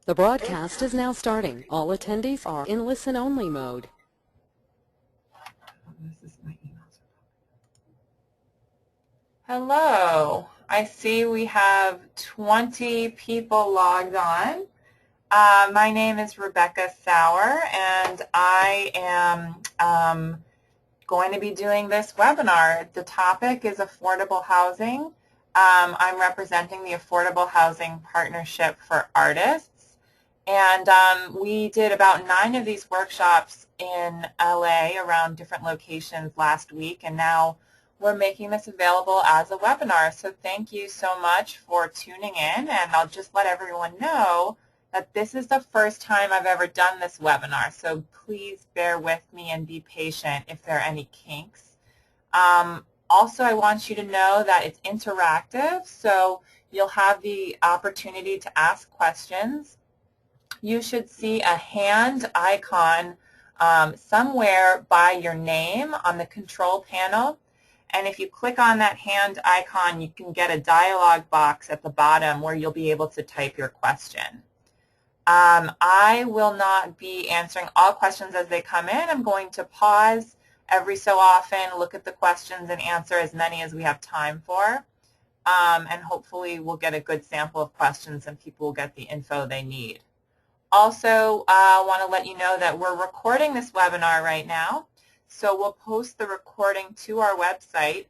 The broadcast is now starting. All attendees are in listen-only mode. This is my emails. Hello. I see we have 20 people logged on. My name is Rebecca Sauer, and I am going to be doing this webinar. The topic is affordable housing. I'm representing the Affordable Housing Partnership for Artists. And we did about 9 of these workshops in LA around different locations last week, and now we're making this available as a webinar. So thank you so much for tuning in, and I'll just let everyone know that this is the first time I've ever done this webinar, so please bear with me and be patient if there are any kinks. Also, I want you to know that it's interactive, so you'll have the opportunity to ask questions. You should see a hand icon somewhere by your name on the control panel. And if you click on that hand icon, you can get a dialog box at the bottom where you'll be able to type your question. I will not be answering all questions as they come in. I'm going to pause every so often, look at the questions, and answer as many as we have time for. And hopefully we'll get a good sample of questions and people will get the info they need. Also, I want to let you know that we're recording this webinar right now, so we'll post the recording to our website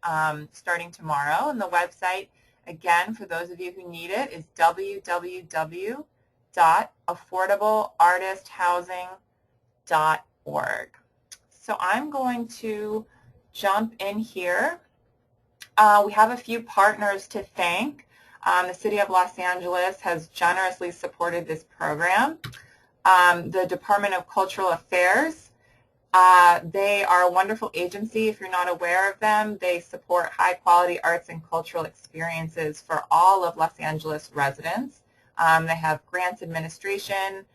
starting tomorrow. And the website, again, for those of you who need it, is www.affordableartisthousing.org. So I'm going to jump in here. We have a few partners to thank. The City of Los Angeles has generously supported this program. The Department of Cultural Affairs, they are a wonderful agency. If you're not aware of them, they support high-quality arts and cultural experiences for all of Los Angeles residents. They have grants administration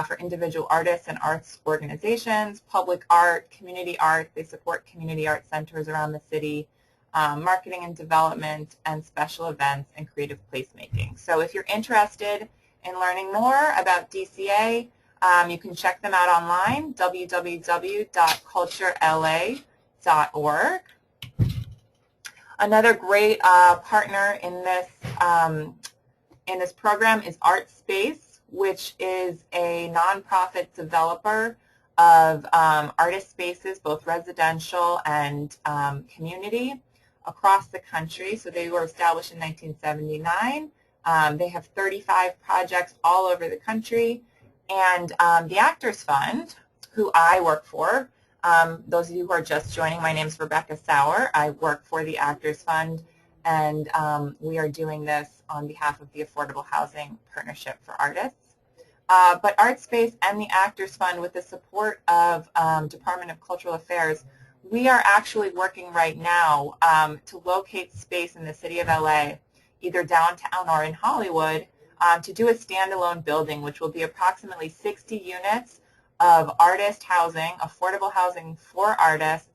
for individual artists and arts organizations, public art, community art. They support community art centers around the city. Marketing and development, and special events and creative placemaking. So if you're interested in learning more about DCA, you can check them out online, www.culturela.org. Another great partner in this program is ArtSpace, which is a nonprofit developer of artist spaces, both residential and community, across the country. So they were established in 1979. They have 35 projects all over the country. And the Actors Fund, who I work for, those of you who are just joining, my name is Rebecca Sauer. I work for the Actors Fund, and we are doing this on behalf of the Affordable Housing Partnership for Artists. But ArtSpace and the Actors Fund, with the support of Department of Cultural Affairs, we are actually working right now to locate space in the city of LA, either downtown or in Hollywood, to do a standalone building, which will be approximately 60 units of artist housing, affordable housing for artists,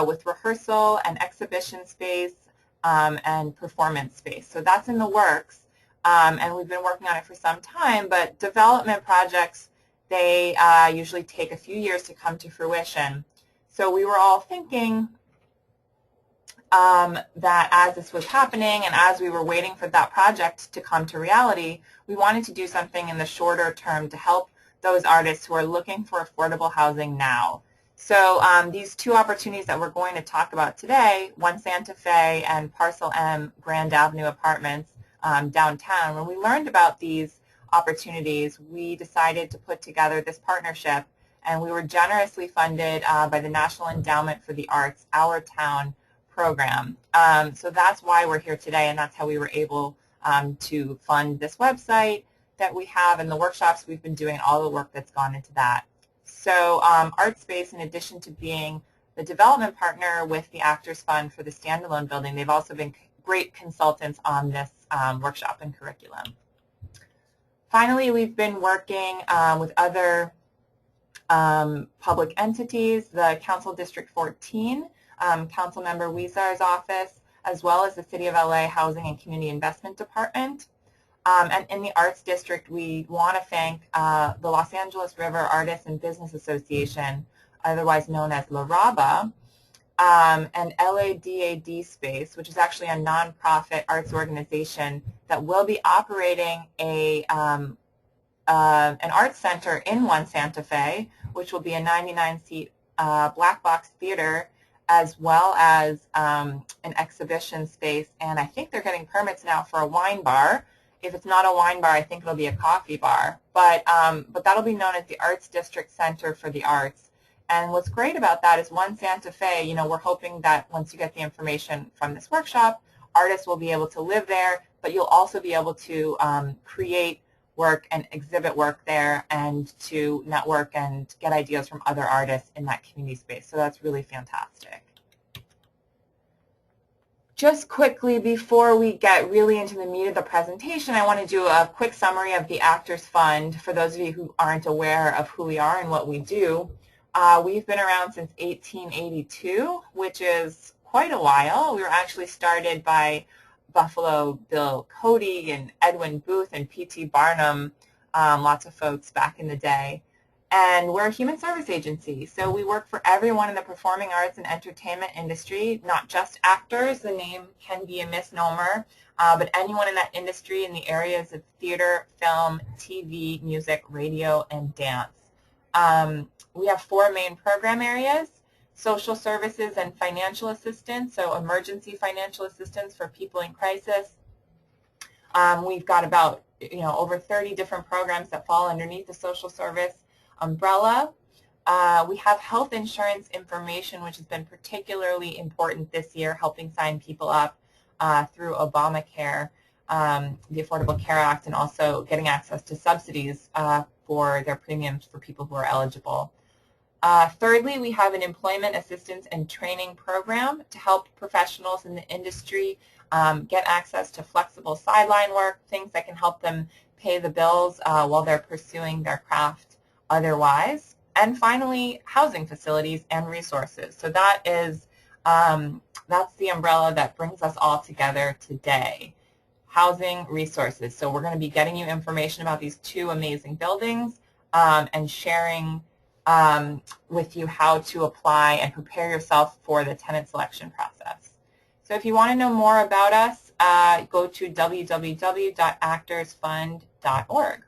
with rehearsal and exhibition space and performance space. So that's in the works, and we've been working on it for some time, but development projects, they usually take a few years to come to fruition. So we were all thinking that as this was happening and as we were waiting for that project to come to reality, we wanted to do something in the shorter term to help those artists who are looking for affordable housing now. So these two opportunities that we're going to talk about today, One Santa Fe and Parcel M Grand Avenue Apartments downtown, when we learned about these opportunities, we decided to put together this partnership, and we were generously funded by the National Endowment for the Arts, Our Town program. So that's why we're here today, and that's how we were able to fund this website that we have and the workshops we've been doing, all the work that's gone into that. So ArtSpace, in addition to being the development partner with the Actors Fund for the standalone building, they've also been great consultants on this workshop and curriculum. Finally, we've been working with other public entities, the Council District 14, Councilmember Weezar's office, as well as the City of LA Housing and Community Investment Department. And in the Arts District, we want to thank the Los Angeles River Artists and Business Association, otherwise known as LARABA, and LADAD Space, which is actually a nonprofit arts organization that will be operating an arts center in One Santa Fe, which will be a 99-seat black box theater, as well as an exhibition space. And I think they're getting permits now for a wine bar. If it's not a wine bar, I think it'll be a coffee bar. But that'll be known as the Arts District Center for the Arts. And what's great about that is One Santa Fe, you know, we're hoping that once you get the information from this workshop, artists will be able to live there, but you'll also be able to create work and exhibit work there and to network and get ideas from other artists in that community space. So that's really fantastic. Just quickly, before we get really into the meat of the presentation, I want to do a quick summary of the Actors Fund for those of you who aren't aware of who we are and what we do. We've been around since 1882, which is quite a while. We were actually started by Buffalo Bill Cody and Edwin Booth and P.T. Barnum, lots of folks back in the day. And we're a human service agency, so we work for everyone in the performing arts and entertainment industry, not just actors. The name can be a misnomer, but anyone in that industry in the areas of theater, film, TV, music, radio, and dance. We have 4 main program areas: social services and financial assistance, so emergency financial assistance for people in crisis. We've got about over 30 different programs that fall underneath the social service umbrella. We have health insurance information, which has been particularly important this year, helping sign people up through Obamacare, the Affordable Care Act, and also getting access to subsidies for their premiums for people who are eligible. Thirdly, we have an employment assistance and training program to help professionals in the industry get access to flexible sideline work, things that can help them pay the bills while they're pursuing their craft otherwise. And finally, housing facilities and resources. So that is that's the umbrella that brings us all together today. Housing resources. So we're going to be getting you information about these 2 amazing buildings and sharing with you how to apply and prepare yourself for the tenant selection process. So if you want to know more about us, go to www.actorsfund.org.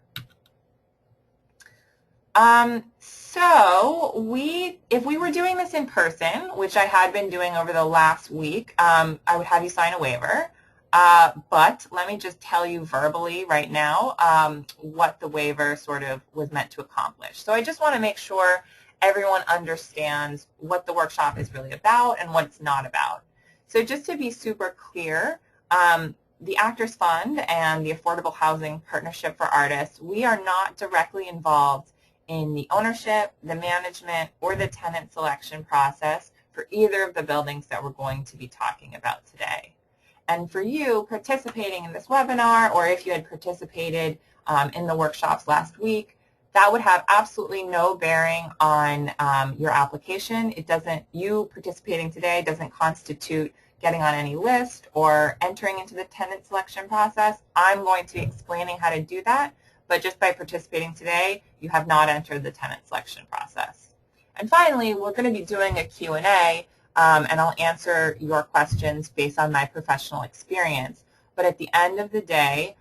If we were doing this in person, which I had been doing over the last week, I would have you sign a waiver. But let me just tell you verbally right now what the waiver sort of was meant to accomplish. So I just want to make sure everyone understands what the workshop is really about and what it's not about. So just to be super clear, the Actors Fund and the Affordable Housing Partnership for Artists, we are not directly involved in the ownership, the management, or the tenant selection process for either of the buildings that we're going to be talking about today. And for you participating in this webinar, or if you had participated in the workshops last week, that would have absolutely no bearing on your application. It doesn't, you participating today doesn't constitute getting on any list or entering into the tenant selection process. I'm going to be explaining how to do that, but just by participating today, you have not entered the tenant selection process. And finally, we're going to be doing a Q&A, and I'll answer your questions based on my professional experience. But at the end of the day,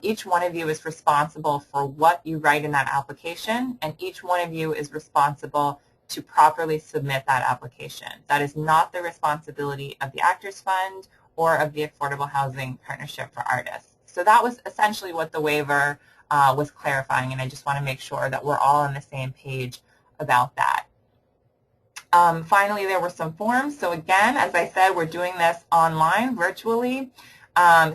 each one of you is responsible for what you write in that application, and each one of you is responsible to properly submit that application. That is not the responsibility of the Actors Fund or of the Affordable Housing Partnership for Artists. So that was essentially what the waiver was clarifying, and I just want to make sure that we're all on the same page about that. Finally, there were some forms. So again, as I said, we're doing this online, virtually.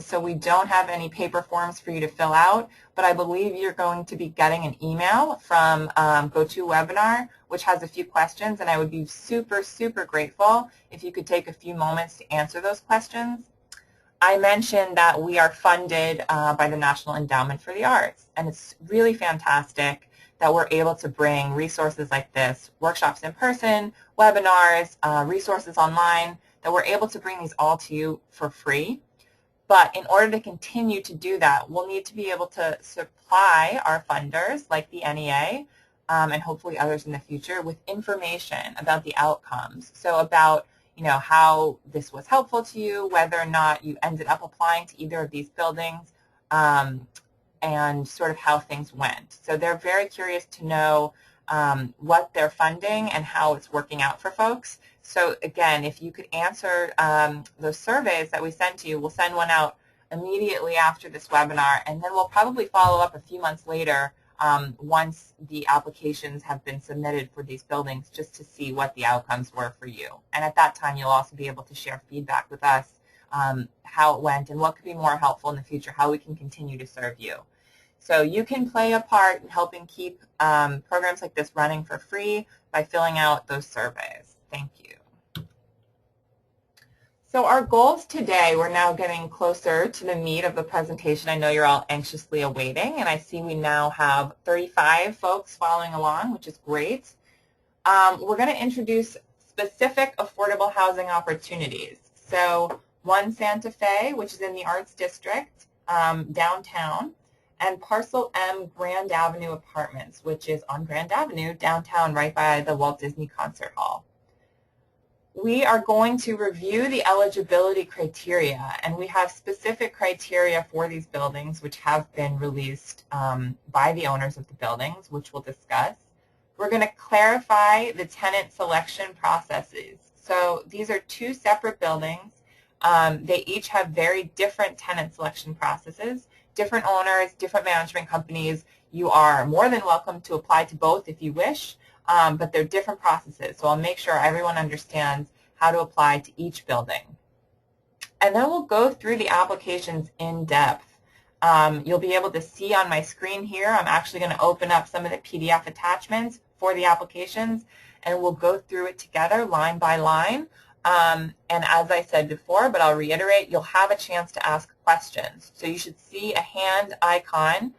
So we don't have any paper forms for you to fill out, but I believe you're going to be getting an email from GoToWebinar, which has a few questions, and I would be super, super grateful if you could take a few moments to answer those questions. I mentioned that we are funded by the National Endowment for the Arts, and it's really fantastic that we're able to bring resources like this, workshops in person, webinars, resources online, that we're able to bring these all to you for free. But in order to continue to do that, we'll need to be able to supply our funders, like the NEA, and hopefully others in the future, with information about the outcomes. So about how this was helpful to you, whether or not you ended up applying to either of these buildings, and sort of how things went. So they're very curious to know what they're funding and how it's working out for folks. So again, if you could answer those surveys that we sent to you, we'll send one out immediately after this webinar, and then we'll probably follow up a few months later once the applications have been submitted for these buildings, just to see what the outcomes were for you. And at that time, you'll also be able to share feedback with us, how it went and what could be more helpful in the future, how we can continue to serve you. So you can play a part in helping keep programs like this running for free by filling out those surveys. Thank you. So our goals today, we're now getting closer to the meat of the presentation. I know you're all anxiously awaiting, and I see we now have 35 folks following along, which is great. We're going to introduce specific affordable housing opportunities. So One Santa Fe, which is in the Arts District, downtown, and Parcel M Grand Avenue Apartments, which is on Grand Avenue, downtown, right by the Walt Disney Concert Hall. We are going to review the eligibility criteria, and we have specific criteria for these buildings which have been released by the owners of the buildings, which we'll discuss. We're going to clarify the tenant selection processes. So these are two separate buildings. They each have very different tenant selection processes, different owners, different management companies. You are more than welcome to apply to both if you wish. But they're different processes, so I'll make sure everyone understands how to apply to each building. And then we'll go through the applications in depth. You'll be able to see on my screen here, I'm actually going to open up some of the PDF attachments for the applications, and we'll go through it together line by line. And as I said before, but I'll reiterate, you'll have a chance to ask questions. So you should see a hand icon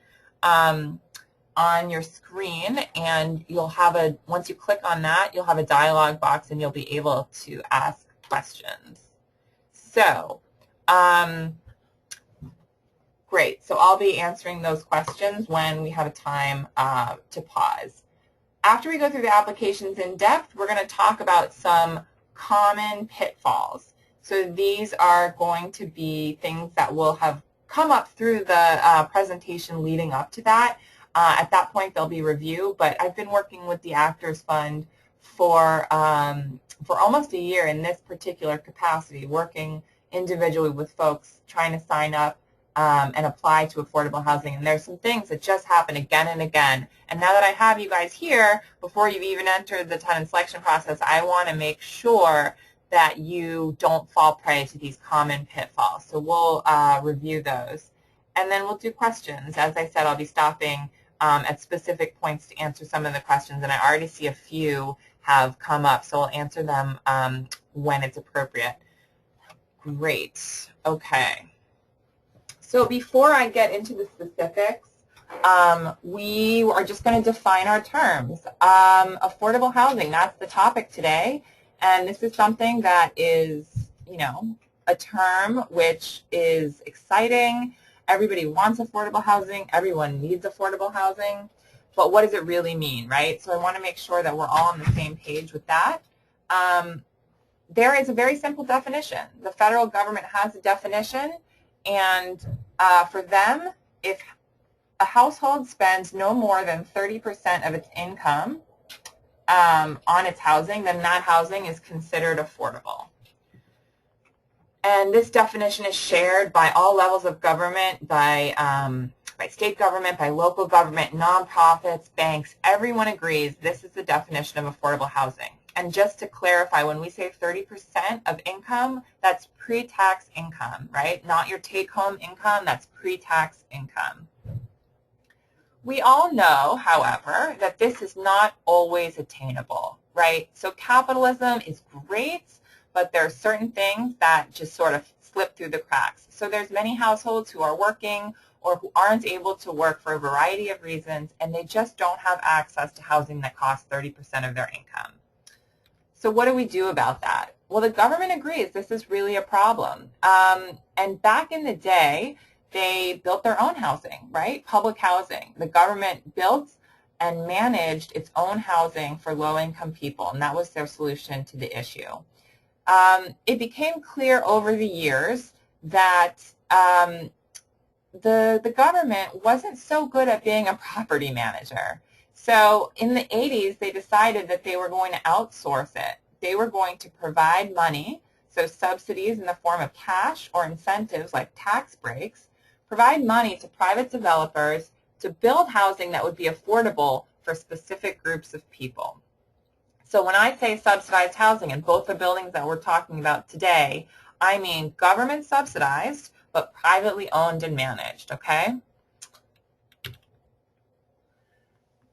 on your screen, and you'll have once you click on that, you'll have a dialog box and you'll be able to ask questions. So, great. So I'll be answering those questions when we have a time to pause. After we go through the applications in depth, we're going to talk about some common pitfalls. So these are going to be things that will have come up through the presentation leading up to that. At that point, there'll be review, but I've been working with the Actors Fund for almost a year in this particular capacity, working individually with folks trying to sign up and apply to affordable housing. And there's some things that just happen again and again. And now that I have you guys here, before you've even entered the tenant selection process, I want to make sure that you don't fall prey to these common pitfalls. So we'll review those. And then we'll do questions. As I said, I'll be stopping at specific points to answer some of the questions, and I already see a few have come up, so I'll answer them when it's appropriate. Great. Okay. So before I get into the specifics, we are just going to define our terms. Affordable housing, that's the topic today, and this is something that is, a term which is exciting. Everybody wants affordable housing. Everyone needs affordable housing. But what does it really mean, right? So I want to make sure that we're all on the same page with that. There is a very simple definition. The federal government has a definition, and for them, if a household spends no more than 30% of its income on its housing, then that housing is considered affordable. And this definition is shared by all levels of government, by state government, by local government, nonprofits, banks. Everyone agrees this is the definition of affordable housing. And just to clarify, when we say 30% of income, that's pre-tax income, right? Not your take-home income, that's pre-tax income. We all know, however, that this is not always attainable, right? So capitalism is great, but there are certain things that just sort of slip through the cracks. So there's many households who are working or who aren't able to work for a variety of reasons, and they just don't have access to housing that costs 30% of their income. So what do we do about that? Well, the government agrees this is really a problem. And back in the day, they built their own housing, right? Public housing. The government built and managed its own housing for low-income people, and that was their solution to the issue. It became clear over the years that the government wasn't so good at being a property manager. So in the 80s, they decided that they were going to outsource it. They were going to provide money, so subsidies in the form of cash or incentives like tax breaks, provide money to private developers to build housing that would be affordable for specific groups of people. So when I say subsidized housing in both the buildings that we're talking about today, I mean government subsidized, but privately owned and managed, okay?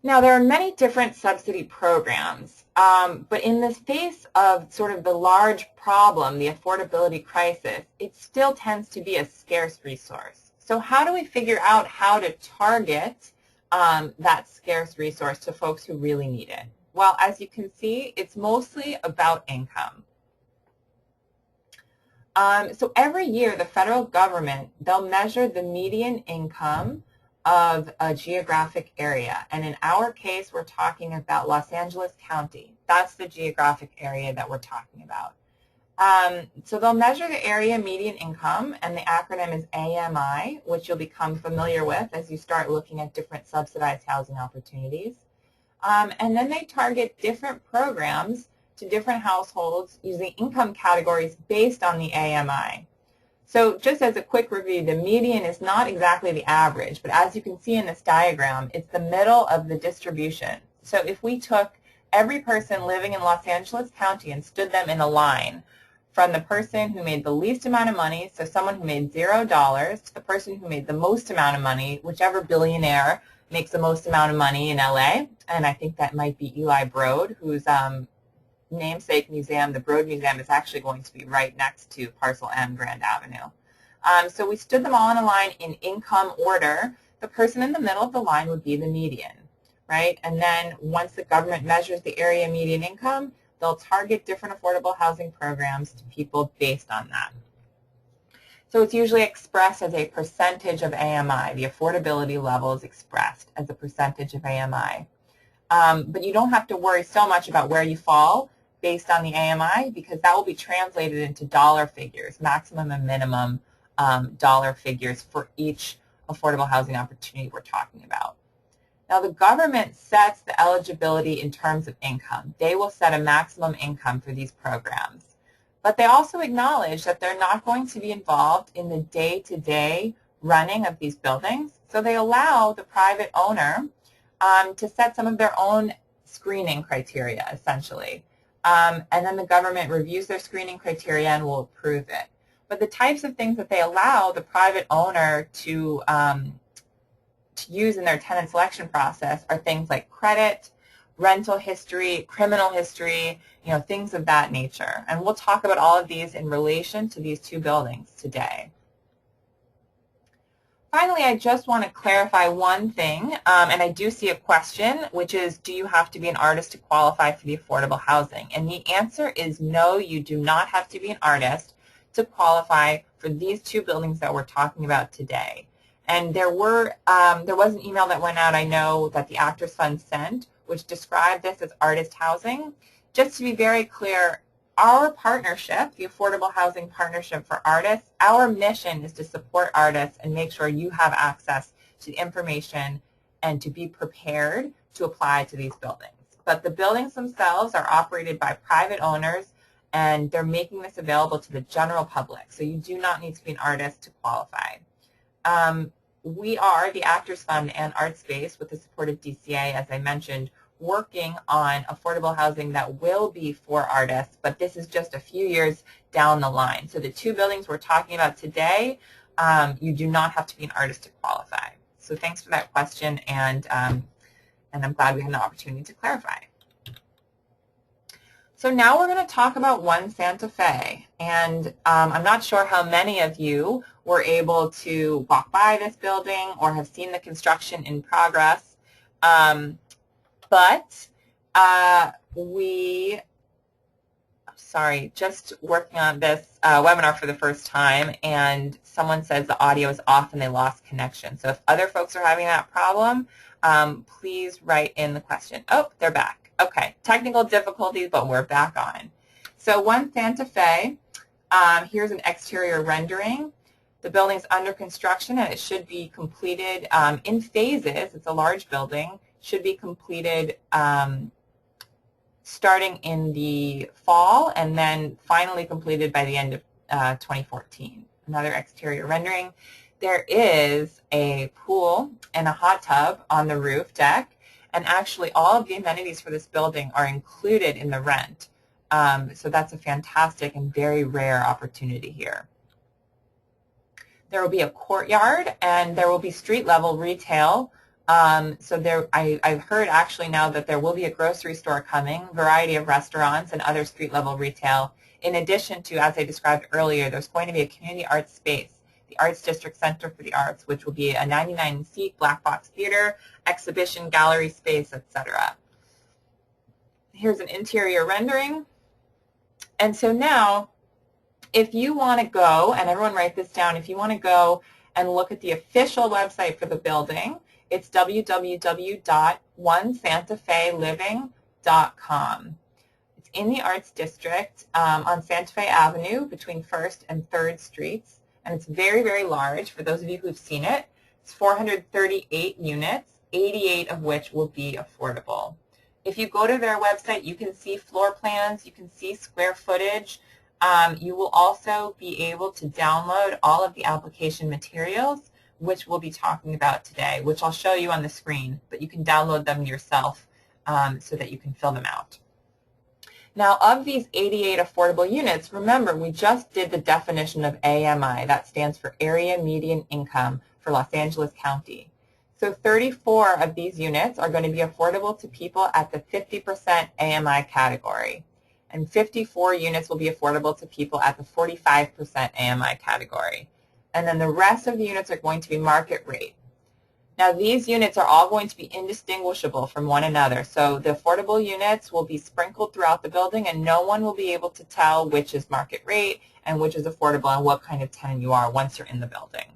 Now, there are many different subsidy programs, but in the face of sort of the large problem, the affordability crisis, it still tends to be a scarce resource. So how do we figure out how to target that scarce resource to folks who really need it? Well, as you can see, it's mostly about income. So every year, the federal government, they'll measure the median income of a geographic area. And in our case, we're talking about Los Angeles County. That's the geographic area that we're talking about. So they'll measure the area median income, and the acronym is AMI, which you'll become familiar with as you start looking at different subsidized housing opportunities. And then they target different programs to different households using income categories based on the AMI. So just as a quick review, the median is not exactly the average, but as you can see in this diagram, it's the middle of the distribution. So if we took every person living in Los Angeles County and stood them in a line from the person who made the least amount of money, so someone who made $0, to the person who made the most amount of money, whichever billionaire makes the most amount of money in LA, and I think that might be Eli Broad, whose namesake museum, the Broad Museum, is actually going to be right next to Parcel M Grand Avenue. So we stood them all in a line in income order. The person in the middle of the line would be the median, right? And then once the government measures the area median income, they'll target different affordable housing programs to people based on that. So it's usually expressed as a percentage of AMI. The affordability level is expressed as a percentage of AMI. But you don't have to worry so much about where you fall based on the AMI, because that will be translated into dollar figures, maximum and minimum dollar figures for each affordable housing opportunity we're talking about. Now, the government sets the eligibility in terms of income. They will set a maximum income for these programs. But they also acknowledge that they're not going to be involved in the day-to-day running of these buildings, so they allow the private owner to set some of their own screening criteria, essentially. And then the government reviews their screening criteria and will approve it. But the types of things that they allow the private owner to use in their tenant selection process are things like credit, rental history, criminal history, things of that nature. And we'll talk about all of these in relation to these two buildings today. Finally, I just want to clarify one thing, and I do see a question, which is, do you have to be an artist to qualify for the affordable housing? And the answer is no, you do not have to be an artist to qualify for these two buildings that we're talking about today. And there was an email that went out, I know, that the Actors Fund sent, which described this as artist housing. Just to be very clear, our partnership, the Affordable Housing Partnership for Artists, our mission is to support artists and make sure you have access to the information and to be prepared to apply to these buildings. But the buildings themselves are operated by private owners, and they're making this available to the general public. So you do not need to be an artist to qualify. We are, the Actors Fund and ArtSpace, with the support of DCA, as I mentioned, working on affordable housing that will be for artists, but this is just a few years down the line. So the two buildings we're talking about today, you do not have to be an artist to qualify. So thanks for that question, and I'm glad we had an opportunity to clarify. So now we're going to talk about One Santa Fe, and I'm not sure how many of you were able to walk by this building or have seen the construction in progress. But we, sorry, just working on this webinar for the first time, and someone says the audio is off and they lost connection. So if other folks are having that problem, please write in the question. Oh, they're back. Okay, technical difficulties, but we're back on. So One Santa Fe, here's an exterior rendering. The building is under construction, and it should be completed in phases. It's a large building. Should be completed starting in the fall and then finally completed by the end of 2014. Another exterior rendering. There is a pool and a hot tub on the roof deck, and actually all of the amenities for this building are included in the rent. So that's a fantastic and very rare opportunity here. There will be a courtyard, and there will be street-level retail. So I've heard actually now that there will be a grocery store coming, variety of restaurants and other street-level retail. In addition to, as I described earlier, there's going to be a community arts space, the Arts District Center for the Arts, which will be a 99-seat black box theater, exhibition, gallery space, etc. Here's an interior rendering. And so now, if you want to go, and everyone write this down, if you want to go and look at the official website for the building, it's www.onesantafeliving.com. It's in the Arts District on Santa Fe Avenue between 1st and 3rd Streets, and it's very, very large. For those of you who've seen it, it's 438 units, 88 of which will be affordable. If you go to their website, you can see floor plans, you can see square footage. You will also be able to download all of the application materials, which we'll be talking about today, which I'll show you on the screen, but you can download them yourself so that you can fill them out. Now, of these 88 affordable units, remember, we just did the definition of AMI. That stands for Area Median Income for Los Angeles County. So 34 of these units are going to be affordable to people at the 50% AMI category, and 54 units will be affordable to people at the 45% AMI category. And then the rest of the units are going to be market rate. Now, these units are all going to be indistinguishable from one another. So the affordable units will be sprinkled throughout the building, and no one will be able to tell which is market rate and which is affordable and what kind of tenant you are once you're in the building.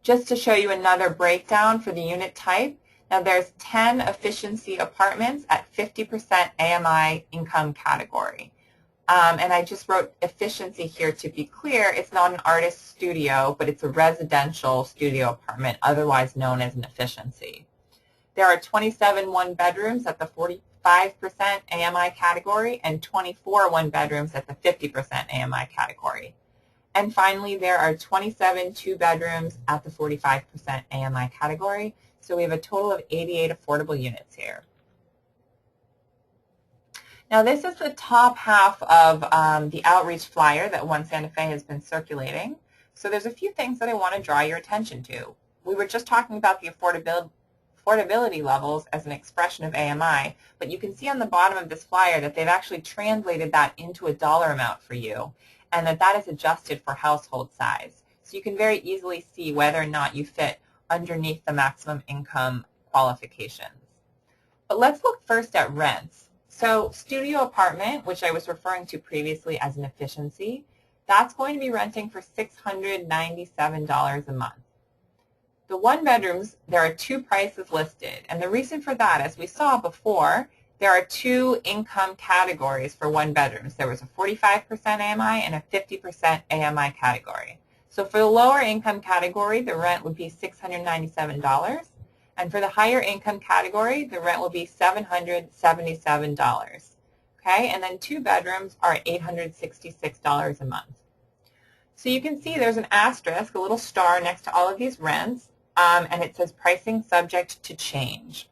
Just to show you another breakdown for the unit type, now there's 10 efficiency apartments at 50% AMI income category. And I just wrote efficiency here to be clear. It's not an artist studio, but it's a residential studio apartment, otherwise known as an efficiency. There are 27 one-bedrooms at the 45% AMI category and 24 one-bedrooms at the 50% AMI category. And finally, there are 27 two-bedrooms at the 45% AMI category. So we have a total of 88 affordable units here. Now, this is the top half of the outreach flyer that One Santa Fe has been circulating. So there's a few things that I want to draw your attention to. We were just talking about the affordability levels as an expression of AMI, but you can see on the bottom of this flyer that they've actually translated that into a dollar amount for you, and that is adjusted for household size. So you can very easily see whether or not you fit underneath the maximum income qualifications. But let's look first at rents. So studio apartment, which I was referring to previously as an efficiency, that's going to be renting for $697 a month. The one bedrooms, there are two prices listed, and the reason for that, as we saw before, there are two income categories for one bedrooms. There was a 45% AMI and a 50% AMI category. So for the lower income category, the rent would be $697. And for the higher income category, the rent will be $777. Okay, and then two bedrooms are $866 a month. So you can see there's an asterisk, a little star next to all of these rents, and it says pricing subject to change.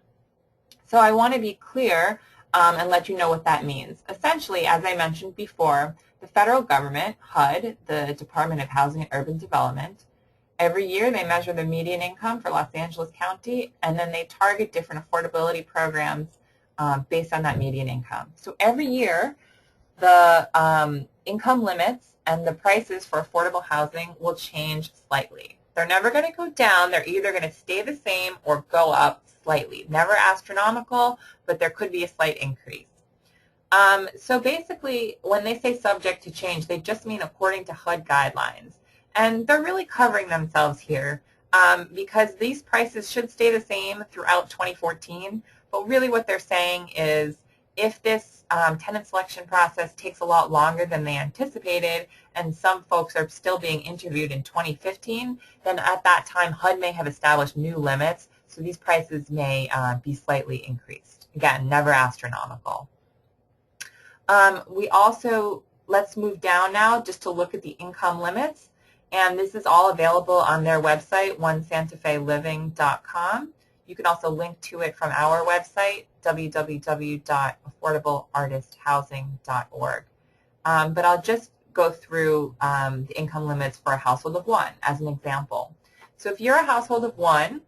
So I want to be clear and let you know what that means. Essentially, as I mentioned before, the federal government, HUD, the Department of Housing and Urban Development, every year they measure the median income for Los Angeles County, and then they target different affordability programs based on that median income. So every year the income limits and the prices for affordable housing will change slightly. They're never going to go down. They're either going to stay the same or go up slightly. Never astronomical, but there could be a slight increase. So basically, when they say subject to change, they just mean according to HUD guidelines. And they're really covering themselves here because these prices should stay the same throughout 2014. But really what they're saying is if this tenant selection process takes a lot longer than they anticipated and some folks are still being interviewed in 2015, then at that time HUD may have established new limits, so these prices may be slightly increased. Again, never astronomical. We also, let's move down now just to look at the income limits. And this is all available on their website, onesantafeLiving.com. You can also link to it from our website, www.affordableartisthousing.org. But I'll just go through the income limits for a household of one as an example. So if you're a household of one,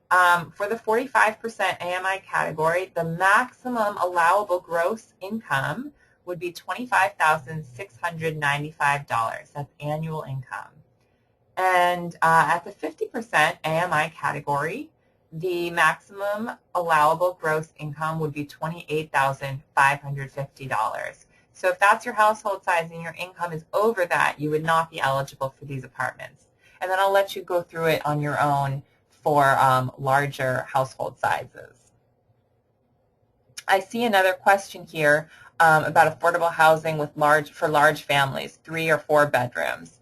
for the 45% AMI category, the maximum allowable gross income would be $25,695. That's annual income. And at the 50% AMI category, the maximum allowable gross income would be $28,550. So if that's your household size and your income is over that, you would not be eligible for these apartments. And then I'll let you go through it on your own for larger household sizes. I see another question here about affordable housing with for large families, 3 or 4 bedrooms.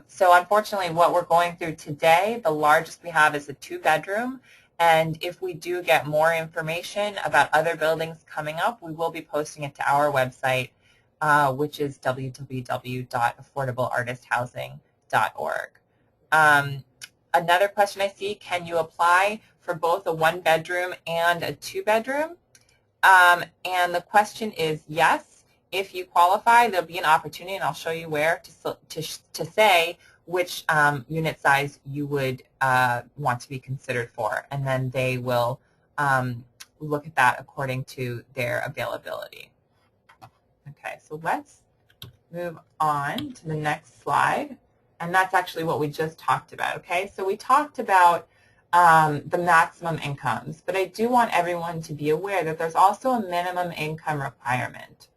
So unfortunately what we're going through today, the largest we have is a 2-bedroom, and if we do get more information about other buildings coming up, we will be posting it to our website, which is www.affordableartisthousing.org. Another question I see, can you apply for both a 1-bedroom and a 2-bedroom? And the question is yes. If you qualify, there'll be an opportunity, and I'll show you where to say which unit size you would want to be considered for, and then they will look at that according to their availability. Okay, so let's move on to the next slide, and that's actually what we just talked about. Okay, so we talked about the maximum incomes, but I do want everyone to be aware that there's also a minimum income requirement.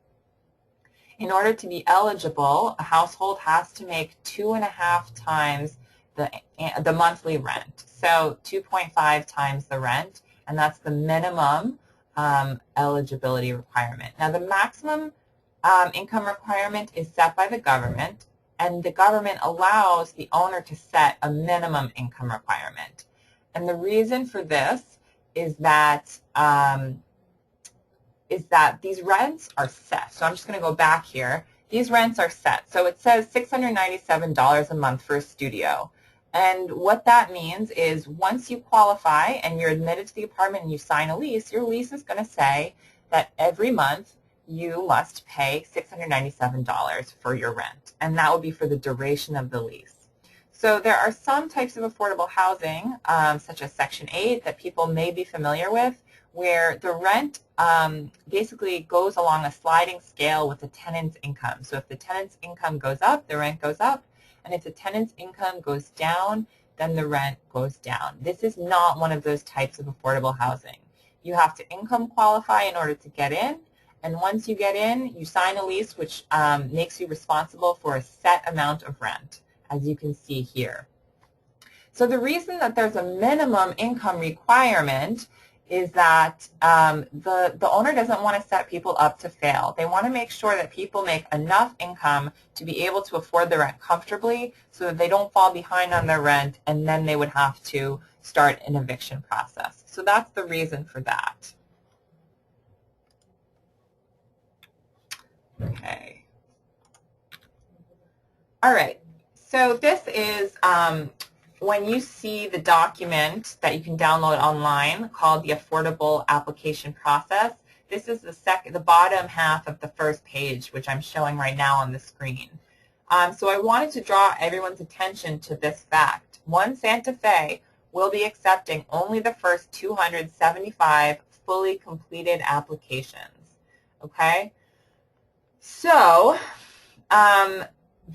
In order to be eligible, a household has to make 2.5 times the monthly rent. So 2.5 times the rent, and that's the minimum eligibility requirement. Now the maximum income requirement is set by the government, and the government allows the owner to set a minimum income requirement. And the reason for this is that these rents are set. So I'm just going to go back here. These rents are set. So it says $697 a month for a studio. And what that means is once you qualify and you're admitted to the apartment and you sign a lease, your lease is going to say that every month you must pay $697 for your rent. And that will be for the duration of the lease. So there are some types of affordable housing, such as Section 8, that people may be familiar with, where the rent basically goes along a sliding scale with the tenant's income. So if the tenant's income goes up, the rent goes up, and if the tenant's income goes down, then the rent goes down. This is not one of those types of affordable housing. You have to income qualify in order to get in, and once you get in, you sign a lease which makes you responsible for a set amount of rent, as you can see here. So the reason that there's a minimum income requirement is that the owner doesn't want to set people up to fail. They want to make sure that people make enough income to be able to afford the rent comfortably so that they don't fall behind on their rent and then they would have to start an eviction process. So that's the reason for that. Okay. All right. So this is when you see the document that you can download online called the Affordable Application Process. This is the bottom half of the first page, which I'm showing right now on the screen. So I wanted to draw everyone's attention to this fact. One Santa Fe will be accepting only the first 275 fully completed applications. Okay? So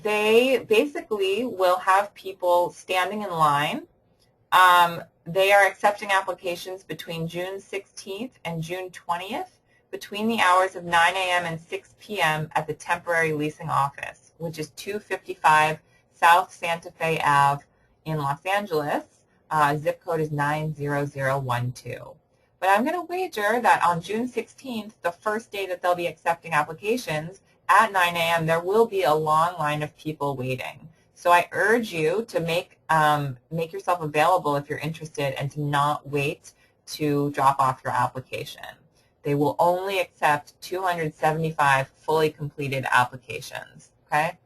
they basically will have people standing in line. They are accepting applications between June 16th and June 20th, between the hours of 9 a.m. and 6 p.m. at the temporary leasing office, which is 255 South Santa Fe Ave in Los Angeles. Zip code is 90012. But I'm going to wager that on June 16th, the first day that they'll be accepting applications, at 9 a.m., there will be a long line of people waiting. So I urge you to make yourself available if you're interested and to not wait to drop off your application. They will only accept 275 fully completed applications, okay?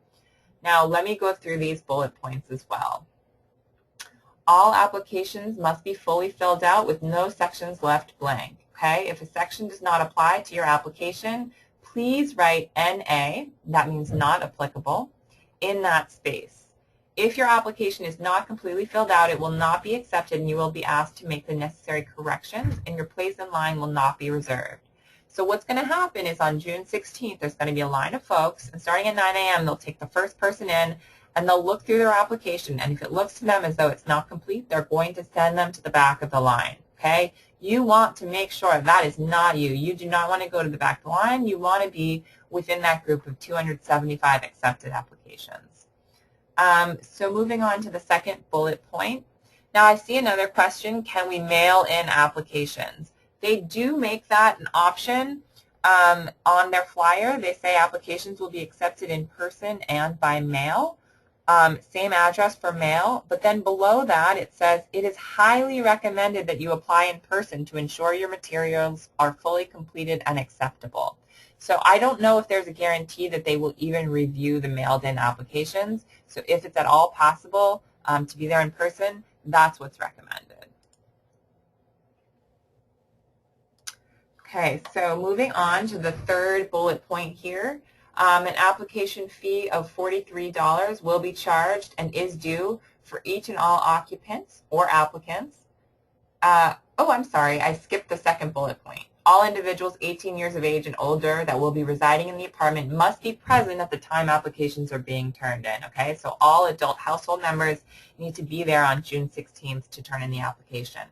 Now let me go through these bullet points as well. All applications must be fully filled out with no sections left blank, okay? If a section does not apply to your application, please write NA, that means not applicable, in that space. If your application is not completely filled out, it will not be accepted and you will be asked to make the necessary corrections and your place in line will not be reserved. So what's going to happen is on June 16th, there's going to be a line of folks, and starting at 9 a.m., they'll take the first person in and they'll look through their application, and if it looks to them as though it's not complete, they're going to send them to the back of the line, okay? You want to make sure that is not you. You do not want to go to the back of the line. You want to be within that group of 275 accepted applications. So moving on to the second bullet point. Now I see another question, can we mail in applications? They do make that an option on their flyer. They say applications will be accepted in person and by mail. Same address for mail, but then below that it says it is highly recommended that you apply in person to ensure your materials are fully completed and acceptable. So I don't know if there's a guarantee that they will even review the mailed-in applications. So if it's at all possible to be there in person, that's what's recommended. Okay, so moving on to the third bullet point here. An application fee of $43 will be charged and is due for each and all occupants or applicants. Oh, I'm sorry, I skipped the second bullet point. All individuals 18 years of age and older that will be residing in the apartment must be present at the time applications are being turned in, okay? So all adult household members need to be there on June 16th to turn in the application.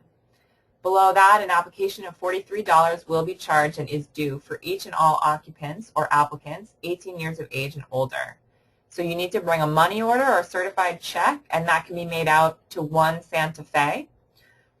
Below that, an application of $43 will be charged and is due for each and all occupants or applicants 18 years of age and older. So you need to bring a money order or a certified check, and that can be made out to One Santa Fe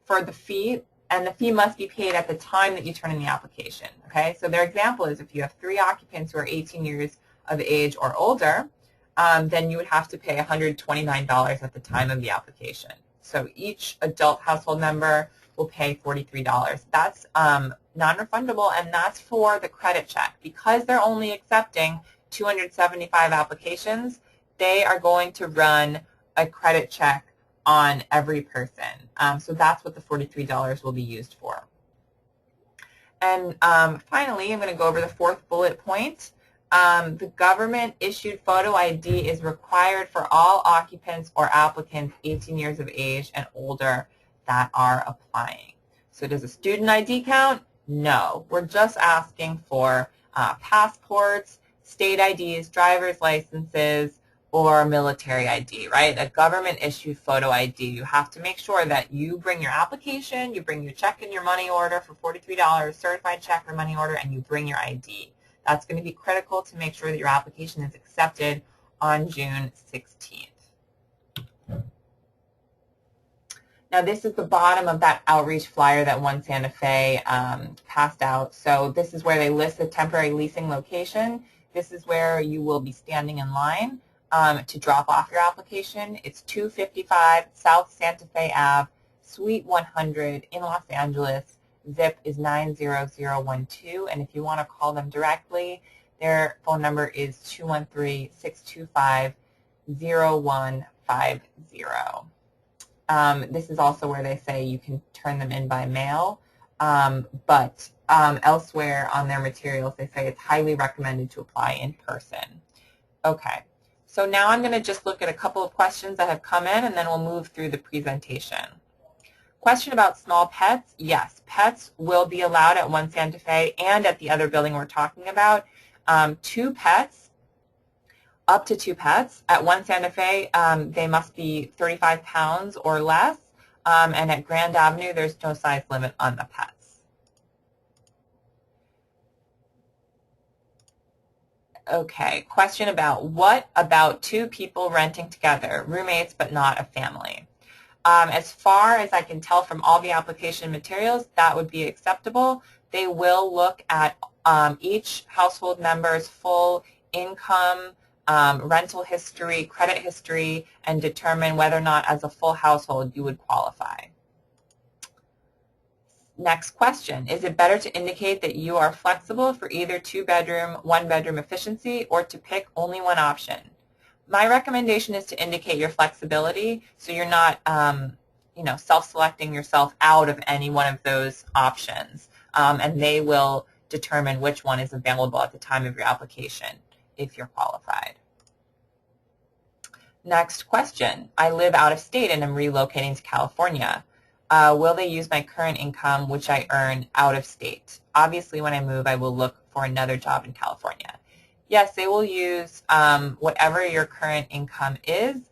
for the fee, and the fee must be paid at the time that you turn in the application. Okay, so their example is if you have 3 occupants who are 18 years of age or older, then you would have to pay $129 at the time of the application. So each adult household member will pay $43. That's non-refundable, and that's for the credit check. Because they're only accepting 275 applications, they are going to run a credit check on every person. So that's what the $43 will be used for. And finally, I'm going to go over the fourth bullet point. The government-issued photo ID is required for all occupants or applicants 18 years of age and older that are applying. So does a student ID count? No. We're just asking for passports, state IDs, driver's licenses, or military ID, right? A government-issued photo ID. You have to make sure that you bring your application, you bring your check and your money order for $43, certified check or money order, and you bring your ID. That's going to be critical to make sure that your application is accepted on June 16th. Now this is the bottom of that outreach flyer that One Santa Fe passed out. So this is where they list the temporary leasing location. This is where you will be standing in line to drop off your application. It's 255 South Santa Fe Ave, Suite 100 in Los Angeles. Zip is 90012, and if you want to call them directly, their phone number is 213-625-0150. This is also where they say you can turn them in by mail, but elsewhere on their materials they say it's highly recommended to apply in person. Okay, so now I'm going to just look at a couple of questions that have come in, and then we'll move through the presentation. Question about small pets. Yes, pets will be allowed at One Santa Fe and at the other building we're talking about. 2 pets, up to 2 pets. At One Santa Fe, they must be 35 pounds or less, and at Grand Avenue, there's no size limit on the pets. Okay, question about what about two people renting together, roommates but not a family? As far as I can tell from all the application materials, that would be acceptable. They will look at each household member's full income, rental history, credit history, and determine whether or not as a full household you would qualify. Next question, is it better to indicate that you are flexible for either two-bedroom, one-bedroom efficiency, or to pick only one option? My recommendation is to indicate your flexibility so you're not self-selecting yourself out of any one of those options, and they will determine which one is available at the time of your application if you're qualified. Next question, I live out of state and am relocating to California. Will they use my current income, which I earn out of state? Obviously, when I move, I will look for another job in California. Yes, they will use whatever your current income is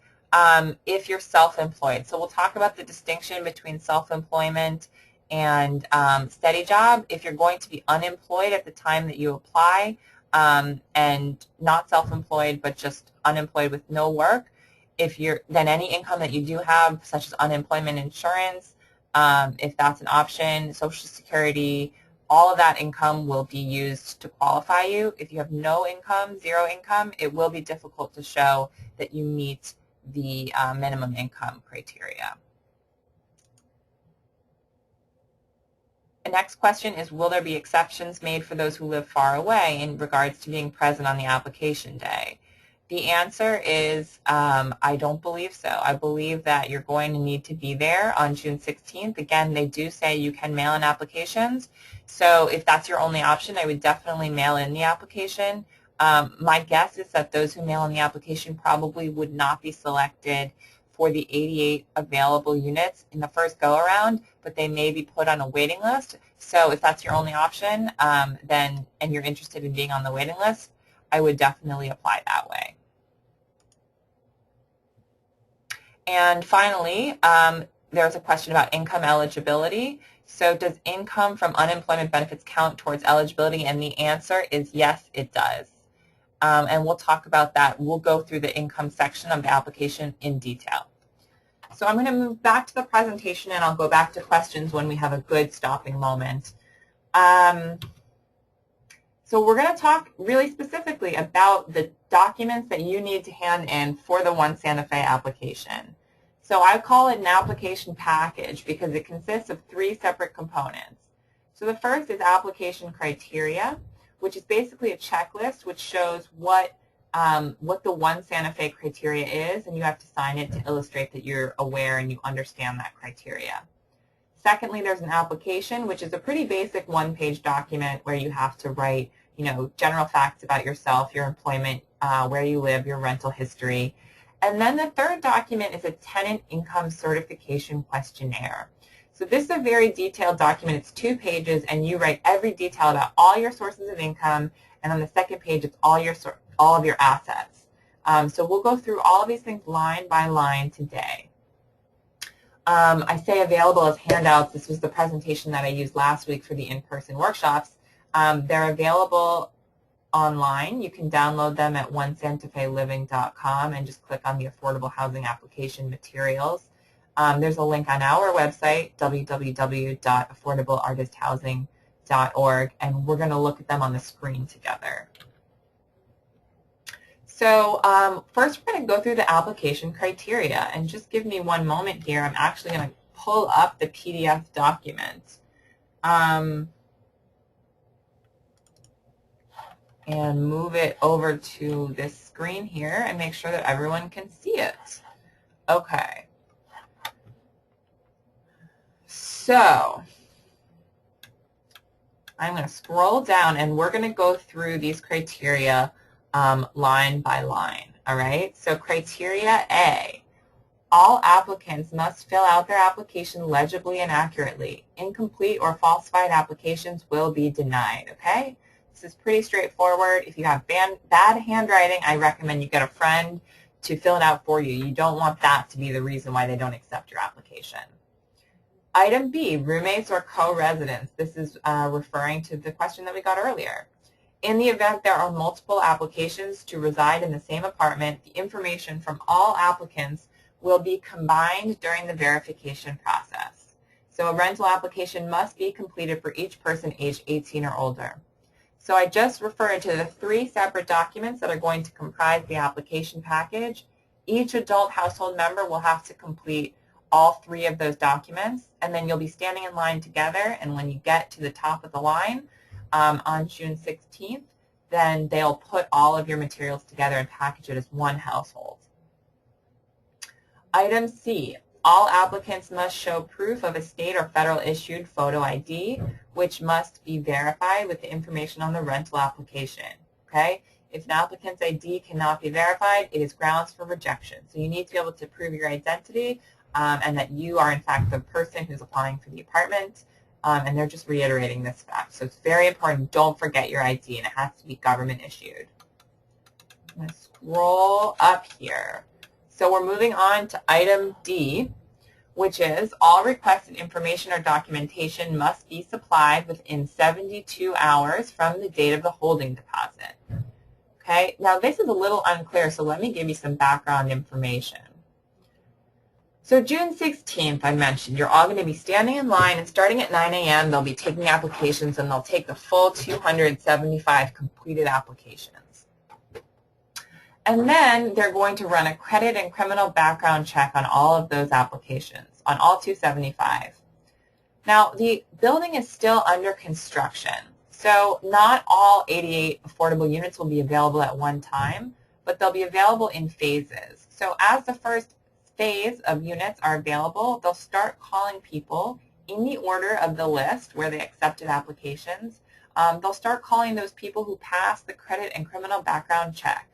if you're self-employed. So we'll talk about the distinction between self-employment and steady job. If you're going to be unemployed at the time that you apply and not self-employed but just unemployed with no work, then any income that you do have, such as unemployment insurance, if that's an option, Social Security, all of that income will be used to qualify you. If you have no income, zero income, it will be difficult to show that you meet the minimum income criteria. The next question is, will there be exceptions made for those who live far away in regards to being present on the application day? The answer is I don't believe so. I believe that you're going to need to be there on June 16th. Again, they do say you can mail in applications. So if that's your only option, I would definitely mail in the application. My guess is that those who mail in the application probably would not be selected for the 88 available units in the first go-around, but they may be put on a waiting list. So if that's your only option, and you're interested in being on the waiting list, I would definitely apply that way. And finally, there's a question about income eligibility. So does income from unemployment benefits count towards eligibility? And the answer is yes, it does. And we'll talk about that. We'll go through the income section of the application in detail. So I'm going to move back to the presentation, and I'll go back to questions when we have a good stopping moment. So we're going to talk really specifically about the documents that you need to hand in for the One Santa Fe application. So I call it an application package because it consists of 3 separate components. So the first is application criteria, which is basically a checklist which shows what the One Santa Fe criteria is, and you have to sign it to illustrate that you're aware and you understand that criteria. Secondly, there's an application, which is a pretty basic one-page document where you have to write, general facts about yourself, your employment, where you live, your rental history. And then the third document is a tenant income certification questionnaire. So this is a very detailed document. It's 2 pages, and you write every detail about all your sources of income, and on the second page, it's all of your assets. So we'll go through all of these things line by line today. I say available as handouts. This was the presentation that I used last week for the in-person workshops. They're available online. You can download them at onesantafeliving.com and just click on the Affordable Housing Application Materials. There's a link on our website, www.affordableartisthousing.org, and we're going to look at them on the screen together. So first we're going to go through the application criteria, and just give me one moment here. I'm actually going to pull up the PDF document and move it over to this screen here and make sure that everyone can see it. Okay. So I'm going to scroll down, and we're going to go through these criteria line by line, all right? So criteria A, all applicants must fill out their application legibly and accurately. Incomplete or falsified applications will be denied, okay? This is pretty straightforward. If you have bad handwriting, I recommend you get a friend to fill it out for you. You don't want that to be the reason why they don't accept your application. Item B, roommates or co-residents. This is referring to the question that we got earlier. In the event there are multiple applications to reside in the same apartment, the information from all applicants will be combined during the verification process. So a rental application must be completed for each person aged 18 or older. So I just referred to the 3 separate documents that are going to comprise the application package. Each adult household member will have to complete all 3 of those documents, and then you'll be standing in line together, and when you get to the top of the line on June 16th, then they'll put all of your materials together and package it as one household. Item C, all applicants must show proof of a state or federal issued photo ID, which must be verified with the information on the rental application. Okay? If an applicant's ID cannot be verified, it is grounds for rejection. So you need to be able to prove your identity and that you are in fact the person who's applying for the apartment, and they're just reiterating this fact. So it's very important. Don't forget your ID, and it has to be government issued. I'm going to scroll up here. So we're moving on to item D, which is all requested information or documentation must be supplied within 72 hours from the date of the holding deposit. Okay, now this is a little unclear, so let me give you some background information. So June 16th, I mentioned, you're all going to be standing in line, and starting at 9 a.m., they'll be taking applications, and they'll take the full 275 completed applications. And then they're going to run a credit and criminal background check on all of those applications, on all 275. Now, the building is still under construction, so not all 88 affordable units will be available at one time, but they'll be available in phases. So as the first phase of units are available, they'll start calling people in the order of the list where they accepted applications. They'll start calling those people who passed the credit and criminal background check.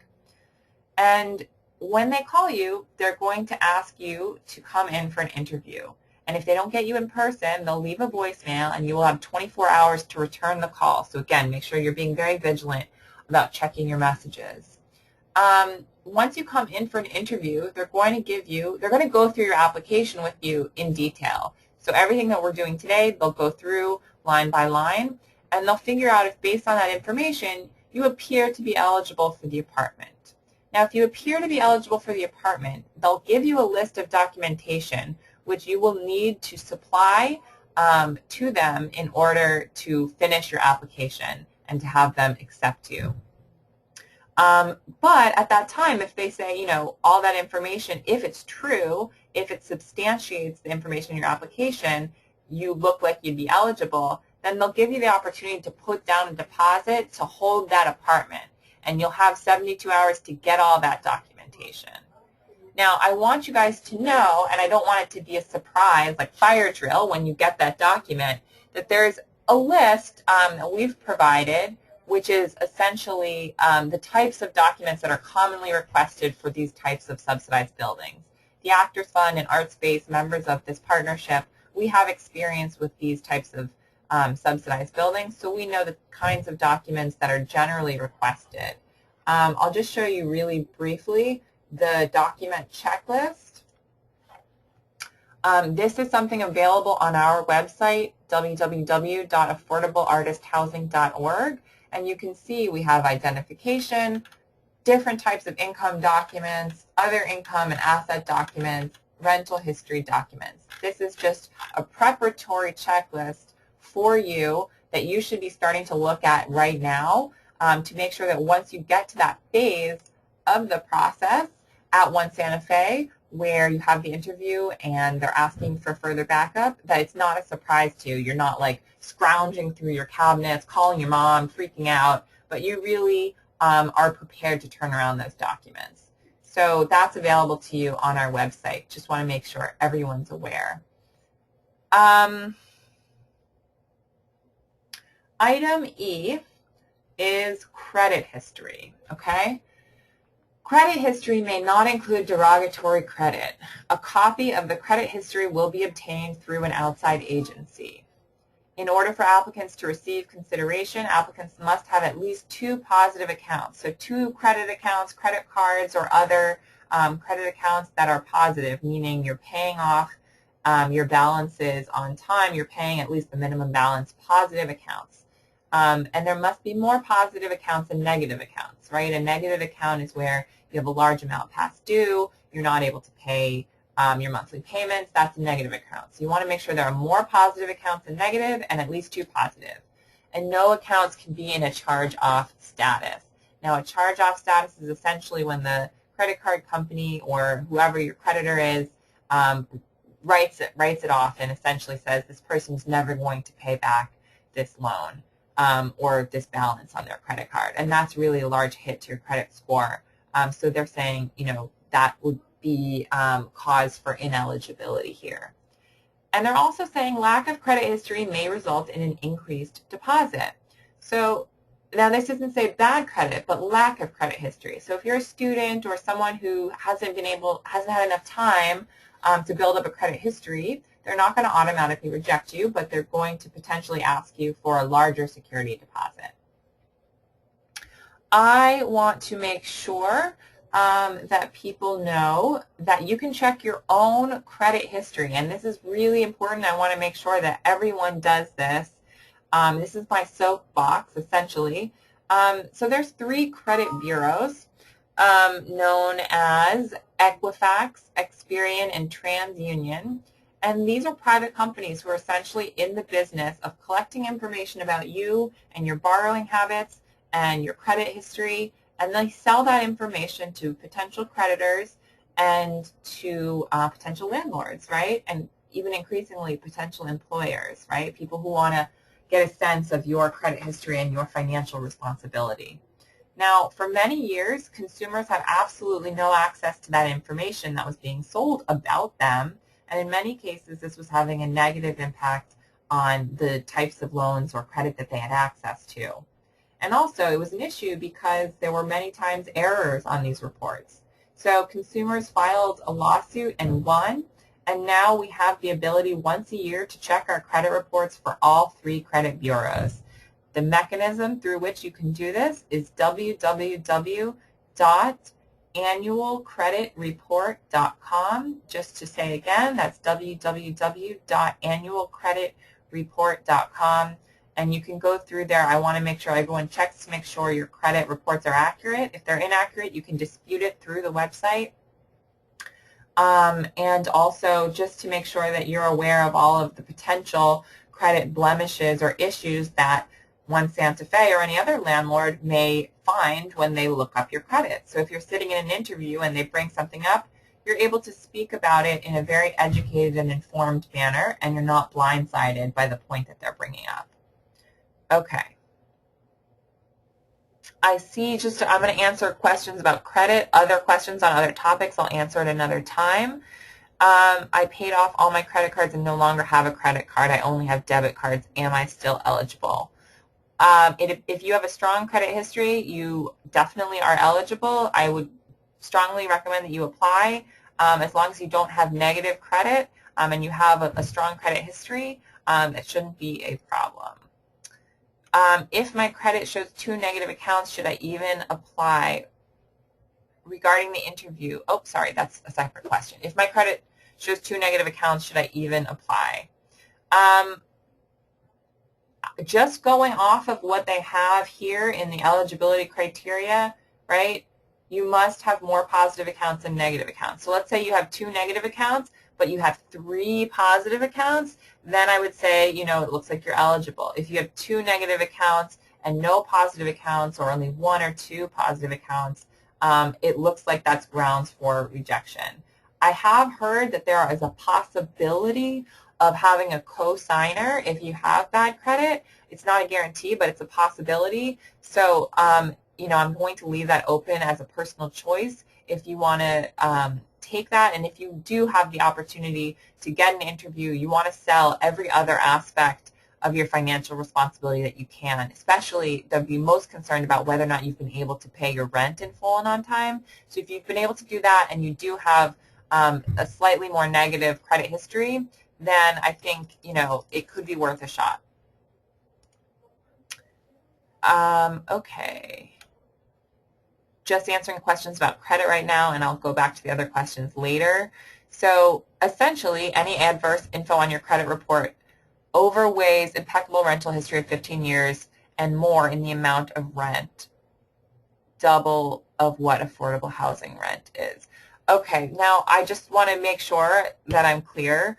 And when they call you, they're going to ask you to come in for an interview. And if they don't get you in person, they'll leave a voicemail, and you will have 24 hours to return the call. So again, make sure you're being very vigilant about checking your messages. Once you come in for an interview, they're going to go through your application with you in detail. So everything that we're doing today, they'll go through line by line, and they'll figure out if based on that information, you appear to be eligible for the apartment. Now, if you appear to be eligible for the apartment, they'll give you a list of documentation which you will need to supply to them in order to finish your application and to have them accept you. But at that time, if they say, all that information, if it's true, if it substantiates the information in your application, you look like you'd be eligible, then they'll give you the opportunity to put down a deposit to hold that apartment. And you'll have 72 hours to get all that documentation. Now, I want you guys to know, and I don't want it to be a surprise, like fire drill when you get that document, that there's a list that we've provided, which is essentially the types of documents that are commonly requested for these types of subsidized buildings. The Actors Fund and ArtSpace, members of this partnership, we have experience with these types of subsidized buildings, so we know the kinds of documents that are generally requested. I'll just show you really briefly the document checklist. This is something available on our website, www.affordableartisthousing.org, and you can see we have identification, different types of income documents, other income and asset documents, rental history documents. This is just a preparatory checklist for you that you should be starting to look at right now to make sure that once you get to that phase of the process at One Santa Fe, where you have the interview and they're asking for further backup, that it's not a surprise to you. You're not like scrounging through your cabinets, calling your mom, freaking out, but you really are prepared to turn around those documents. So that's available to you on our website. Just want to make sure everyone's aware. Item E is credit history, okay? Credit history may not include derogatory credit. A copy of the credit history will be obtained through an outside agency. In order for applicants to receive consideration, applicants must have at least 2 positive accounts. So 2 credit accounts, credit cards, or other credit accounts that are positive, meaning you're paying off your balances on time, you're paying at least the minimum balance, positive accounts. And there must be more positive accounts than negative accounts, right? A negative account is where you have a large amount past due, you're not able to pay your monthly payments. That's a negative account. So you want to make sure there are more positive accounts than negative and at least 2 positive. And no accounts can be in a charge-off status. Now, a charge-off status is essentially when the credit card company or whoever your creditor is writes it off and essentially says this person's never going to pay back this loan or this balance on their credit card. And that's really a large hit to your credit score. So they're saying, that would be cause for ineligibility here. And they're also saying lack of credit history may result in an increased deposit. So now this doesn't say bad credit, but lack of credit history. So if you're a student or someone who hasn't had enough time to build up a credit history, they're not going to automatically reject you, but they're going to potentially ask you for a larger security deposit. I want to make sure that people know that you can check your own credit history, and this is really important. I want to make sure that everyone does this. This is my soapbox, essentially. So there's 3 credit bureaus known as Equifax, Experian, and TransUnion. And these are private companies who are essentially in the business of collecting information about you and your borrowing habits and your credit history, and they sell that information to potential creditors and to potential landlords, right? And even increasingly potential employers, right? People who want to get a sense of your credit history and your financial responsibility. Now, for many years, consumers had absolutely no access to that information that was being sold about them, and in many cases, this was having a negative impact on the types of loans or credit that they had access to. And also, it was an issue because there were many times errors on these reports. So consumers filed a lawsuit and won, and now we have the ability once a year to check our credit reports for all 3 credit bureaus. The mechanism through which you can do this is www.annualcreditreport.com. Just to say again, that's www.annualcreditreport.com. And you can go through there. I want to make sure everyone checks to make sure your credit reports are accurate. If they're inaccurate, you can dispute it through the website. And also just to make sure that you're aware of all of the potential credit blemishes or issues that One Santa Fe or any other landlord may find when they look up your credit. So if you're sitting in an interview and they bring something up, you're able to speak about it in a very educated and informed manner, and you're not blindsided by the point that they're bringing up. Okay. I see I'm going to answer questions about credit. Other questions on other topics I'll answer at another time. I paid off all my credit cards and no longer have a credit card. I only have debit cards. Am I still eligible? If you have a strong credit history, you definitely are eligible. I would strongly recommend that you apply. As long as you don't have negative credit and you have a strong credit history, it shouldn't be a problem. If my credit shows 2 negative accounts, should I even apply? Regarding the interview, oh, sorry, that's a separate question. If my credit shows 2 negative accounts, should I even apply? Just going off of what they have here in the eligibility criteria, right, you must have more positive accounts than negative accounts. So let's say you have 2 negative accounts, but you have 3 positive accounts, then I would say, it looks like you're eligible. If you have 2 negative accounts and no positive accounts or only 1 or 2 positive accounts, it looks like that's grounds for rejection. I have heard that there is a possibility of having a co-signer if you have bad credit. It's not a guarantee, but it's a possibility. So, I'm going to leave that open as a personal choice if you want to take that. And if you do have the opportunity to get an interview, you want to sell every other aspect of your financial responsibility that you can. Especially, they'll be most concerned about whether or not you've been able to pay your rent in full and on time. So if you've been able to do that and you do have a slightly more negative credit history, then I think, it could be worth a shot. Okay. Just answering questions about credit right now, and I'll go back to the other questions later. So essentially, any adverse info on your credit report overweighs impeccable rental history of 15 years and more in the amount of rent, double of what affordable housing rent is. Okay, now I just want to make sure that I'm clear.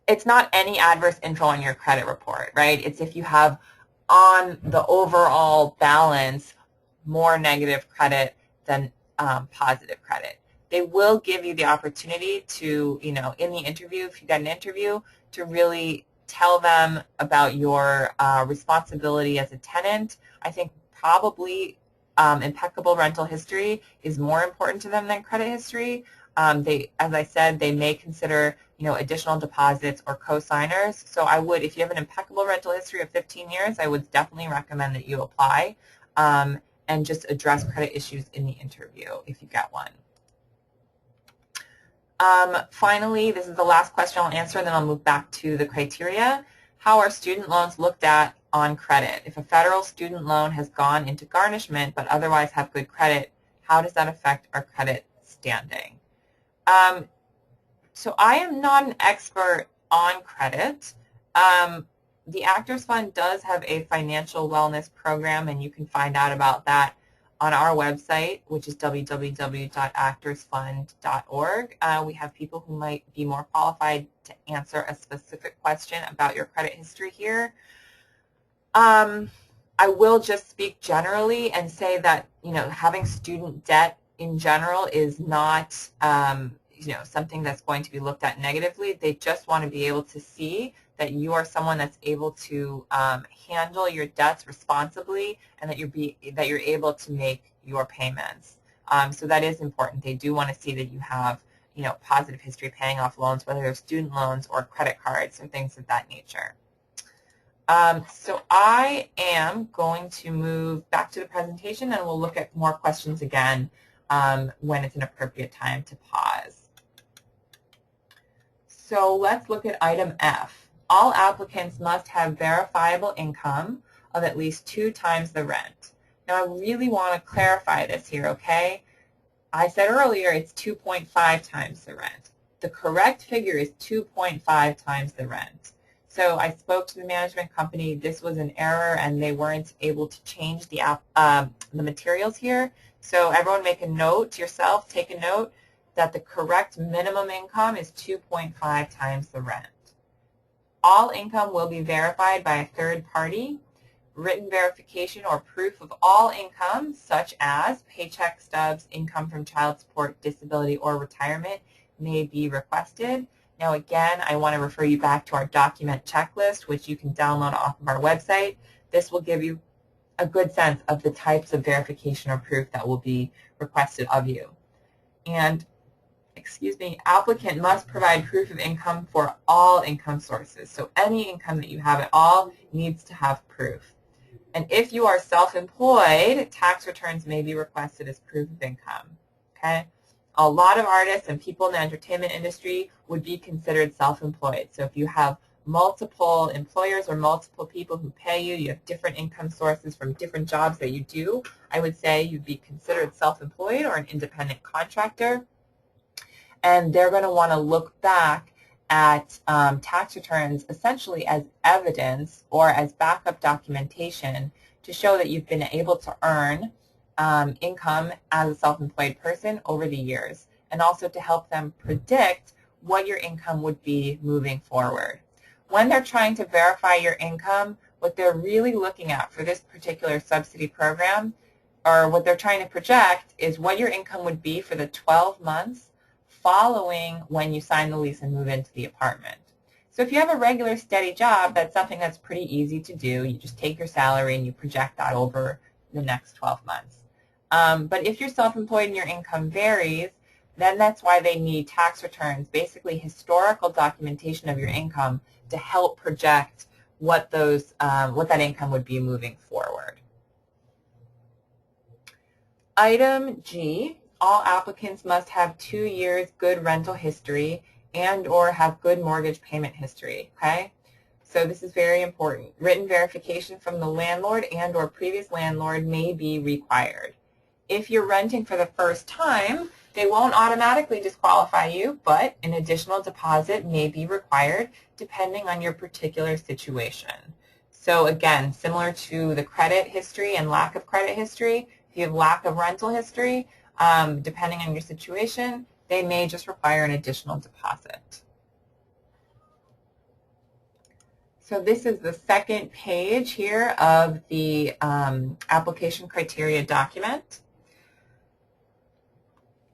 It's not any adverse info on your credit report, right? It's if you have on the overall balance more negative credit than positive credit. They will give you the opportunity to, in the interview, if you get an interview, to really tell them about your responsibility as a tenant. I think probably impeccable rental history is more important to them than credit history. As I said, they may consider additional deposits or co-signers. So I would, if you have an impeccable rental history of 15 years, I would definitely recommend that you apply and just address credit issues in the interview if you get one. Finally, this is the last question I'll answer, and then I'll move back to the criteria. How are student loans looked at on credit? If a federal student loan has gone into garnishment but otherwise have good credit, how does that affect our credit standing? So I am not an expert on credit. The Actors Fund does have a financial wellness program, and you can find out about that on our website, which is www.actorsfund.org. We have people who might be more qualified to answer a specific question about your credit history here. I will just speak generally and say that having student debt in general is not something that's going to be looked at negatively. They just want to be able to see that you are someone that's able to handle your debts responsibly, and that you're able to make your payments. So that is important. They do want to see that you have positive history paying off loans, whether they're student loans or credit cards or things of that nature. So I am going to move back to the presentation, and we'll look at more questions again when it's an appropriate time to pause. So let's look at item F. All applicants must have verifiable income of at least 2 times the rent. Now I really want to clarify this here, okay? I said earlier it's 2.5 times the rent. The correct figure is 2.5 times the rent. So I spoke to the management company. This was an error, and they weren't able to change the materials here. So everyone make a note yourself, take a note that the correct minimum income is 2.5 times the rent. All income will be verified by a third party. Written verification or proof of all income, such as paycheck stubs, income from child support, disability, or retirement, may be requested. Now again, I want to refer you back to our document checklist, which you can download off of our website. This will give you a good sense of the types of verification or proof that will be requested of you. And applicant must provide proof of income for all income sources. So any income that you have at all needs to have proof. And if you are self-employed, tax returns may be requested as proof of income. Okay? A lot of artists and people in the entertainment industry would be considered self-employed. So if you have multiple employers or multiple people who pay you, you have different income sources from different jobs that you do, I would say you'd be considered self-employed or an independent contractor. And they're going to want to look back at tax returns essentially as evidence or as backup documentation to show that you've been able to earn income as a self-employed person over the years, and also to help them predict what your income would be moving forward. When they're trying to verify your income, what they're really looking at for this particular subsidy program, or what they're trying to project, is what your income would be for the 12 months following when you sign the lease and move into the apartment. So if you have a regular steady job, that's something that's pretty easy to do. You just take your salary and you project that over the next 12 months. But if you're self-employed and your income varies, then that's why they need tax returns, basically historical documentation of your income to help project what that income would be moving forward. Item G, all applicants must have 2 years good rental history and or have good mortgage payment history, okay? So this is very important. Written verification from the landlord and or previous landlord may be required. If you're renting for the first time, they won't automatically disqualify you, but an additional deposit may be required depending on your particular situation. So again, similar to the credit history and lack of credit history, if you have lack of rental history, depending on your situation, they may just require an additional deposit. So this is the second page here of the application criteria document.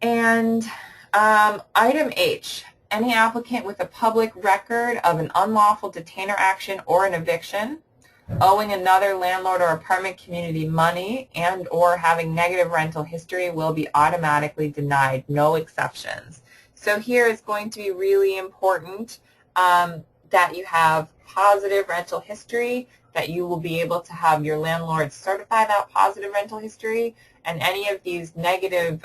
And item H, any applicant with a public record of an unlawful detainer action or an eviction, owing another landlord or apartment community money and or having negative rental history will be automatically denied, no exceptions. So here it's going to be really important that you have positive rental history, that you will be able to have your landlord certify that positive rental history, and any of these negative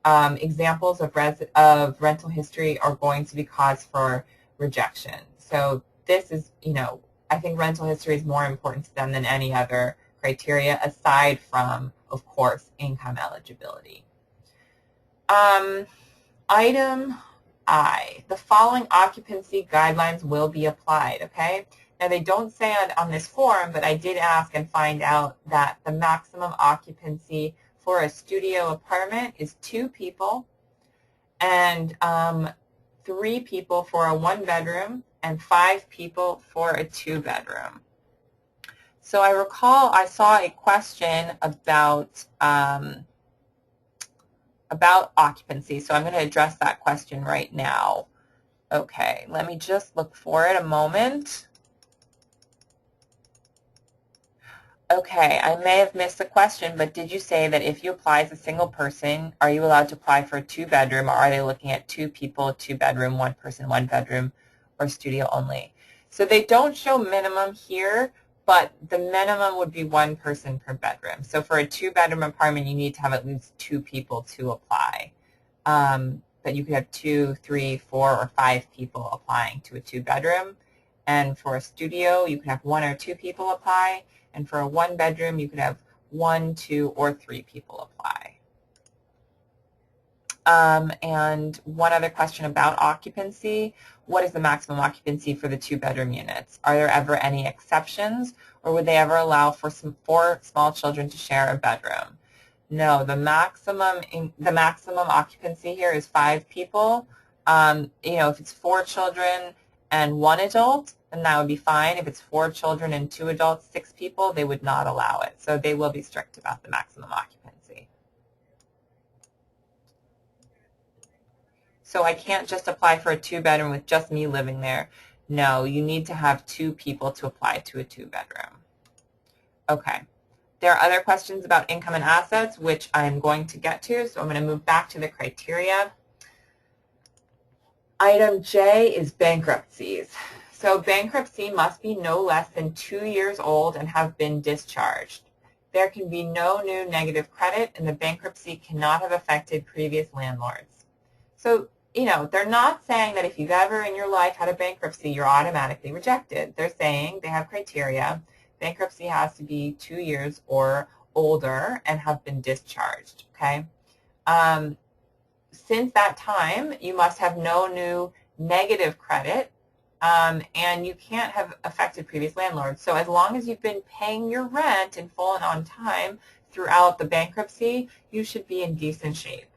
examples of rental history are going to be cause for rejection. So this is, I think rental history is more important to them than any other criteria aside from, of course, income eligibility. Item I, the following occupancy guidelines will be applied, okay? Now they don't say on this form, but I did ask and find out that the maximum occupancy for a studio apartment is 2 people and 3 people for a 1-bedroom and 5 people for a 2-bedroom. So I recall I saw a question about occupancy, so I'm going to address that question right now. Okay, let me just look for it a moment. Okay, I may have missed the question, but did you say that if you apply as a single person, are you allowed to apply for a 2-bedroom, or are they looking at 2 people, 2-bedroom, 1 person, 1-bedroom, or studio only? So they don't show minimum here, but the minimum would be 1 person per bedroom. So for a 2-bedroom apartment, you need to have at least 2 people to apply. But you could have 2, 3, 4, or 5 people applying to a 2-bedroom. And for a studio, you could have 1 or 2 people apply. And for a 1-bedroom, you could have 1, 2, or 3 people apply. And one other question about occupancy. What is the maximum occupancy for the 2-bedroom units? Are there ever any exceptions, or would they ever allow for 4 small children to share a bedroom? No, the maximum occupancy here is 5 people. If it's 4 children and 1 adult, then that would be fine. If it's 4 children and 2 adults, 6 people, they would not allow it. So they will be strict about the maximum occupancy. So I can't just apply for a 2-bedroom with just me living there. No, you need to have 2 people to apply to a 2-bedroom. Okay. There are other questions about income and assets, which I'm going to get to, so I'm going to move back to the criteria. Item J is bankruptcies. So bankruptcy must be no less than 2 years old and have been discharged. There can be no new negative credit, and the bankruptcy cannot have affected previous landlords. So, they're not saying that if you've ever in your life had a bankruptcy, you're automatically rejected. They're saying they have criteria. Bankruptcy has to be 2 years or older and have been discharged, okay? Since that time, you must have no new negative credit, and you can't have affected previous landlords. So as long as you've been paying your rent in full and on time throughout the bankruptcy, you should be in decent shape.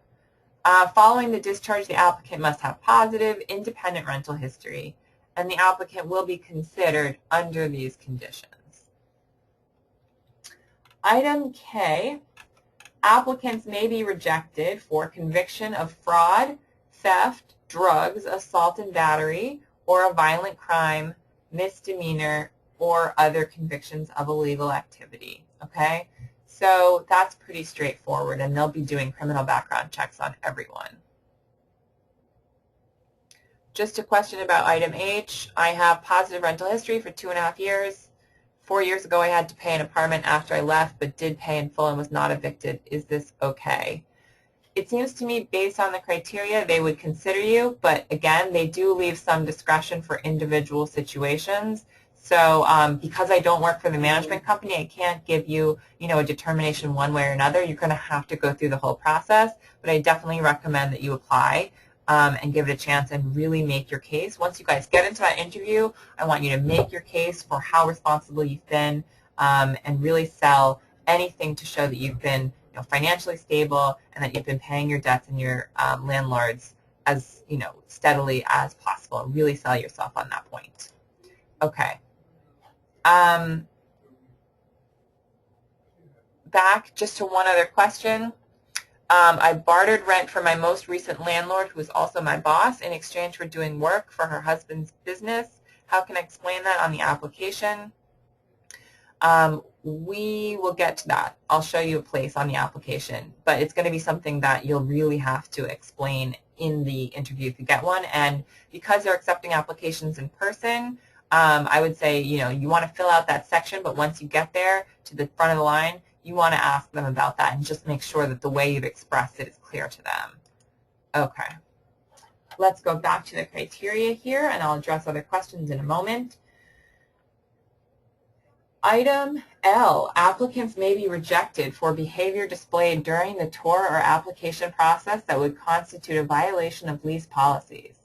Following the discharge, the applicant must have positive, independent rental history, and the applicant will be considered under these conditions. Item K, applicants may be rejected for conviction of fraud, theft, drugs, assault and battery, or a violent crime, misdemeanor, or other convictions of illegal activity, okay? So that's pretty straightforward, and they'll be doing criminal background checks on everyone. Just a question about item H. I have positive rental history for 2.5 years. 4 years ago, I had to pay an apartment after I left, but did pay in full and was not evicted. Is this okay? It seems to me, based on the criteria, they would consider you, but again, they do leave some discretion for individual situations. So because I don't work for the management company, I can't give you, a determination one way or another. You're going to have to go through the whole process, but I definitely recommend that you apply and give it a chance and really make your case. Once you guys get into that interview, I want you to make your case for how responsible you've been and really sell anything to show that you've been financially stable and that you've been paying your debts and your landlords as steadily as possible. Really sell yourself on that point. Okay. Back just to one other question. I bartered rent from my most recent landlord, who is also my boss, in exchange for doing work for her husband's business. How can I explain that on the application? We will get to that. I'll show you a place on the application, but it's going to be something that you'll really have to explain in the interview if you get one. And because they're accepting applications in person, I would say, you want to fill out that section, but once you get there to the front of the line, you want to ask them about that and just make sure that the way you've expressed it is clear to them. Okay. Let's go back to the criteria here, and I'll address other questions in a moment. Item L, applicants may be rejected for behavior displayed during the tour or application process that would constitute a violation of lease policies.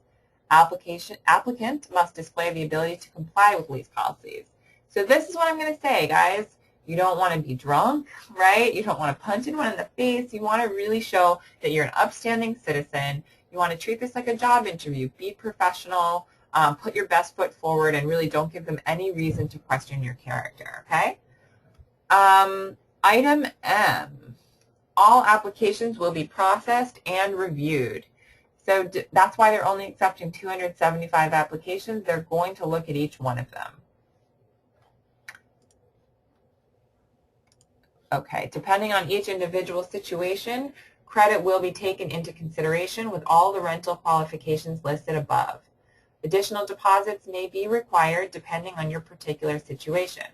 Applicant must display the ability to comply with lease policies. So this is what I'm going to say, guys. You don't want to be drunk, right? You don't want to punch anyone in the face. You want to really show that you're an upstanding citizen. You want to treat this like a job interview. Be professional. Put your best foot forward, and really don't give them any reason to question your character, okay? Item M, all applications will be processed and reviewed. So that's why they're only accepting 275 applications. They're going to look at each one of them. Okay, depending on each individual situation, credit will be taken into consideration with all the rental qualifications listed above. Additional deposits may be required depending on your particular situation.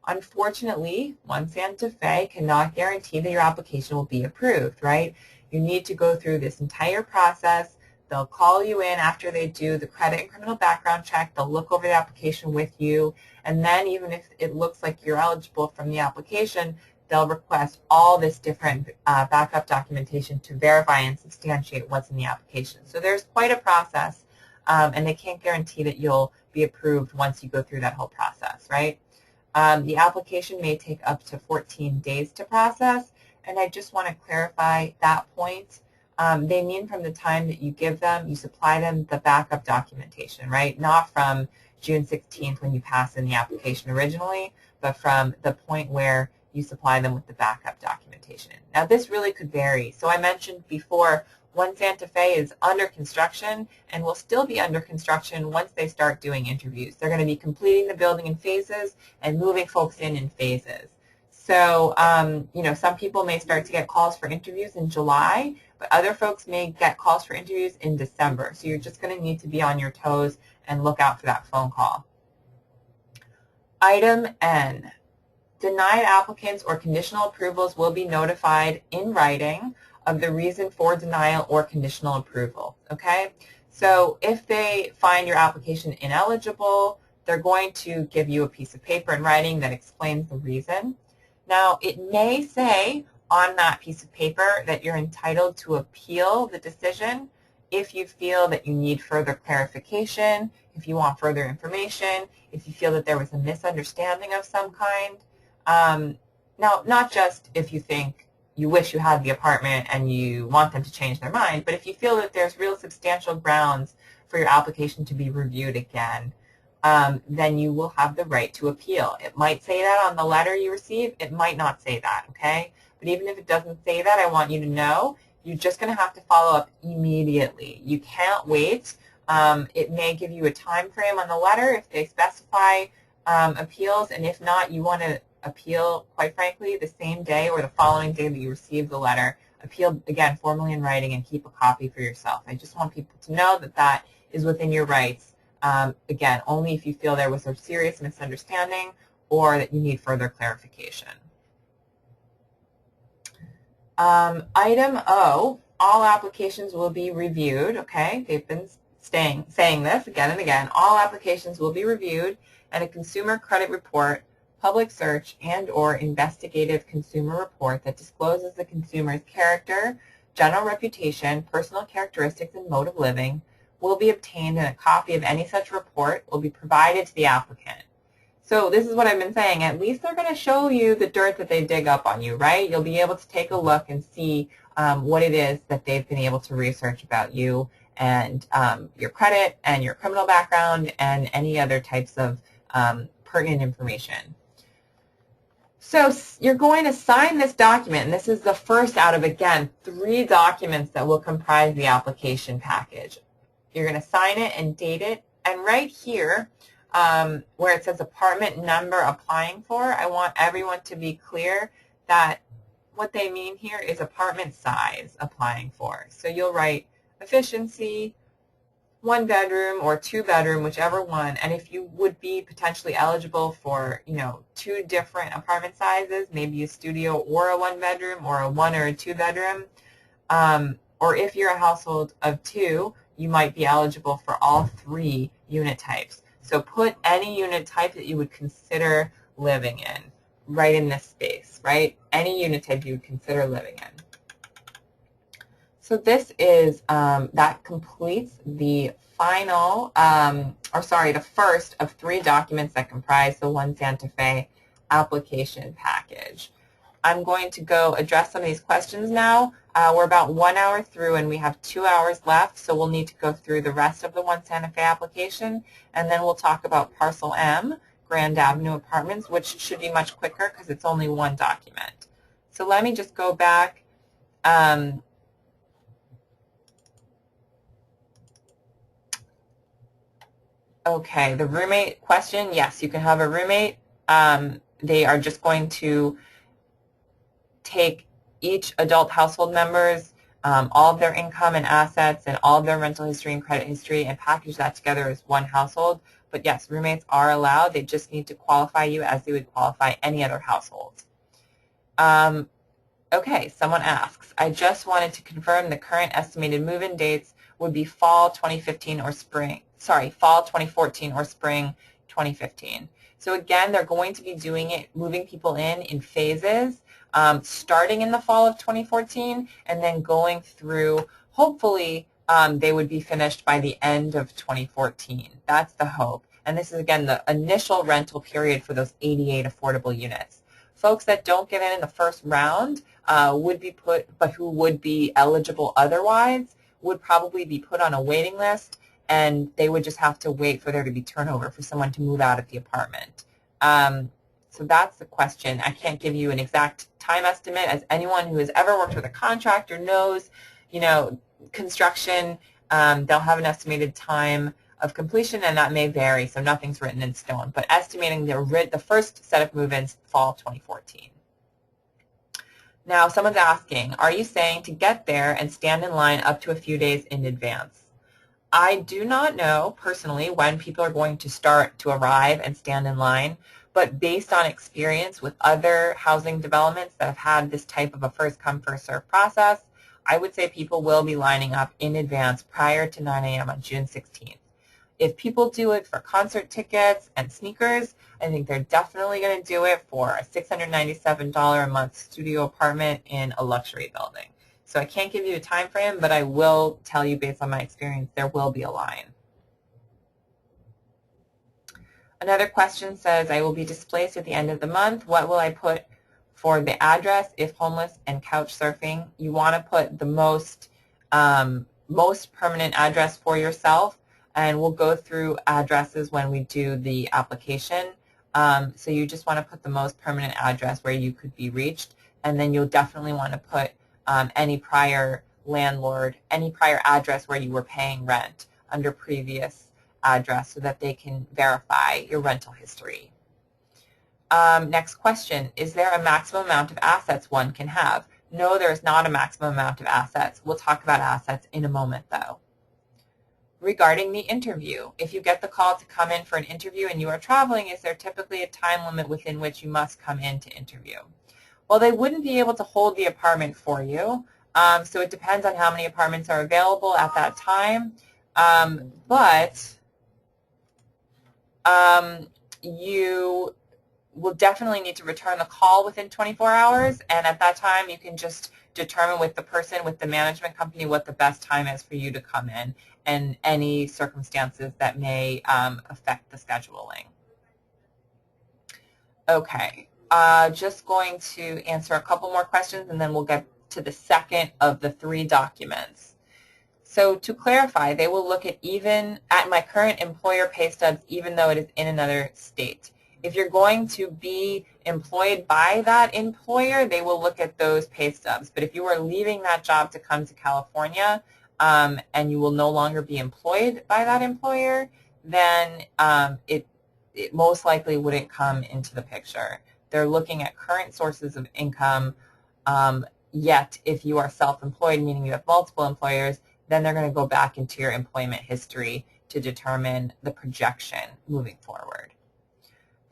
Unfortunately, One Santa Fe cannot guarantee that your application will be approved, right? You need to go through this entire process. They'll call you in after they do the credit and criminal background check. They'll look over the application with you, and then even if it looks like you're eligible from the application, they'll request all this different backup documentation to verify and substantiate what's in the application. So there's quite a process. And they can't guarantee that you'll be approved once you go through that whole process, right? The application may take up to 14 days to process, and I just want to clarify that point. They mean from the time that you give them, you supply them the backup documentation, right? Not from June 16th when you pass in the application originally, but from the point where you supply them with the backup documentation. Now this really could vary. So I mentioned before, One Santa Fe is under construction and will still be under construction once they start doing interviews. They're going to be completing the building in phases and moving folks in phases. So, some people may start to get calls for interviews in July, but other folks may get calls for interviews in December. So you're just going to need to be on your toes and look out for that phone call. Item N, denied applicants or conditional approvals will be notified in writing of the reason for denial or conditional approval, okay? So if they find your application ineligible, they're going to give you a piece of paper in writing that explains the reason. Now, it may say on that piece of paper that you're entitled to appeal the decision if you feel that you need further clarification, if you want further information, if you feel that there was a misunderstanding of some kind. Now, not just if you think you wish you had the apartment and you want them to change their mind, but if you feel that there's real substantial grounds for your application to be reviewed again, then you will have the right to appeal. It might say that on the letter you receive. It might not say that, okay? But even if it doesn't say that, I want you to know you're just going to have to follow up immediately. You can't wait. It may give you a time frame on the letter if they specify appeals, and if not, you want to appeal, quite frankly, the same day or the following day that you receive the letter. Appeal, again, formally in writing, and keep a copy for yourself. I just want people to know that that is within your rights. Again, only if you feel there was a serious misunderstanding or that you need further clarification. Item O, all applications will be reviewed, okay? They've been saying this again and again. All applications will be reviewed, and a consumer credit report, public search, and or investigative consumer report that discloses the consumer's character, general reputation, personal characteristics, and mode of living will be obtained, and a copy of any such report will be provided to the applicant. So this is what I've been saying. At least they're going to show you the dirt that they dig up on you, right? You'll be able to take a look and see what it is that they've been able to research about you and your credit and your criminal background and any other types of pertinent information. So you're going to sign this document, and this is the first out of, again, 3 documents that will comprise the application package. You're going to sign it and date it, and right here, where it says apartment number applying for, I want everyone to be clear that what they mean here is apartment size applying for. So you'll write efficiency, 1 bedroom or 2 bedroom, whichever one, and if you would be potentially eligible for, 2 different apartment sizes, maybe a studio or a 1 bedroom or a 1 or a 2 bedroom, or if you're a household of 2, you might be eligible for all 3 unit types. So put any unit type that you would consider living in right in this space, right? Any unit type you would consider living in. So this is, that completes the final, the first of 3 documents that comprise the One Santa Fe application package. I'm going to go address some of these questions now. We're about 1 hour through and we have 2 hours left, so we'll need to go through the rest of the One Santa Fe application, and then we'll talk about Parcel M, Grand Avenue Apartments, which should be much quicker because it's only 1 document. So let me just go back. Okay, the roommate question, yes, you can have a roommate. They are just going to take each adult household members, all of their income and assets and all of their rental history and credit history, and package that together as 1 household. But yes, roommates are allowed. They just need to qualify you as they would qualify any other household. Okay, someone asks, I just wanted to confirm the current estimated move-in dates would be fall 2015 or fall 2014 or spring 2015. So again, they're going to be doing it, moving people in phases, starting in the fall of 2014 and then going through, hopefully they would be finished by the end of 2014. That's the hope. And this is, again, the initial rental period for those 88 affordable units. Folks that don't get in the first round would be put, but who would be eligible otherwise, would probably be put on a waiting list, and they would just have to wait for there to be turnover for someone to move out of the apartment. So that's the question. I can't give you an exact time estimate. As anyone who has ever worked with a contractor knows, construction, they'll have an estimated time of completion, and that may vary, so nothing's written in stone. But estimating the first set of move-ins, fall 2014. Now, someone's asking, are you saying to get there and stand in line up to a few days in advance? I do not know personally when people are going to start to arrive and stand in line, but based on experience with other housing developments that have had this type of a first-come, first-served process, I would say people will be lining up in advance prior to 9 a.m. on June 16th. If people do it for concert tickets and sneakers, I think they're definitely going to do it for a $697 a month studio apartment in a luxury building. So I can't give you a time frame, but I will tell you based on my experience there will be a line. Another question says, I will be displaced at the end of the month. What will I put for the address if homeless and couch surfing? You want to put the most permanent address for yourself, and we'll go through addresses when we do the application. So you just want to put the most permanent address where you could be reached, and then you'll definitely want to put any prior landlord, any prior address where you were paying rent under previous address so that they can verify your rental history. Next question, is there a maximum amount of assets one can have? No, there is not a maximum amount of assets. We'll talk about assets in a moment though. Regarding the interview, if you get the call to come in for an interview and you are traveling, is there typically a time limit within which you must come in to interview? Well, they wouldn't be able to hold the apartment for you, so it depends on how many apartments are available at that time, but you will definitely need to return the call within 24 hours, and at that time you can just determine with the person, with the management company, what the best time is for you to come in and any circumstances that may affect the scheduling. Okay, just going to answer a couple more questions and then we'll get to the second of the 3 documents. So to clarify, they will look at my current employer pay stubs even though it is in another state. If you're going to be employed by that employer, they will look at those pay stubs. But if you are leaving that job to come to California and you will no longer be employed by that employer, then it most likely wouldn't come into the picture. They're looking at current sources of income, yet if you are self-employed, meaning you have multiple employers, then they're going to go back into your employment history to determine the projection moving forward.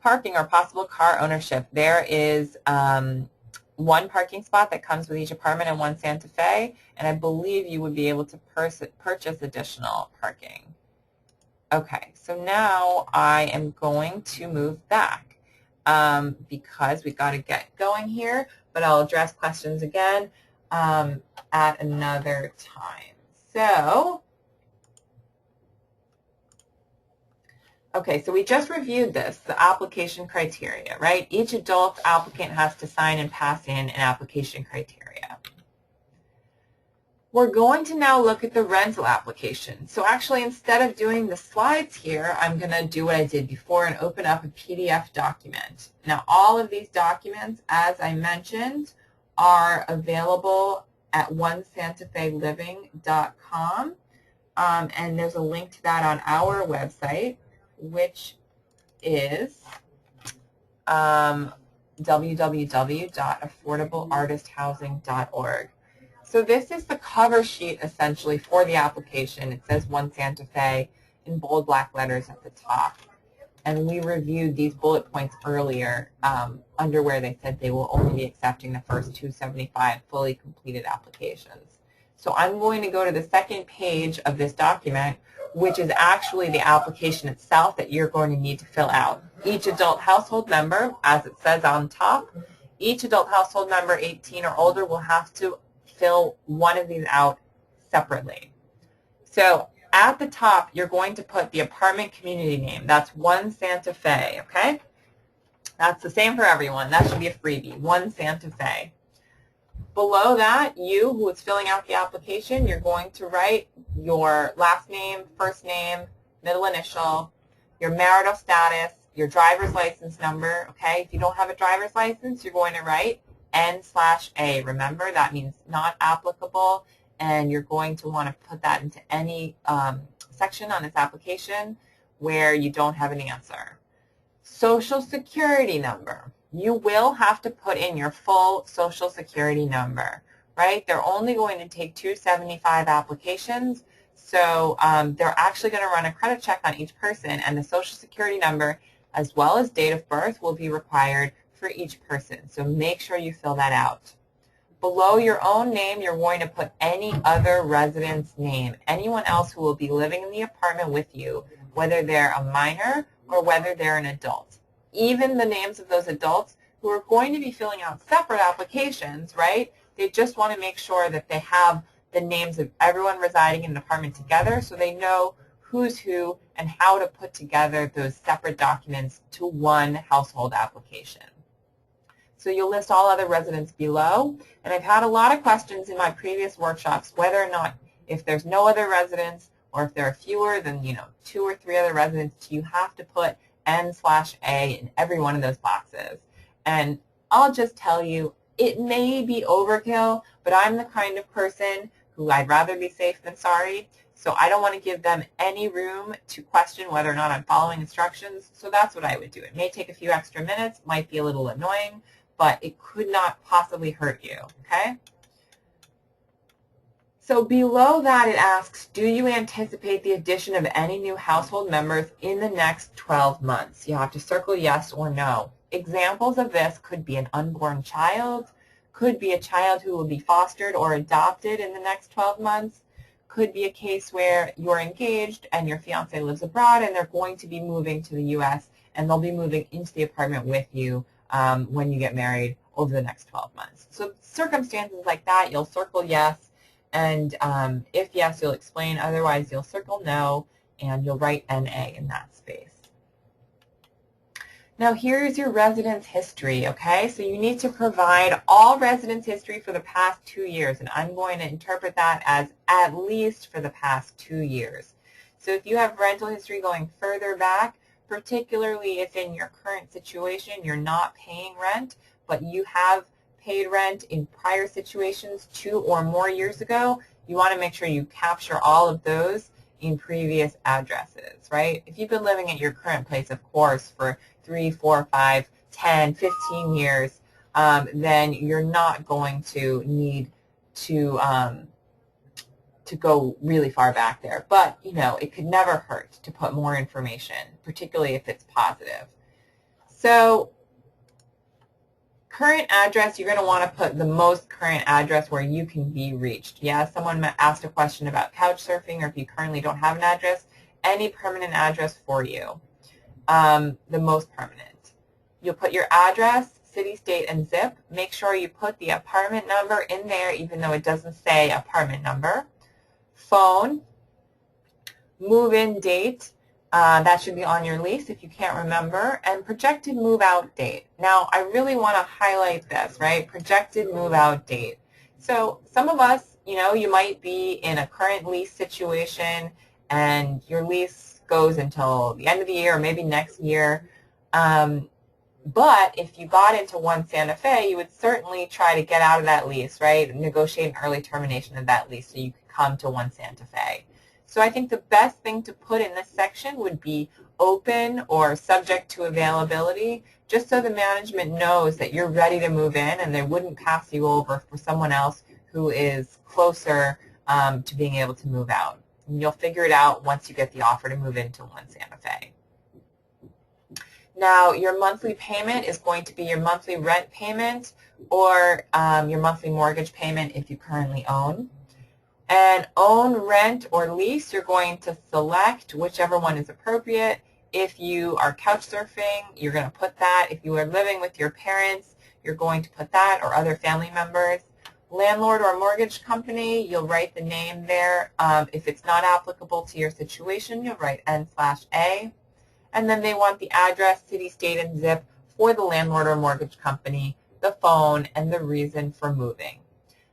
Parking or possible car ownership. There is 1 parking spot that comes with each apartment and 1 Santa Fe, and I believe you would be able to purchase additional parking. Okay, so now I am going to move back because we've got to get going here, but I'll address questions again at another time. So, okay, so we just reviewed this, the application criteria, right? Each adult applicant has to sign and pass in an application criteria. We're going to now look at the rental application. So actually, instead of doing the slides here, I'm going to do what I did before and open up a PDF document. Now, all of these documents, as I mentioned, are available at onesantafeLiving.com, and there's a link to that on our website, which is www.affordableartisthousing.org. So this is the cover sheet essentially for the application. It says One Santa Fe in bold black letters at the top. And we reviewed these bullet points earlier under where they said they will only be accepting the first 275 fully completed applications. So I'm going to go to the second page of this document, which is actually the application itself that you're going to need to fill out. Each adult household member, as it says on top, each adult household member 18 or older will have to fill one of these out separately. So at the top, you're going to put the apartment community name. That's One Santa Fe, okay? That's the same for everyone. That should be a freebie, One Santa Fe. Below that, you, who is filling out the application, you're going to write your last name, first name, middle initial, your marital status, your driver's license number, okay? If you don't have a driver's license, you're going to write N/A. Remember, that means not applicable, and you're going to want to put that into any section on this application where you don't have an answer. Social Security number. You will have to put in your full Social Security number, right? They're only going to take 275 applications, so they're actually going to run a credit check on each person, and the Social Security number as well as date of birth will be required for each person. So make sure you fill that out. Below your own name, you're going to put any other resident's name, anyone else who will be living in the apartment with you, whether they're a minor or whether they're an adult. Even the names of those adults who are going to be filling out separate applications, right? They just want to make sure that they have the names of everyone residing in an apartment together so they know who's who and how to put together those separate documents to one household application. So you'll list all other residents below. And I've had a lot of questions in my previous workshops whether or not if there's no other residents or if there are fewer than 2 or 3 other residents, you have to put N/A in every one of those boxes. And I'll just tell you, it may be overkill, but I'm the kind of person who I'd rather be safe than sorry. So I don't want to give them any room to question whether or not I'm following instructions. So that's what I would do. It may take a few extra minutes, might be a little annoying, but it could not possibly hurt you, okay? So below that it asks, do you anticipate the addition of any new household members in the next 12 months? You have to circle yes or no. Examples of this could be an unborn child, could be a child who will be fostered or adopted in the next 12 months, could be a case where you're engaged and your fiance lives abroad and they're going to be moving to the U.S. and they'll be moving into the apartment with you when you get married over the next 12 months. So circumstances like that, you'll circle yes, and if yes, you'll explain. Otherwise, you'll circle no, and you'll write NA in that space. Now here's your residence history, okay? So you need to provide all residence history for the past 2 years, and I'm going to interpret that as at least for the past 2 years. So if you have rental history going further back, particularly if in your current situation you're not paying rent, but you have paid rent in prior situations 2 or more years ago, you want to make sure you capture all of those in previous addresses, right? If you've been living at your current place, of course, for 3, 4, 5, 10, 15 years, then you're not going to need to go really far back there. But, you know, it could never hurt to put more information, particularly if it's positive. So current address, you're going to want to put the most current address where you can be reached. Yeah, someone asked a question about couch surfing, or if you currently don't have an address, any permanent address for you, the most permanent. You'll put your address, city, state, and zip. Make sure you put the apartment number in there, even though it doesn't say apartment number. Phone, move-in date, that should be on your lease if you can't remember, and projected move-out date. Now, I really want to highlight this, right? Projected move-out date. So some of us, you know, you might be in a current lease situation and your lease goes until the end of the year or maybe next year. But if you got into One Santa Fe, you would certainly try to get out of that lease, right? Negotiate an early termination of that lease so you could come to One Santa Fe. So I think the best thing to put in this section would be open or subject to availability, just so the management knows that you're ready to move in and they wouldn't pass you over for someone else who is closer to being able to move out. And you'll figure it out once you get the offer to move into One Santa Fe. Now, your monthly payment is going to be your monthly rent payment or your monthly mortgage payment if you currently own. And own, rent, or lease, you're going to select whichever one is appropriate. If you are couch surfing, you're going to put that. If you are living with your parents, you're going to put that, or other family members. Landlord or mortgage company, you'll write the name there. If it's not applicable to your situation, you'll write N/A. And then they want the address, city, state, and zip for the landlord or mortgage company, the phone, and the reason for moving.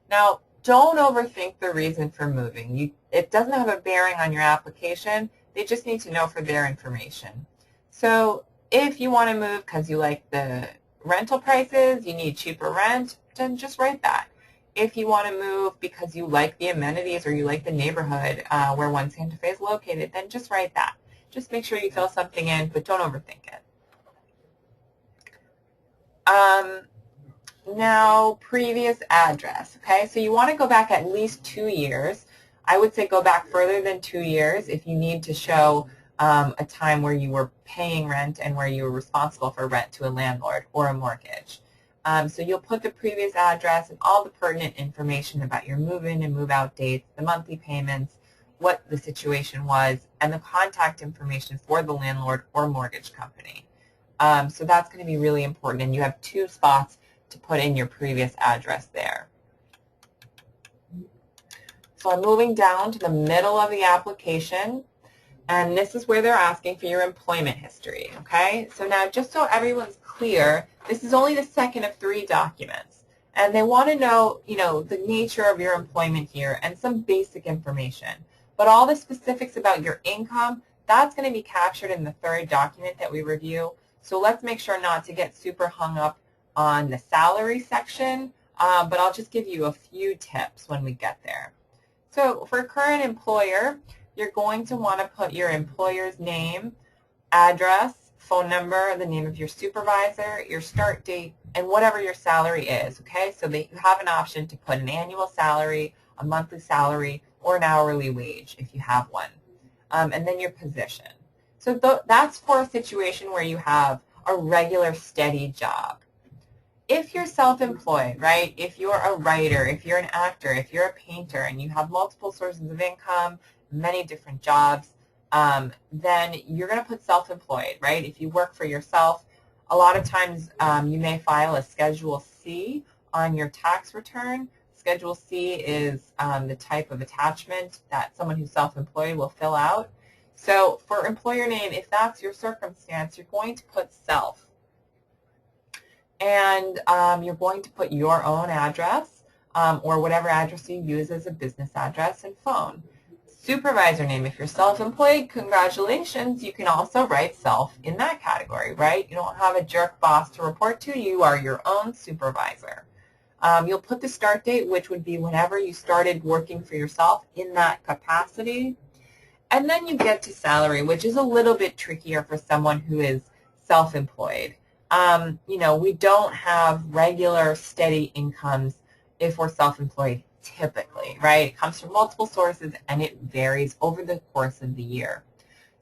Now, don't overthink the reason for moving. It doesn't have a bearing on your application. They just need to know for their information. So if you want to move because you like the rental prices, you need cheaper rent, then just write that. If you want to move because you like the amenities or you like the neighborhood where One Santa Fe is located, then just write that. Just make sure you fill something in, but don't overthink it. Now, previous address, okay? So you want to go back at least 2 years. I would say go back further than 2 years if you need to show a time where you were paying rent and where you were responsible for rent to a landlord or a mortgage. So you'll put the previous address and all the pertinent information about your move-in and move-out dates, the monthly payments, what the situation was, and the contact information for the landlord or mortgage company. So that's going to be really important, and you have 2 spots to put in your previous address there. So I'm moving down to the middle of the application, and this is where they're asking for your employment history, okay? So now, just so everyone's clear, this is only the second of 3 documents, and they want to know, you know, the nature of your employment here and some basic information. But all the specifics about your income, that's going to be captured in the 3rd document that we review. So let's make sure not to get super hung up on the salary section, but I'll just give you a few tips when we get there. So for current employer, you're going to want to put your employer's name, address, phone number, the name of your supervisor, your start date, and whatever your salary is, okay? So that you have an option to put an annual salary, a monthly salary, or an hourly wage if you have one, and then your position. So that's for a situation where you have a regular, steady job. If you're self-employed, right, if you're a writer, if you're an actor, if you're a painter, and you have multiple sources of income, many different jobs, then you're going to put self-employed, right? If you work for yourself, a lot of times you may file a Schedule C on your tax return. Schedule C is the type of attachment that someone who's self-employed will fill out. So for employer name, if that's your circumstance, you're going to put self. And you're going to put your own address or whatever address you use as a business address and phone. Supervisor name, if you're self-employed, congratulations, you can also write self in that category, right? You don't have a jerk boss to report to, you are your own supervisor. You'll put the start date, which would be whenever you started working for yourself in that capacity. And then you get to salary, which is a little bit trickier for someone who is self-employed. You know, we don't have regular steady incomes if we're self-employed typically, right? It comes from multiple sources and it varies over the course of the year.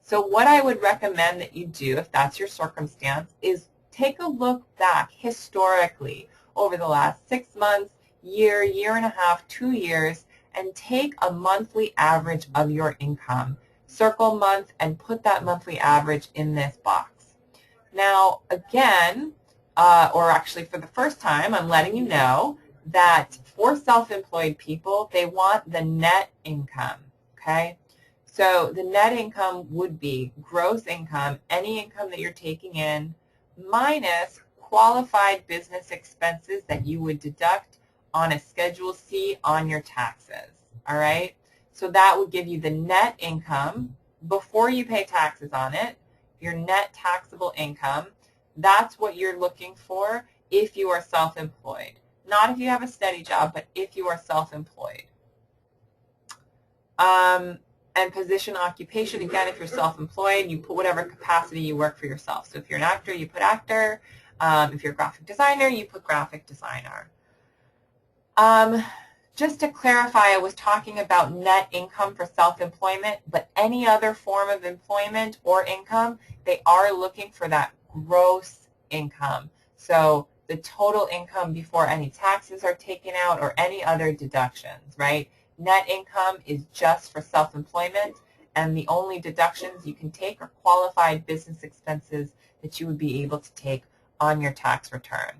So what I would recommend that you do, if that's your circumstance, is take a look back historically over the last 6 months, year, year and a half, 2 years, and take a monthly average of your income. Circle month and put that monthly average in this box. Now, again, or actually for the first time, I'm letting you know that for self-employed people, they want the net income, okay? So the net income would be gross income, any income that you're taking in, minus qualified business expenses that you would deduct on a Schedule C on your taxes, all right? So that would give you the net income before you pay taxes on it, your net taxable income. That's what you're looking for if you are self-employed. Not if you have a steady job, but if you are self-employed. And position occupation, again, if you're self-employed, you put whatever capacity you work for yourself. So if you're an actor, you put actor. If you're a graphic designer, you put graphic designer. Just to clarify, I was talking about net income for self-employment, but any other form of employment or income, they are looking for that gross income. So the total income before any taxes are taken out or any other deductions, right? Net income is just for self-employment, and the only deductions you can take are qualified business expenses that you would be able to take on your tax return.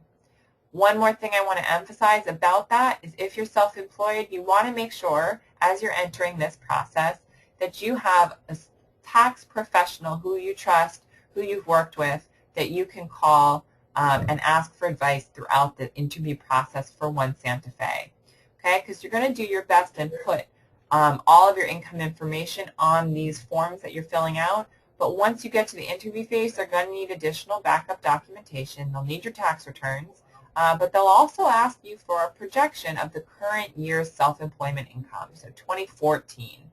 One more thing I want to emphasize about that is if you're self-employed, you want to make sure as you're entering this process that you have a tax professional who you trust, who you've worked with, that you can call and ask for advice throughout the interview process for One Santa Fe. Okay, because you're going to do your best and put all of your income information on these forms that you're filling out. But once you get to the interview phase, they're going to need additional backup documentation. They'll need your tax returns. But they'll also ask you for a projection of the current year's self-employment income, so 2014.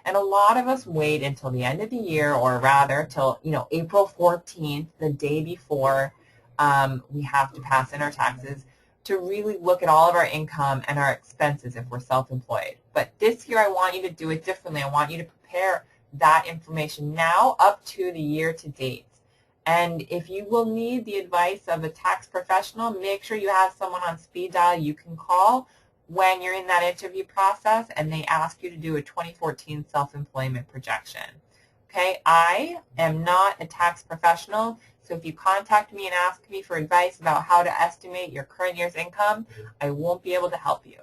And a lot of us wait until the end of the year, or rather till April 14th, the day before we have to pass in our taxes, to really look at all of our income and our expenses if we're self-employed. But this year I want you to do it differently. I want you to prepare that information now up to the year to date. And if you will need the advice of a tax professional, make sure you have someone on speed dial you can call when you're in that interview process and they ask you to do a 2014 self-employment projection. Okay, I am not a tax professional, so if you contact me and ask me for advice about how to estimate your current year's income, I won't be able to help you.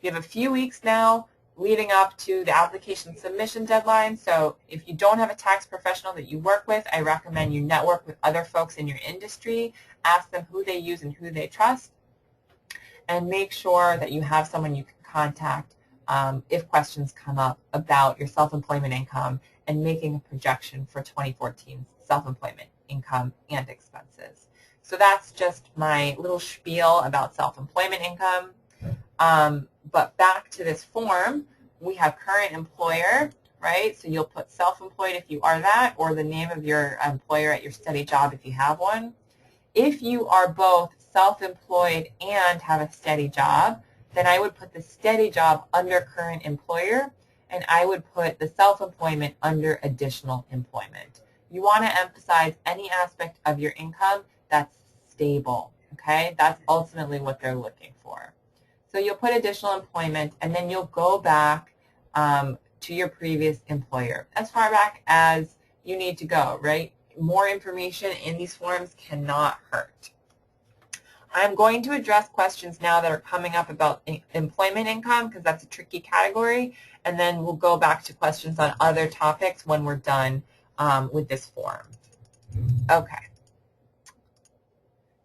You have a few weeks now leading up to the application submission deadline. So if you don't have a tax professional that you work with, I recommend you network with other folks in your industry, ask them who they use and who they trust, and make sure that you have someone you can contact if questions come up about your self-employment income and making a projection for 2014 self-employment income and expenses. So that's just my little spiel about self-employment income. But back to this form, we have current employer, right? So you'll put self-employed if you are that, or the name of your employer at your steady job if you have one. If you are both self-employed and have a steady job, then I would put the steady job under current employer, and I would put the self-employment under additional employment. You want to emphasize any aspect of your income that's stable, okay? That's ultimately what they're looking for. So you'll put additional employment, and then you'll go back to your previous employer, as far back as you need to go, right? More information in these forms cannot hurt. I'm going to address questions now that are coming up about employment income because that's a tricky category, and then we'll go back to questions on other topics when we're done with this form. Okay.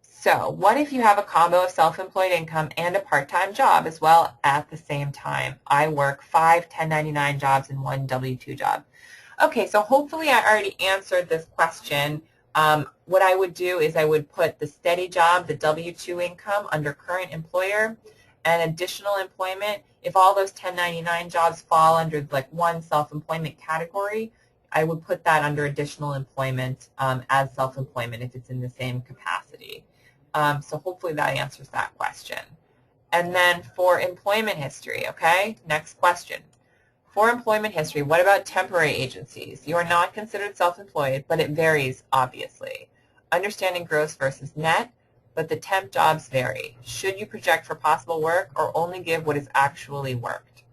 So what if you have a combo of self-employed income and a part-time job as well at the same time? I work 5 1099 jobs and 1 W-2 job. Okay, so hopefully I already answered this question. What I would do is I would put the steady job, the W-2 income, under current employer, and additional employment. If all those 1099 jobs fall under like one self-employment category, I would put that under additional employment as self-employment if it's in the same capacity. So hopefully that answers that question. And then for employment history, okay, next question. For employment history, what about temporary agencies? You are not considered self-employed, but it varies, obviously. Understanding gross versus net, but the temp jobs vary. Should you project for possible work or only give what is actually worked?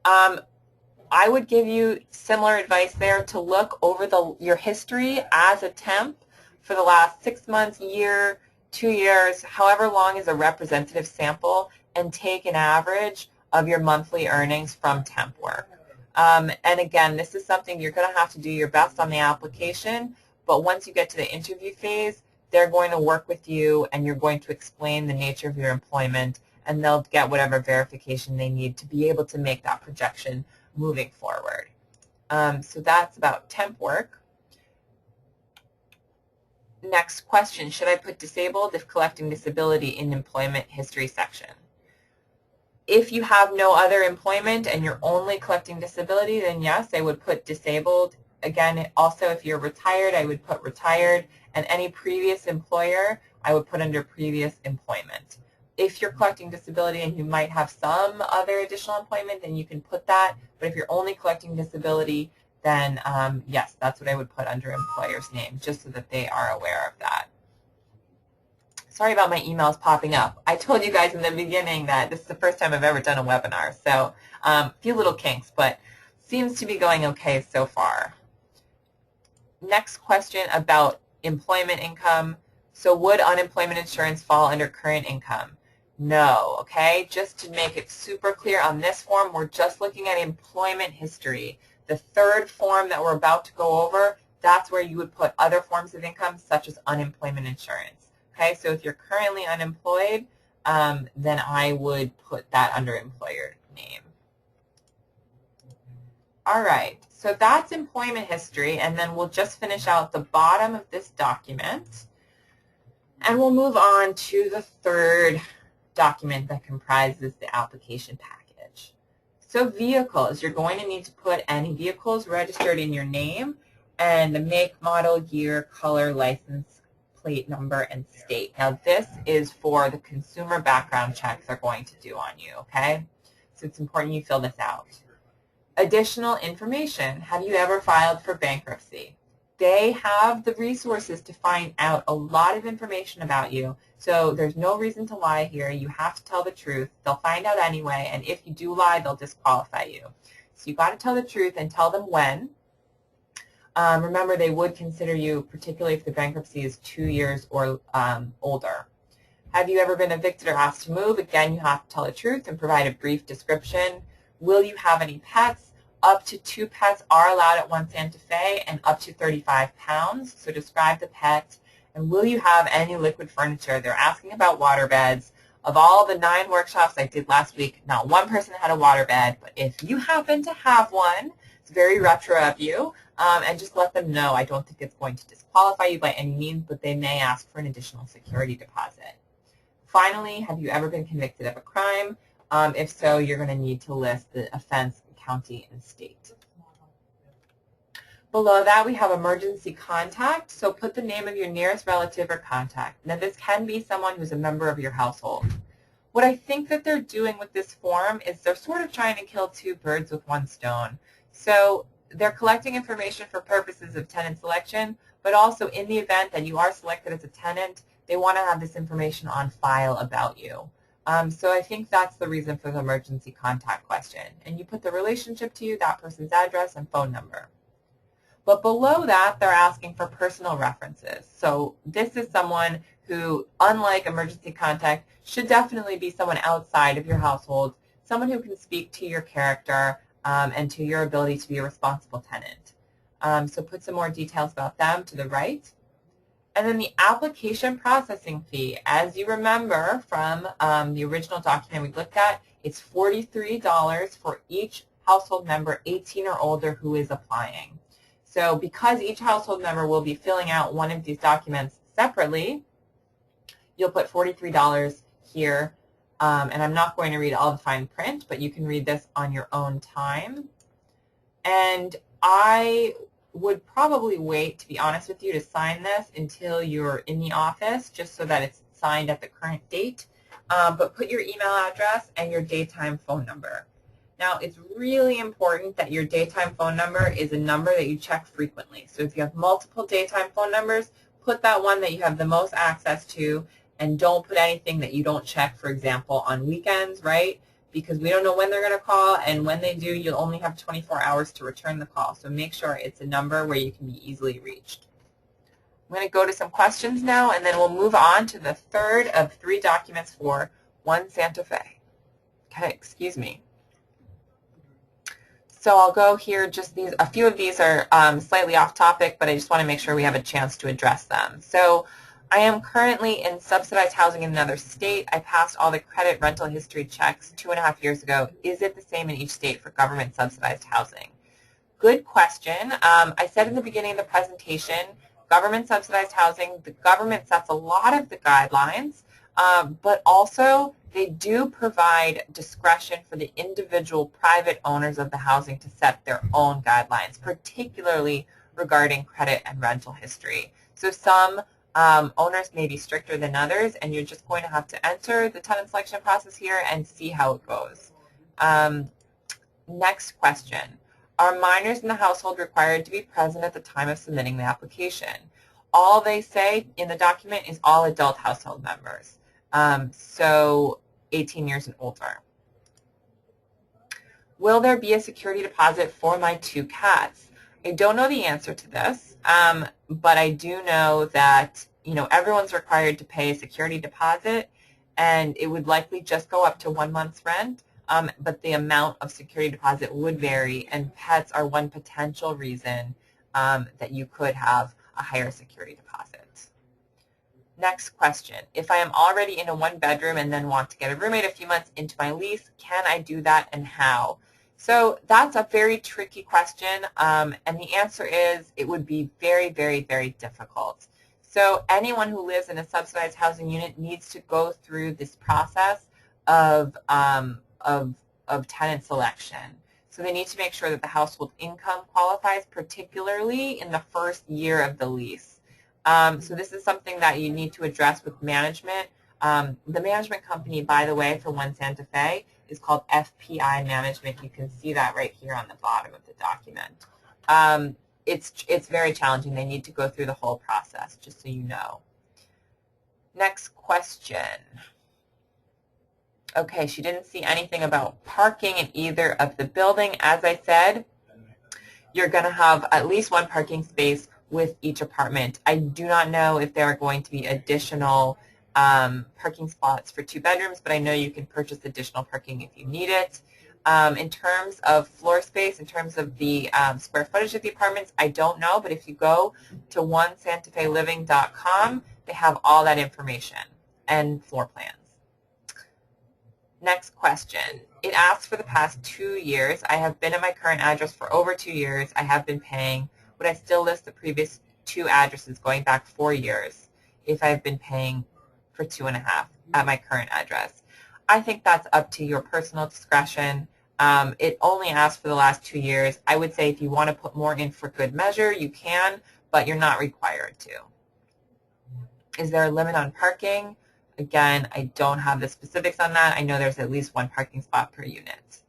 I would give you similar advice there to look over your history as a temp for the last 6 months, year, 2 years, however long is a representative sample, and take an average of your monthly earnings from temp work. And again, this is something you're going to have to do your best on the application, but once you get to the interview phase, they're going to work with you and you're going to explain the nature of your employment, and they'll get whatever verification they need to be able to make that projection moving forward. So that's about temp work. Next question, should I put disabled if collecting disability in employment history section? If you have no other employment and you're only collecting disability, then yes, I would put disabled. Again, also if you're retired, I would put retired, and any previous employer, I would put under previous employment. If you're collecting disability and you might have some other additional employment, then you can put that, but if you're only collecting disability, then yes, that's what I would put under employer's name, just so that they are aware of that. Sorry about my emails popping up. I told you guys in the beginning that this is the first time I've ever done a webinar, so a few little kinks, but seems to be going okay so far. Next question about employment income. So would unemployment insurance fall under current income? No, okay? Just to make it super clear on this form, we're just looking at employment history. The third form that we're about to go over, that's where you would put other forms of income such as unemployment insurance. Okay, so if you're currently unemployed, then I would put that under employer name. All right, so that's employment history, and then we'll just finish out the bottom of this document, and we'll move on to the third document that comprises the application package. So vehicles, you're going to need to put any vehicles registered in your name and the make, model, year, color, license plate number, and state. Now this is for the consumer background checks they're going to do on you, okay? So it's important you fill this out. Additional information, have you ever filed for bankruptcy? They have the resources to find out a lot of information about you, so there's no reason to lie here. You have to tell the truth. They'll find out anyway, and if you do lie, they'll disqualify you. So you've got to tell the truth and tell them when. Remember, they would consider you, particularly if the bankruptcy is 2 years or older. Have you ever been evicted or asked to move? Again, you have to tell the truth and provide a brief description. Will you have any pets? Up to 2 pets are allowed at One Santa Fe and up to 35 pounds. So describe the pet. And will you have any liquid furniture? They're asking about water beds. Of all the 9 workshops I did last week, not one person had a water bed. But if you happen to have one, it's very retro of you. And just let them know. I don't think it's going to disqualify you by any means, but they may ask for an additional security deposit. Finally, have you ever been convicted of a crime? If so, you're going to need to list the offense, county, and state. Below that, we have emergency contact. So put the name of your nearest relative or contact. Now, this can be someone who's a member of your household. What I think that they're doing with this form is they're sort of trying to kill 2 birds with 1 stone. So they're collecting information for purposes of tenant selection, but also in the event that you are selected as a tenant, they want to have this information on file about you. So I think that's the reason for the emergency contact question. And you put the relationship to you, that person's address and phone number. But below that, they're asking for personal references. So this is someone who, unlike emergency contact, should definitely be someone outside of your household, someone who can speak to your character and to your ability to be a responsible tenant. So put some more details about them to the right. And then the application processing fee, as you remember from the original document we looked at, it's $43 for each household member 18 or older who is applying. So because each household member will be filling out one of these documents separately, you'll put $43 here. And I'm not going to read all the fine print, but you can read this on your own time. And I would probably wait, to be honest with you, to sign this until you're in the office, just so that it's signed at the current date. But put your email address and your daytime phone number. Now, it's really important that your daytime phone number is a number that you check frequently. So if you have multiple daytime phone numbers, put that one that you have the most access to, and don't put anything that you don't check, for example, on weekends, right? Because we don't know when they're going to call, and when they do, you'll only have 24 hours to return the call. So make sure it's a number where you can be easily reached. I'm going to go to some questions now, and then we'll move on to the third of 3 documents for One Santa Fe. Okay, excuse me. So I'll go here, just these, a few of these are slightly off topic, but I just want to make sure we have a chance to address them. So I am currently in subsidized housing in another state. I passed all the credit rental history checks 2.5 years ago. Is it the same in each state for government subsidized housing? Good question. I said in the beginning of the presentation, government subsidized housing, the government sets a lot of the guidelines, but also they do provide discretion for the individual private owners of the housing to set their own guidelines, particularly regarding credit and rental history. So some owners may be stricter than others, and you're just going to have to enter the tenant selection process here and see how it goes. Next question. Are minors in the household required to be present at the time of submitting the application? All they say in the document is all adult household members. So 18 years and older. Will there be a security deposit for my 2 cats? I don't know the answer to this, but I do know that everyone's required to pay a security deposit, and it would likely just go up to 1 month's rent, but the amount of security deposit would vary, and pets are one potential reason that you could have a higher security deposit. Next question. If I am already in a 1-bedroom and then want to get a roommate a few months into my lease, can I do that, and how? So that's a very tricky question, and the answer is it would be very, very, very difficult. So anyone who lives in a subsidized housing unit needs to go through this process of tenant selection. So they need to make sure that the household income qualifies, particularly in the first year of the lease. So this is something that you need to address with management. The management company, by the way, for One Santa Fe is called FPI Management. You can see that right here on the bottom of the document. It's very challenging. They need to go through the whole process, just so you know. Next question. Okay, she didn't see anything about parking in either of the building. As I said, you're going to have at least 1 parking space with each apartment. I do not know if there are going to be additional parking spots for 2 bedrooms, but I know you can purchase additional parking if you need it. In terms of floor space, in terms of the square footage of the apartments, I don't know, but if you go to onesantafeliving.com, they have all that information and floor plans. Next question. It asks for the past 2 years. I have been at my current address for over 2 years. I have been paying. Would I still list the previous 2 addresses going back 4 years if I've been paying for 2.5 at my current address? I think that's up to your personal discretion. It only asks for the last 2 years. I would say if you want to put more in for good measure, you can, but you're not required to. Is there a limit on parking? Again, I don't have the specifics on that. I know there's at least 1 parking spot per unit.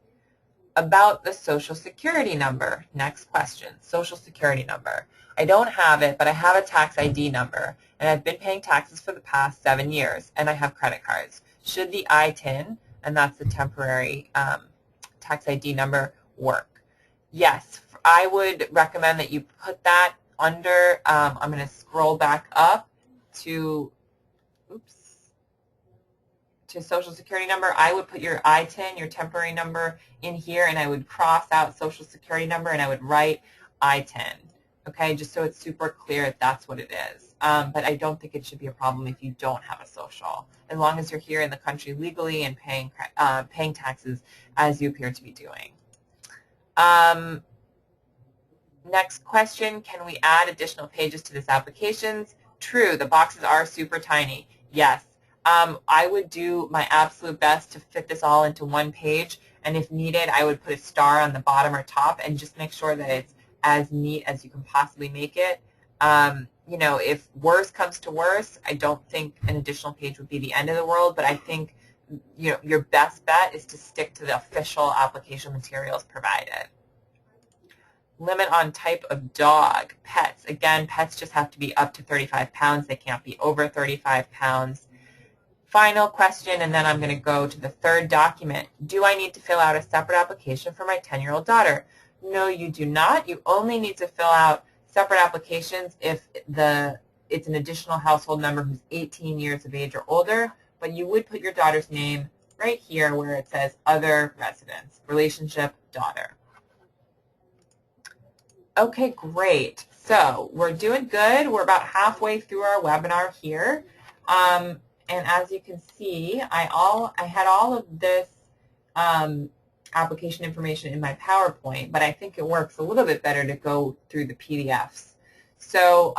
About the Social Security number. Next question. Social Security number. I don't have it, but I have a tax ID number, and I've been paying taxes for the past 7 years, and I have credit cards. should the ITIN, and that's the temporary tax ID number, work? Yes, I would recommend that you put that under, I'm going to scroll back up to, to Social Security number. I would put your ITIN, your temporary number, in here, and I would cross out Social Security number, and I would write ITIN, okay, just so it's super clear that that's what it is. But I don't think it should be a problem if you don't have a social, as long as you're here in the country legally and paying taxes as you appear to be doing. Next question, can we add additional pages to this application? True, the boxes are super tiny. Yes. I would do my absolute best to fit this all into one page, and if needed, I would put a star on the bottom or top and just make sure that it's as neat as you can possibly make it. You know, if worse comes to worse, I don't think an additional page would be the end of the world, but I think, you know, your best bet is to stick to the official application materials provided. Limit on type of dog. Pets. Again, pets just have to be up to 35 pounds. They can't be over 35 pounds. Final question, and then I'm going to go to the third document. Do I need to fill out a separate application for my 10-year-old daughter? No, you do not. You only need to fill out separate applications if it's an additional household member who's 18 years of age or older, but you would put your daughter's name right here where it says other residents, relationship, daughter. Okay, great. So we're doing good. We're about halfway through our webinar here. And as you can see, I had all of this application information in my PowerPoint, but I think it works a little bit better to go through the PDFs. So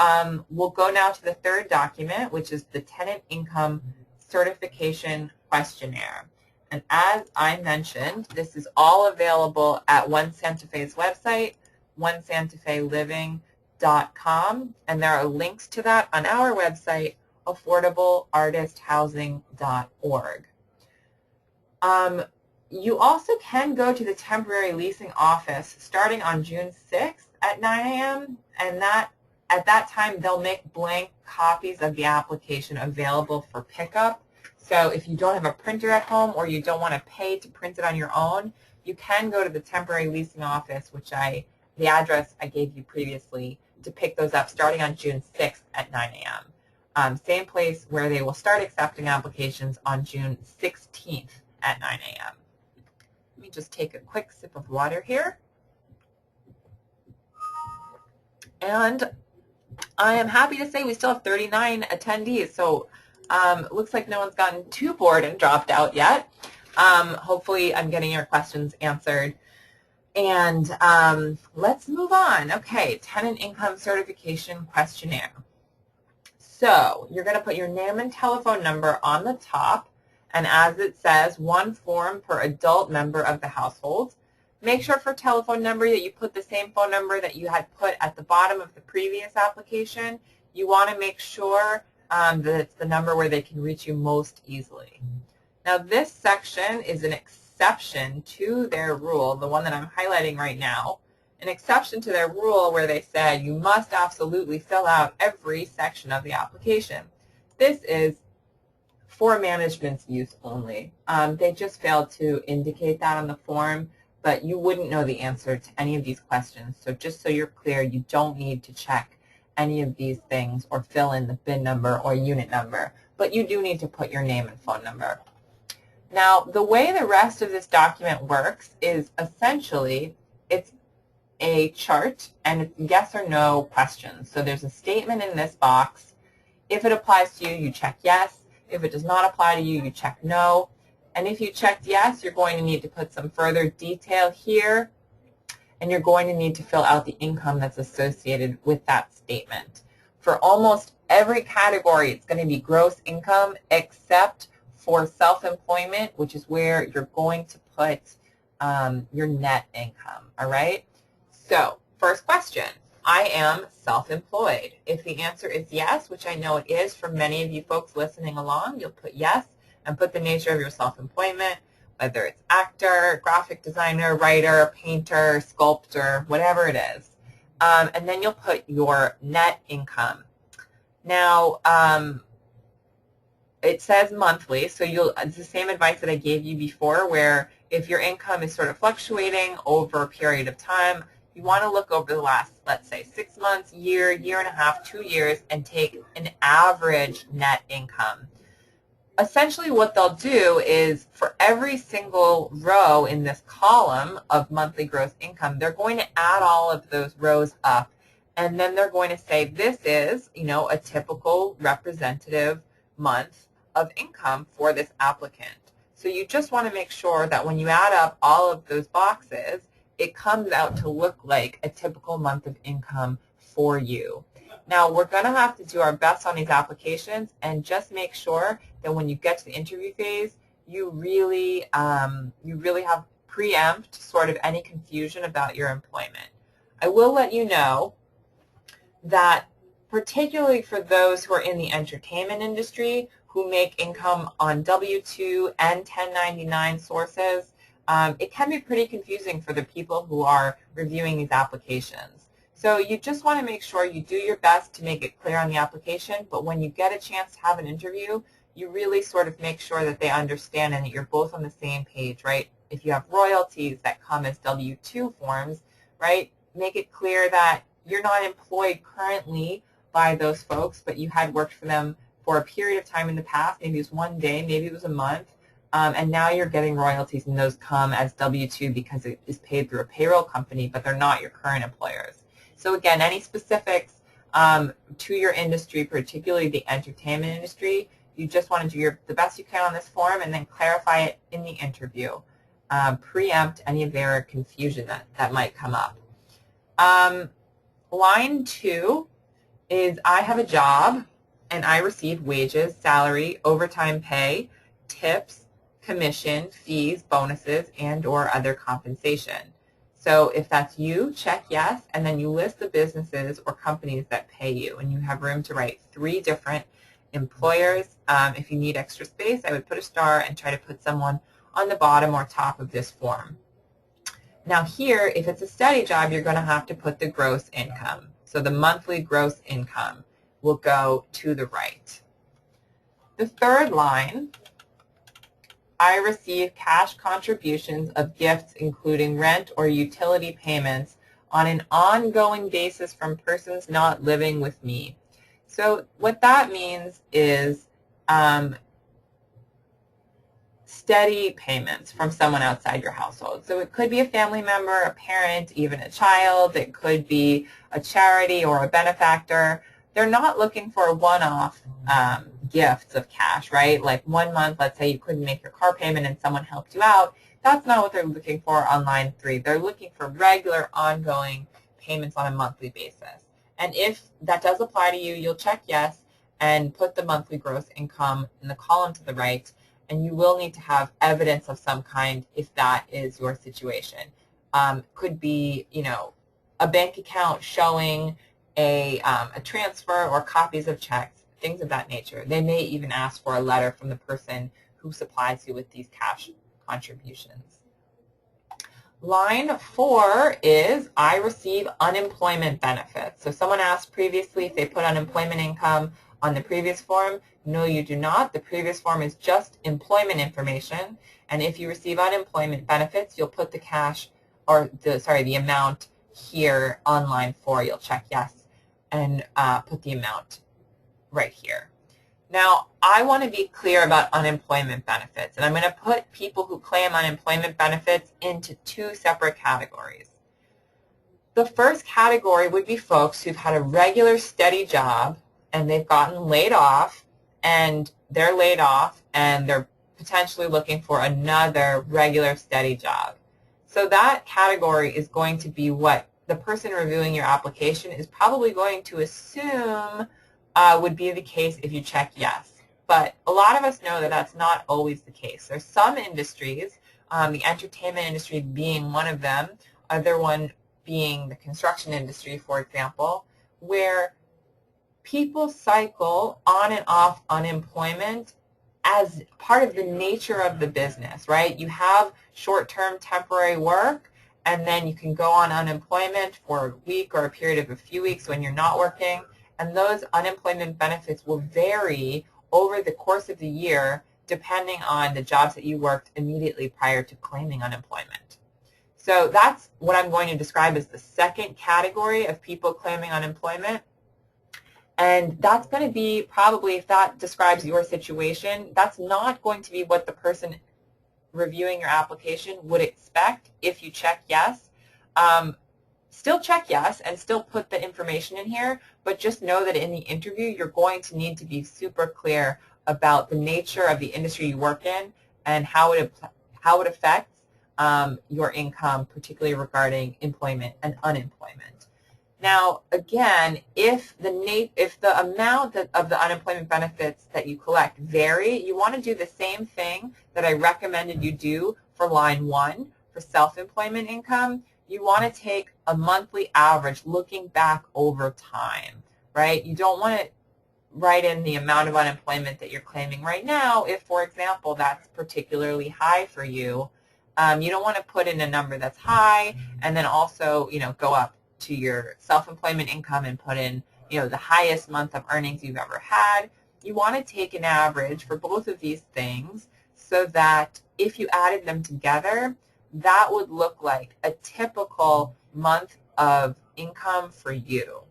we'll go now to the third document, which is the Tenant Income Certification Questionnaire. And as I mentioned, this is all available at One Santa Fe's website, onesantafeLiving.com, and there are links to that on our website, affordableartisthousing.org. You also can go to the temporary leasing office starting on June 6th at 9 a.m. and at that time they'll make blank copies of the application available for pickup. So if you don't have a printer at home or you don't want to pay to print it on your own, you can go to the temporary leasing office, the address I gave you previously, to pick those up starting on June 6th at 9 a.m. Same place where they will start accepting applications on June 16th at 9 a.m. Let me just take a quick sip of water here. And I am happy to say we still have 39 attendees, so it looks like no one's gotten too bored and dropped out yet. Hopefully I'm getting your questions answered. And let's move on. Okay, Tenant Income Certification Questionnaire. So you're going to put your name and telephone number on the top, and as it says, one form per adult member of the household. Make sure for telephone number that you put the same phone number that you had put at the bottom of the previous application. You want to make sure that it's the number where they can reach you most easily. Now this section is an exception to their rule, the one that I'm highlighting right now, an exception to their rule where they said you must absolutely fill out every section of the application. This is for management's use only. They just failed to indicate that on the form, but you wouldn't know the answer to any of these questions. So just so you're clear, you don't need to check any of these things or fill in the bin number or unit number, but you do need to put your name and phone number. Now, the way the rest of this document works is essentially it's a chart and it's yes or no questions. So there's a statement in this box. If it applies to you, you check yes. If it does not apply to you, you check no. And if you checked yes, you're going to need to put some further detail here, and you're going to need to fill out the income that's associated with that statement. For almost every category, it's going to be gross income except for self-employment, which is where you're going to put your net income, all right? So, first question, I am self-employed. If the answer is yes, which I know it is for many of you folks listening along, you'll put yes and put the nature of your self-employment, whether it's actor, graphic designer, writer, painter, sculptor, whatever it is. And then you'll put your net income. Now, it says monthly, so it's the same advice that I gave you before, where if your income is sort of fluctuating over a period of time, you want to look over the last, let's say, 6 months, year and a half, 2 years, and take an average net income. Essentially what they'll do is for every single row in this column of monthly gross income, they're going to add all of those rows up, and then they're going to say this is, a typical representative month of income for this applicant. So you just want to make sure that when you add up all of those boxes, it comes out to look like a typical month of income for you. Now, we're going to have to do our best on these applications, and just make sure that when you get to the interview phase, you really have preempt sort of any confusion about your employment. I will let you know that particularly for those who are in the entertainment industry who make income on W-2 and 1099 sources, it can be pretty confusing for the people who are reviewing these applications. So you just want to make sure you do your best to make it clear on the application, but when you get a chance to have an interview, you really sort of make sure that they understand and that you're both on the same page, right? If you have royalties that come as W-2 forms, right, make it clear that you're not employed currently by those folks, but you had worked for them for a period of time in the past. Maybe it was one day, maybe it was a month, and now you're getting royalties, and those come as W-2 because it is paid through a payroll company, but they're not your current employers. So again, any specifics to your industry, particularly the entertainment industry, you just want to do the best you can on this form and then clarify it in the interview. Preempt any of their confusion that might come up. Line 2 is I have a job and I receive wages, salary, overtime pay, tips, commission, fees, bonuses, and or other compensation. So if that's you, check yes, and then you list the businesses or companies that pay you, and you have room to write 3 different employers. If you need extra space, I would put a star and try to put someone on the bottom or top of this form. Now here, if it's a steady job, you're going to have to put the gross income. So the monthly gross income will go to the right. The third line, I receive cash contributions of gifts including rent or utility payments on an ongoing basis from persons not living with me. So what that means is steady payments from someone outside your household. So it could be a family member, a parent, even a child. It could be a charity or a benefactor. They're not looking for one-off gifts of cash, right? Like 1 month, let's say you couldn't make your car payment and someone helped you out. That's not what they're looking for on line 3. They're looking for regular, ongoing payments on a monthly basis. And if that does apply to you, you'll check yes and put the monthly gross income in the column to the right, and you will need to have evidence of some kind if that is your situation. Could be, a bank account showing a transfer or copies of checks, things of that nature. They may even ask for a letter from the person who supplies you with these cash contributions. Line 4 is I receive unemployment benefits. So someone asked previously if they put unemployment income on the previous form. No, you do not. The previous form is just employment information. And if you receive unemployment benefits, you'll put the cash, or the amount here on line 4. You'll check yes and put the amount right here. Now, I want to be clear about unemployment benefits, and I'm going to put people who claim unemployment benefits into 2 separate categories. The first category would be folks who've had a regular, steady job, and they've gotten laid off, and they're laid off, and they're potentially looking for another regular, steady job. So that category is going to be what the person reviewing your application is probably going to assume would be the case if you check yes. But a lot of us know that that's not always the case. There's some industries, the entertainment industry being one of them, other one being the construction industry, for example, where people cycle on and off unemployment as part of the nature of the business, right? You have short-term temporary work, and then you can go on unemployment for a week or a period of a few weeks when you're not working, and those unemployment benefits will vary over the course of the year, depending on the jobs that you worked immediately prior to claiming unemployment. So that's what I'm going to describe as the second category of people claiming unemployment. And that's going to be probably, if that describes your situation, that's not going to be what the person reviewing your application would expect if you check yes. Still check yes and still put the information in here, but just know that in the interview you're going to need to be super clear about the nature of the industry you work in and how it affects your income, particularly regarding employment and unemployment. Now, again, if the amount of the unemployment benefits that you collect vary, you want to do the same thing that I recommended you do for line 1 for self-employment income. You want to take a monthly average looking back over time, right? You don't want to write in the amount of unemployment that you're claiming right now if, for example, that's particularly high for you. You don't want to put in a number that's high and then also, go up to your self-employment income and put in, the highest month of earnings you've ever had. You want to take an average for both of these things so that if you added them together, that would look like a typical month of income for you.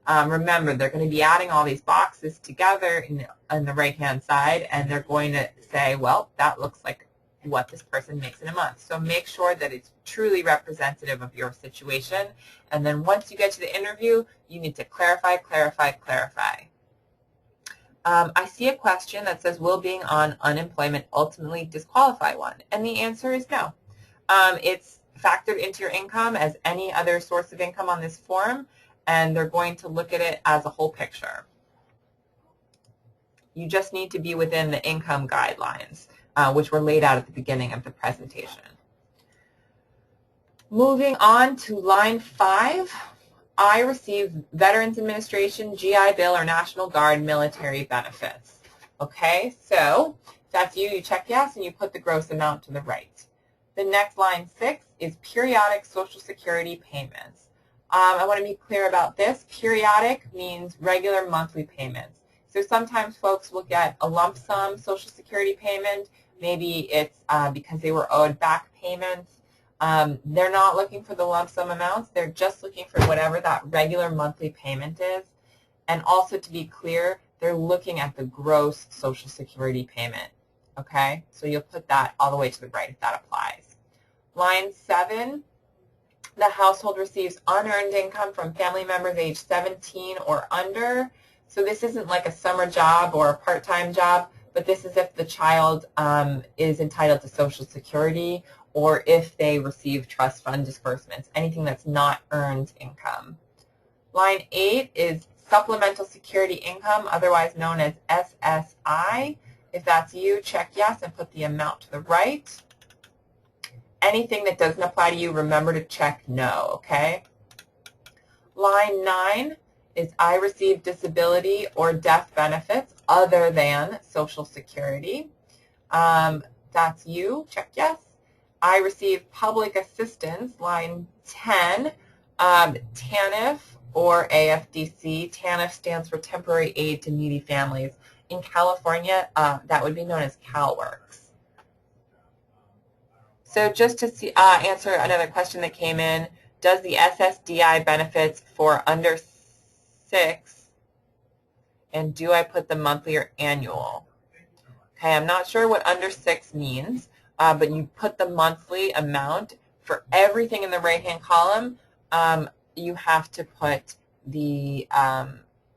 Remember, they're going to be adding all these boxes together on the right-hand side, and they're going to say, well, that looks like what this person makes in a month. So make sure that it's truly representative of your situation. And then once you get to the interview, you need to clarify, clarify, clarify. I see a question that says, will being on unemployment ultimately disqualify one? And the answer is no. It's factored into your income as any other source of income on this form, and they're going to look at it as a whole picture. You just need to be within the income guidelines, which were laid out at the beginning of the presentation. Moving on to line 5, I receive Veterans Administration, GI Bill, or National Guard military benefits. Okay, so if that's you, you check yes and you put the gross amount to the right. The next line 6 is periodic Social Security payments. I want to be clear about this. Periodic means regular monthly payments. So sometimes folks will get a lump sum Social Security payment. Maybe it's because they were owed back payments. They're not looking for the lump sum amounts. They're just looking for whatever that regular monthly payment is. And also, to be clear, they're looking at the gross Social Security payment. Okay? So you'll put that all the way to the right if that applies. Line 7, the household receives unearned income from family members age 17 or under. So this isn't like a summer job or a part-time job, but this is if the child is entitled to Social Security or if they receive trust fund disbursements, anything that's not earned income. Line 8 is supplemental security income, otherwise known as SSI. If that's you, check yes and put the amount to the right. Anything that doesn't apply to you, remember to check no, okay? Line 9 is I receive disability or death benefits other than Social Security. That's you, check yes. I receive public assistance, line 10, TANF or AFDC. TANF stands for Temporary Aid to Needy Families. In California, that would be known as CalWORKs. So just to answer another question that came in, does the SSDI benefits for under 6, and do I put the monthly or annual? Okay, I'm not sure what under 6 means, but you put the monthly amount. For everything in the right-hand column, you have to put the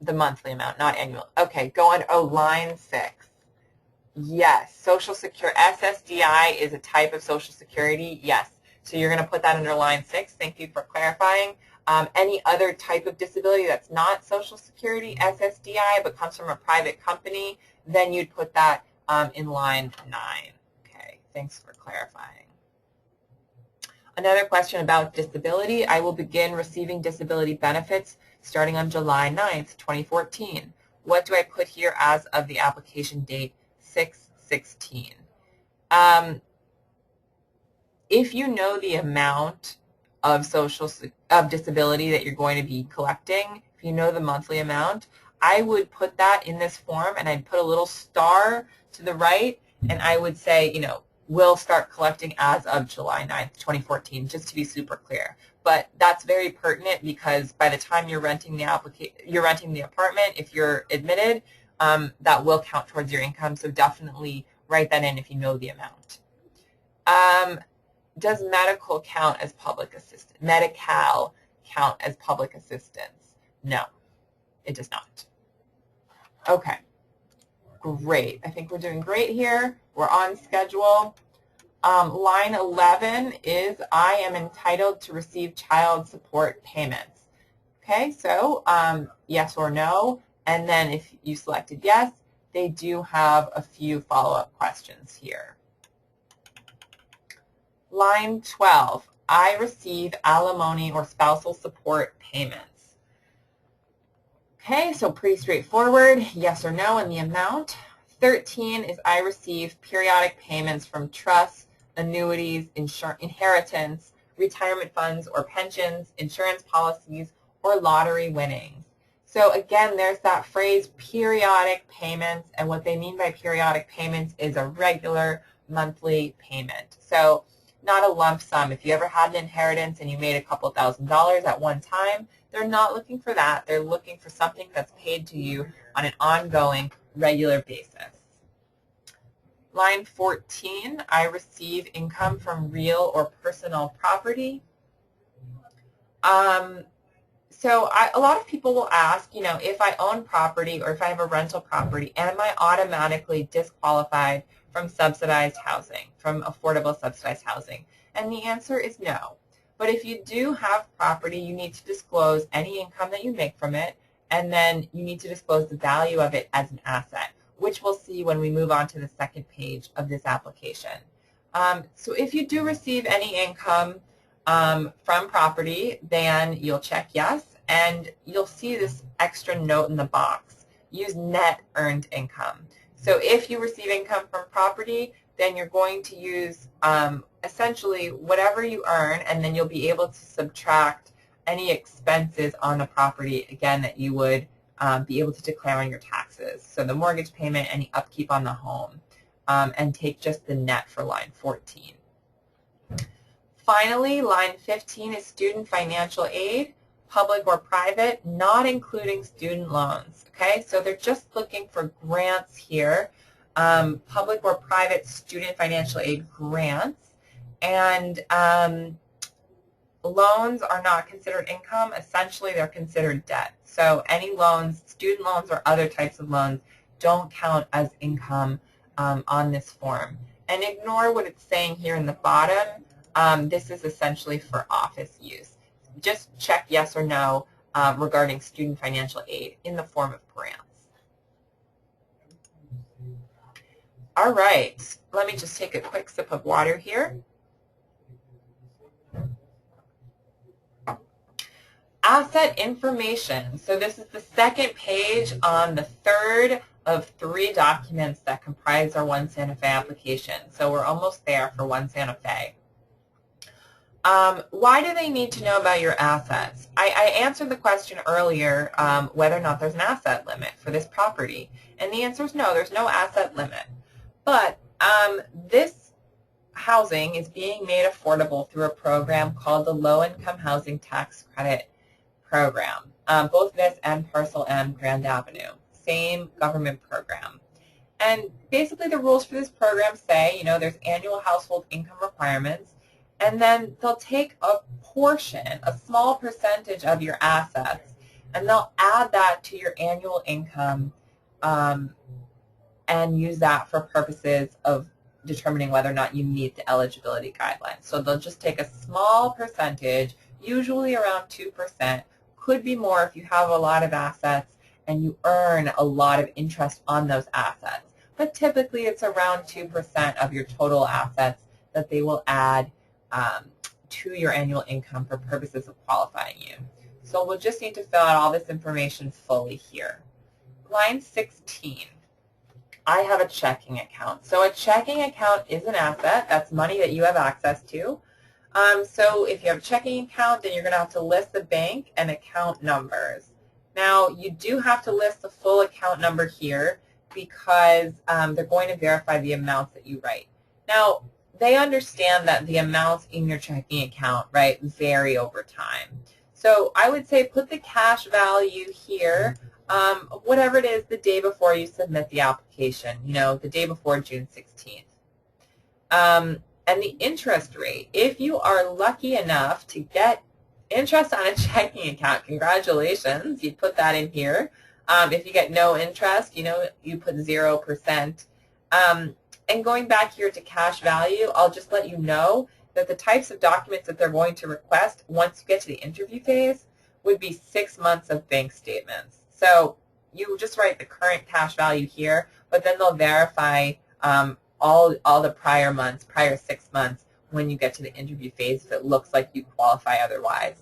monthly amount, not annual. Okay, go on, line 6. Yes, Social Security, SSDI is a type of Social Security, yes. So you're going to put that under line 6. Thank you for clarifying. Any other type of disability that's not Social Security, SSDI, but comes from a private company, then you'd put that in line 9. Okay, thanks for clarifying. Another question about disability. I will begin receiving disability benefits starting on July 9th, 2014. What do I put here as of the application date? 6/16. If you know the amount of disability that you're going to be collecting, if you know the monthly amount, I would put that in this form, and I'd put a little star to the right, and I would say, you know, will start collecting as of July 9th, 2014, just to be super clear. But that's very pertinent because by the time you're renting the apartment, if you're admitted, that will count towards your income. So definitely write that in if you know the amount. Does medical count as public assistance? Medi-Cal count as public assistance? No, it does not. Okay. Great. I think we're doing great here. We're on schedule. Line 11 is I am entitled to receive child support payments. Okay, so yes or no, and then if you selected yes, they do have a few follow-up questions here. Line 12, I receive alimony or spousal support payments. Okay, so pretty straightforward, yes or no, and the amount. 13 is I receive periodic payments from trusts, annuities, inheritance, retirement funds or pensions, insurance policies, or lottery winnings. So again, there's that phrase periodic payments, and what they mean by periodic payments is a regular monthly payment. So not a lump sum. If you ever had an inheritance and you made a couple $1,000s at one time, they're not looking for that. They're looking for something that's paid to you on an ongoing, regular basis. Line 14, I receive income from real or personal property. So a lot of people will ask, you know, if I own property or if I have a rental property, am I automatically disqualified from subsidized housing, from affordable subsidized housing? And the answer is no. But if you do have property, you need to disclose any income that you make from it, and then you need to disclose the value of it as an asset, which we'll see when we move on to the second page of this application. So if you do receive any income from property, then you'll check yes, and you'll see this extra note in the box. Use net earned income. So if you receive income from property, then you're going to use essentially whatever you earn, and then you'll be able to subtract any expenses on the property, again, that you would be able to declare on your taxes. So the mortgage payment, any upkeep on the home, and take just the net for line 14. Finally, line 15 is student financial aid, public or private, not including student loans. Okay, so they're just looking for grants here, public or private student financial aid grants, and loans are not considered income. Essentially, they're considered debt. So any loans, student loans or other types of loans, don't count as income on this form. And ignore what it's saying here in the bottom. This is essentially for office use. Just check yes or no regarding student financial aid in the form of grants. All right, let me just take a quick sip of water here. Asset information. So this is the second page on the third of 3 documents that comprise our One Santa Fe application. So we're almost there for One Santa Fe. Why do they need to know about your assets? I answered the question earlier whether or not there's an asset limit for this property. And the answer is no, there's no asset limit. But this housing is being made affordable through a program called the Low Income Housing Tax Credit Program. Both this and Parcel M Grand Avenue, same government program. And basically the rules for this program say, you know, there's annual household income requirements, and then they'll take a portion, a small percentage of your assets, and they'll add that to your annual income and use that for purposes of determining whether or not you meet the eligibility guidelines. So they'll just take a small percentage, usually around 2%, could be more if you have a lot of assets and you earn a lot of interest on those assets. But typically it's around 2% of your total assets that they will add to your annual income for purposes of qualifying you. So we'll just need to fill out all this information fully here. Line 16, I have a checking account. So a checking account is an asset. That's money that you have access to. So if you have a checking account, then you're going to have to list the bank and account numbers. Now, you do have to list the full account number here because they're going to verify the amounts that you write. Now, they understand that the amounts in your checking account, right, vary over time. So I would say put the cash value here, whatever it is the day before you submit the application, the day before June 16th. And the interest rate, if you are lucky enough to get interest on a checking account, congratulations, you put that in here. If you get no interest, you put 0%. And going back here to cash value, I'll just let you know that the types of documents that they're going to request once you get to the interview phase would be 6 months of bank statements. So you just write the current cash value here, but then they'll verify all the prior months, prior 6 months, when you get to the interview phase if it looks like you qualify otherwise.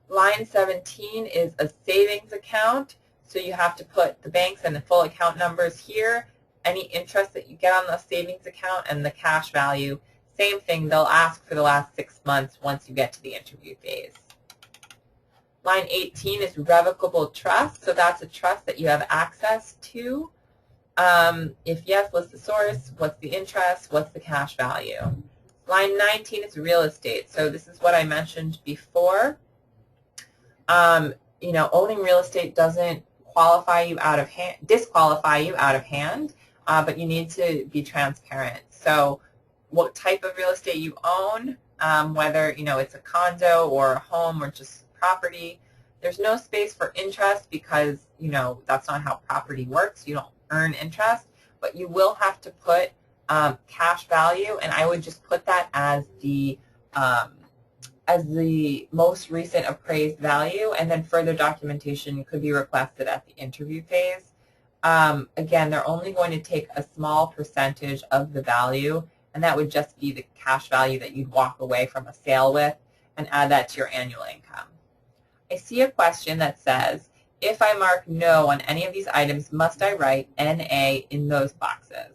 Line 17 is a savings account, so you have to put the banks and the full account numbers here, any interest that you get on the savings account, and the cash value. Same thing, they'll ask for the last 6 months once you get to the interview phase. Line 18 is revocable trust, so that's a trust that you have access to. If yes, what's the source, what's the interest, what's the cash value? Line 19 is real estate, so this is what I mentioned before. Owning real estate doesn't qualify you out of hand, disqualify you out of hand, but you need to be transparent. So what type of real estate you own, whether it's a condo or a home or just property. There's no space for interest because that's not how property works. You don't earn interest, but you will have to put cash value, and I would just put that as the most recent appraised value, and then further documentation could be requested at the interview phase. Again, they're only going to take a small percentage of the value, and that would just be the cash value that you'd walk away from a sale with and add that to your annual income. I see a question that says, if I mark no on any of these items, must I write NA in those boxes?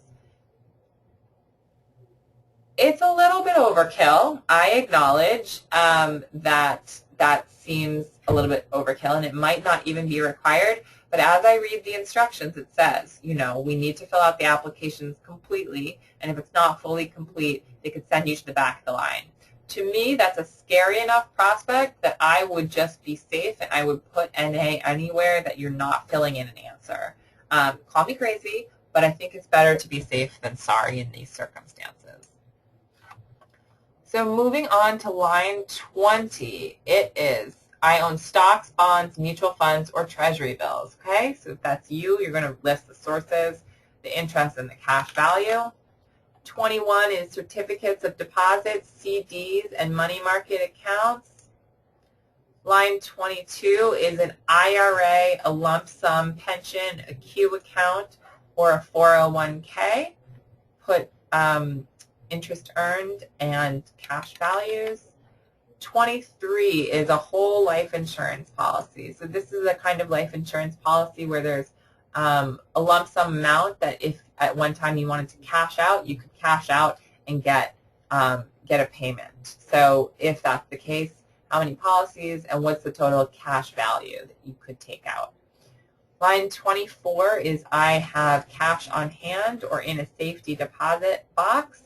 It's a little bit overkill. I acknowledge that seems a little bit overkill, and it might not even be required. But as I read the instructions, it says, we need to fill out the applications completely, and if it's not fully complete, they could send you to the back of the line. To me, that's a scary enough prospect that I would just be safe, and I would put NA anywhere that you're not filling in an answer. Call me crazy, but I think it's better to be safe than sorry in these circumstances. So moving on to line 20, it is, I own stocks, bonds, mutual funds, or treasury bills. Okay, so if that's you, you're going to list the sources, the interest, and the cash value. 21 is certificates of deposits, CDs, and money market accounts. Line 22 is an IRA, a lump sum pension, a Q account, or a 401k. Put interest earned and cash values. 23 is a whole life insurance policy. So this is a kind of life insurance policy where there's a lump sum amount that if at one time you wanted to cash out, you could cash out and get a payment. So if that's the case, how many policies and what's the total cash value that you could take out? Line 24 is I have cash on hand or in a safety deposit box.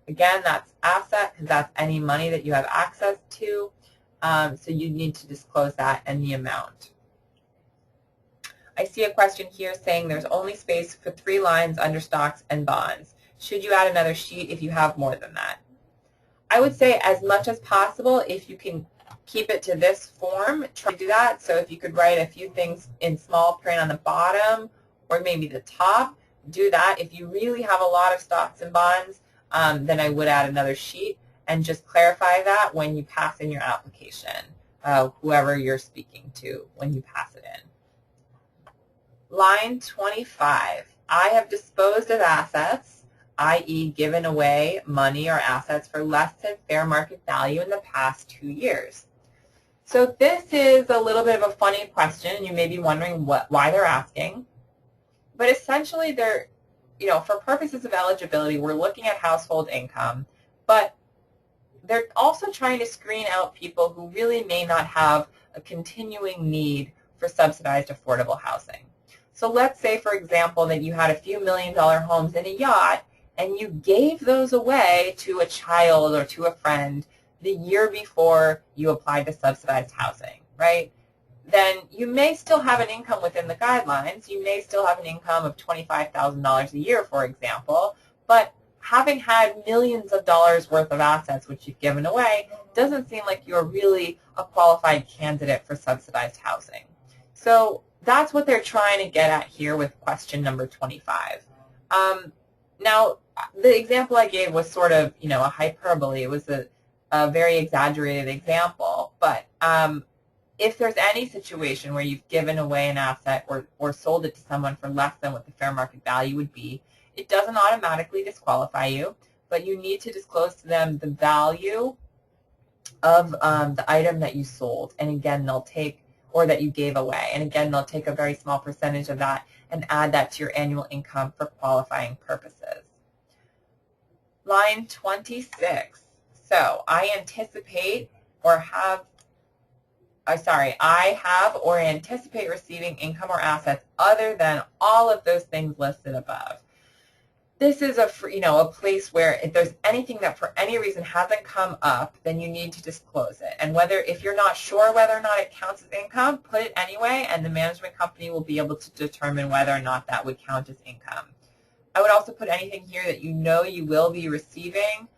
Again, that's asset because that's any money that you have access to. So you need to disclose that and the amount. I see a question here saying there's only space for 3 lines under stocks and bonds. Should you add another sheet if you have more than that? I would say as much as possible, if you can keep it to this form, try to do that. So if you could write a few things in small print on the bottom or maybe the top, do that. If you really have a lot of stocks and bonds, then I would add another sheet and just clarify that when you pass in your application, whoever you're speaking to when you pass it in. Line 25, I have disposed of assets, i.e. given away money or assets for less than fair market value in the past 2 years. So this is a little bit of a funny question, and you may be wondering why they're asking. But essentially, they're, for purposes of eligibility, we're looking at household income, but they're also trying to screen out people who really may not have a continuing need for subsidized affordable housing. So let's say, for example, that you had a few $1 million homes and a yacht, and you gave those away to a child or to a friend the year before you applied to subsidized housing, right? Then you may still have an income within the guidelines. You may still have an income of $25,000 a year, for example, but having had millions of dollars worth of assets which you've given away doesn't seem like you're really a qualified candidate for subsidized housing. So that's what they're trying to get at here with question number 25. Now, the example I gave was sort of, a hyperbole. It was a very exaggerated example, but if there's any situation where you've given away an asset or sold it to someone for less than what the fair market value would be, it doesn't automatically disqualify you, but you need to disclose to them the value of the item that you sold, and again, they'll take, or that you gave away, and again, they'll take a very small percentage of that and add that to your annual income for qualifying purposes. Line 26. So I have or anticipate receiving income or assets other than all of those things listed above. This is a place where if there's anything that for any reason hasn't come up, then you need to disclose it. And if you're not sure whether or not it counts as income, put it anyway, and the management company will be able to determine whether or not that would count as income. I would also put anything here that you will be receiving.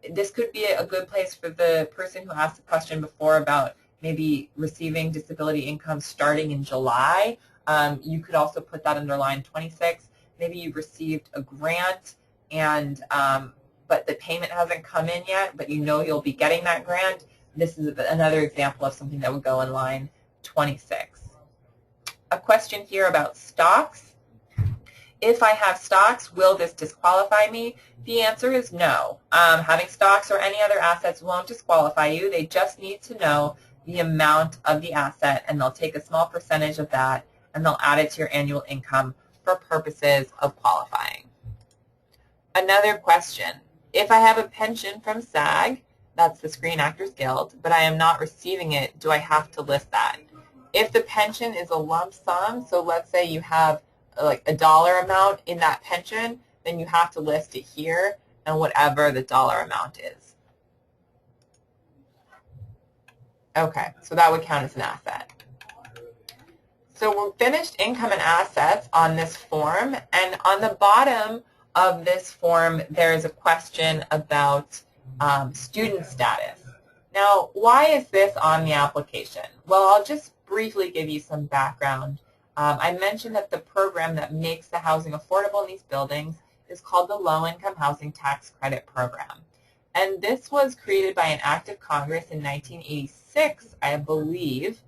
This could be a good place for the person who asked the question before about maybe receiving disability income starting in July. You could also put that under line 26. Maybe you received a grant and but the payment hasn't come in yet, but you'll be getting that grant. This is another example of something that would go in line 26. A question here about stocks. If I have stocks, will this disqualify me? The answer is no. Having stocks or any other assets won't disqualify you. They just need to know the amount of the asset, and they'll take a small percentage of that, and they'll add it to your annual income for purposes of qualifying. Another question. If I have a pension from SAG, that's the Screen Actors Guild, but I am not receiving it, do I have to list that? If the pension is a lump sum, so let's say you have like a dollar amount in that pension, then you have to list it here and whatever the dollar amount is. Okay, so that would count as an asset. So we're finished income and assets on this form, and on the bottom of this form there is a question about student status. Now, why is this on the application? Well, I'll just briefly give you some background. I mentioned that the program that makes the housing affordable in these buildings is called the Low-Income Housing Tax Credit Program. And this was created by an act of Congress in 1986, I believe.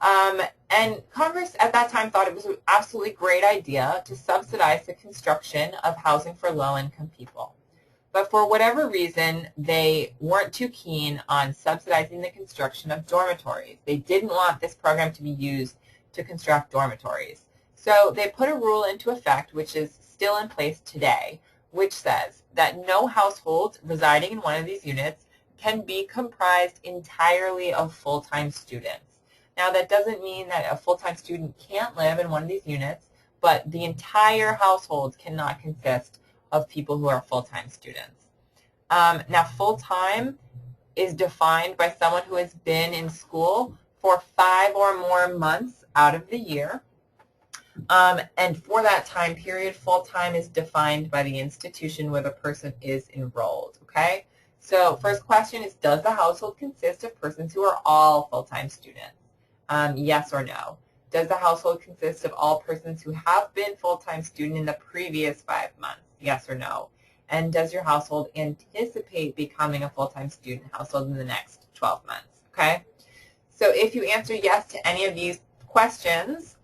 And Congress at that time thought it was an absolutely great idea to subsidize the construction of housing for low-income people. But for whatever reason, they weren't too keen on subsidizing the construction of dormitories. They didn't want this program to be used to construct dormitories. So they put a rule into effect, which is still in place today, which says that no household residing in one of these units can be comprised entirely of full-time students. Now, that doesn't mean that a full-time student can't live in one of these units, but the entire household cannot consist of people who are full-time students. Now, full-time is defined by someone who has been in school for 5 or more months out of the year. And for that time period, full-time is defined by the institution where the person is enrolled, okay? So first question is, does the household consist of persons who are all full-time students? Yes or no? Does the household consist of all persons who have been full-time student in the previous 5 months? Yes or no? And does your household anticipate becoming a full-time student household in the next 12 months, okay? So if you answer yes to any of these questions,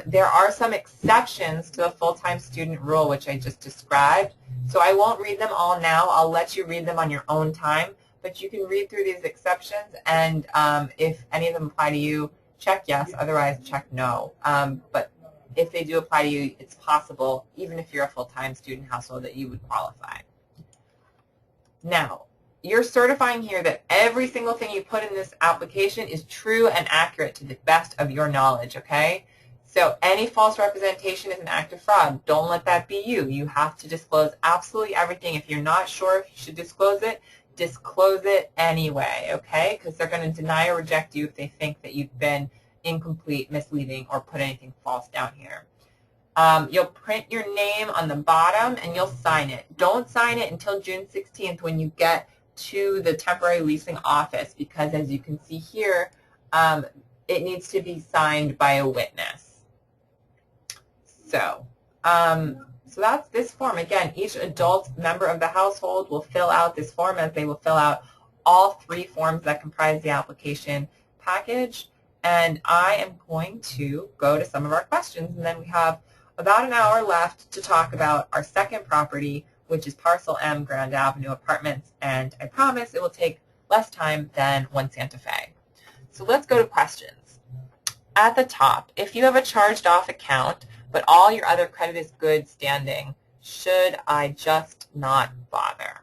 there are some exceptions to the full-time student rule, which I just described. So I won't read them all now. I'll let you read them on your own time, but you can read through these exceptions, and if any of them apply to you, check yes, otherwise check no. But if they do apply to you, it's possible, even if you're a full-time student household, that you would qualify. Now, you're certifying here that every single thing you put in this application is true and accurate to the best of your knowledge, okay? So any false representation is an act of fraud. Don't let that be you. You have to disclose absolutely everything. If you're not sure if you should disclose it anyway, okay? Because they're going to deny or reject you if they think that you've been incomplete, misleading, or put anything false down here. You'll print your name on the bottom and you'll sign it. Don't sign it until June 16th when you get to the temporary leasing office, because as you can see here, it needs to be signed by a witness. So that's this form. Again, each adult member of the household will fill out this form, as they will fill out all 3 forms that comprise the application package. And I am going to go to some of our questions, and then we have about an hour left to talk about our second property, which is Parcel M, Grand Avenue Apartments, and I promise it will take less time than One Santa Fe. So let's go to questions. At the top, if you have a charged off account, but all your other credit is good standing, should I just not bother?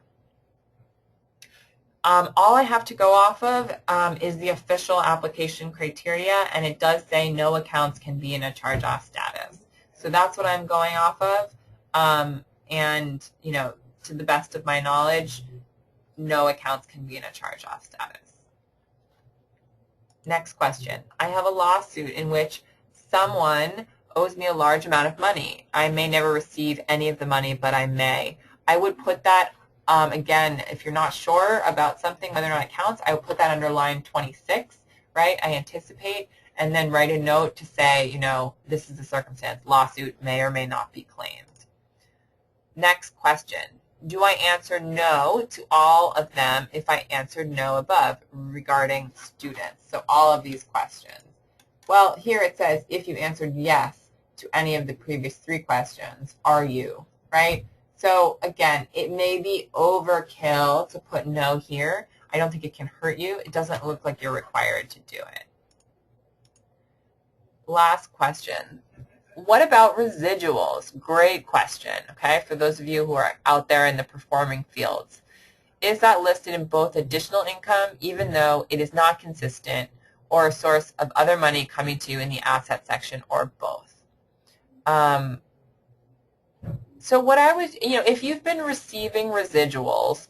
All I have to go off of is the official application criteria, and it does say no accounts can be in a charge-off status. So that's what I'm going off of, and you know, to the best of my knowledge, no accounts can be in a charge-off status. Next question. I have a lawsuit in which someone owes me a large amount of money. I may never receive any of the money, but I may. I would put that, again, if you're not sure about something, whether or not it counts, I would put that under line 26, right? I anticipate, and then write a note to say, you know, this is the circumstance. Lawsuit may or may not be claimed. Next question. Do I answer no to all of them if I answered no above regarding students? So all of these questions. Well, here it says if you answered yes to any of the previous 3 questions, are you, right? So again, it may be overkill to put no here. I don't think it can hurt you. It doesn't look like you're required to do it. Last question. What about residuals? Great question, okay, for those of you who are out there in the performing fields. Is that listed in both additional income, even though it is not consistent, or a source of other money coming to you in the asset section, or both? So what I would, you know, if you've been receiving residuals,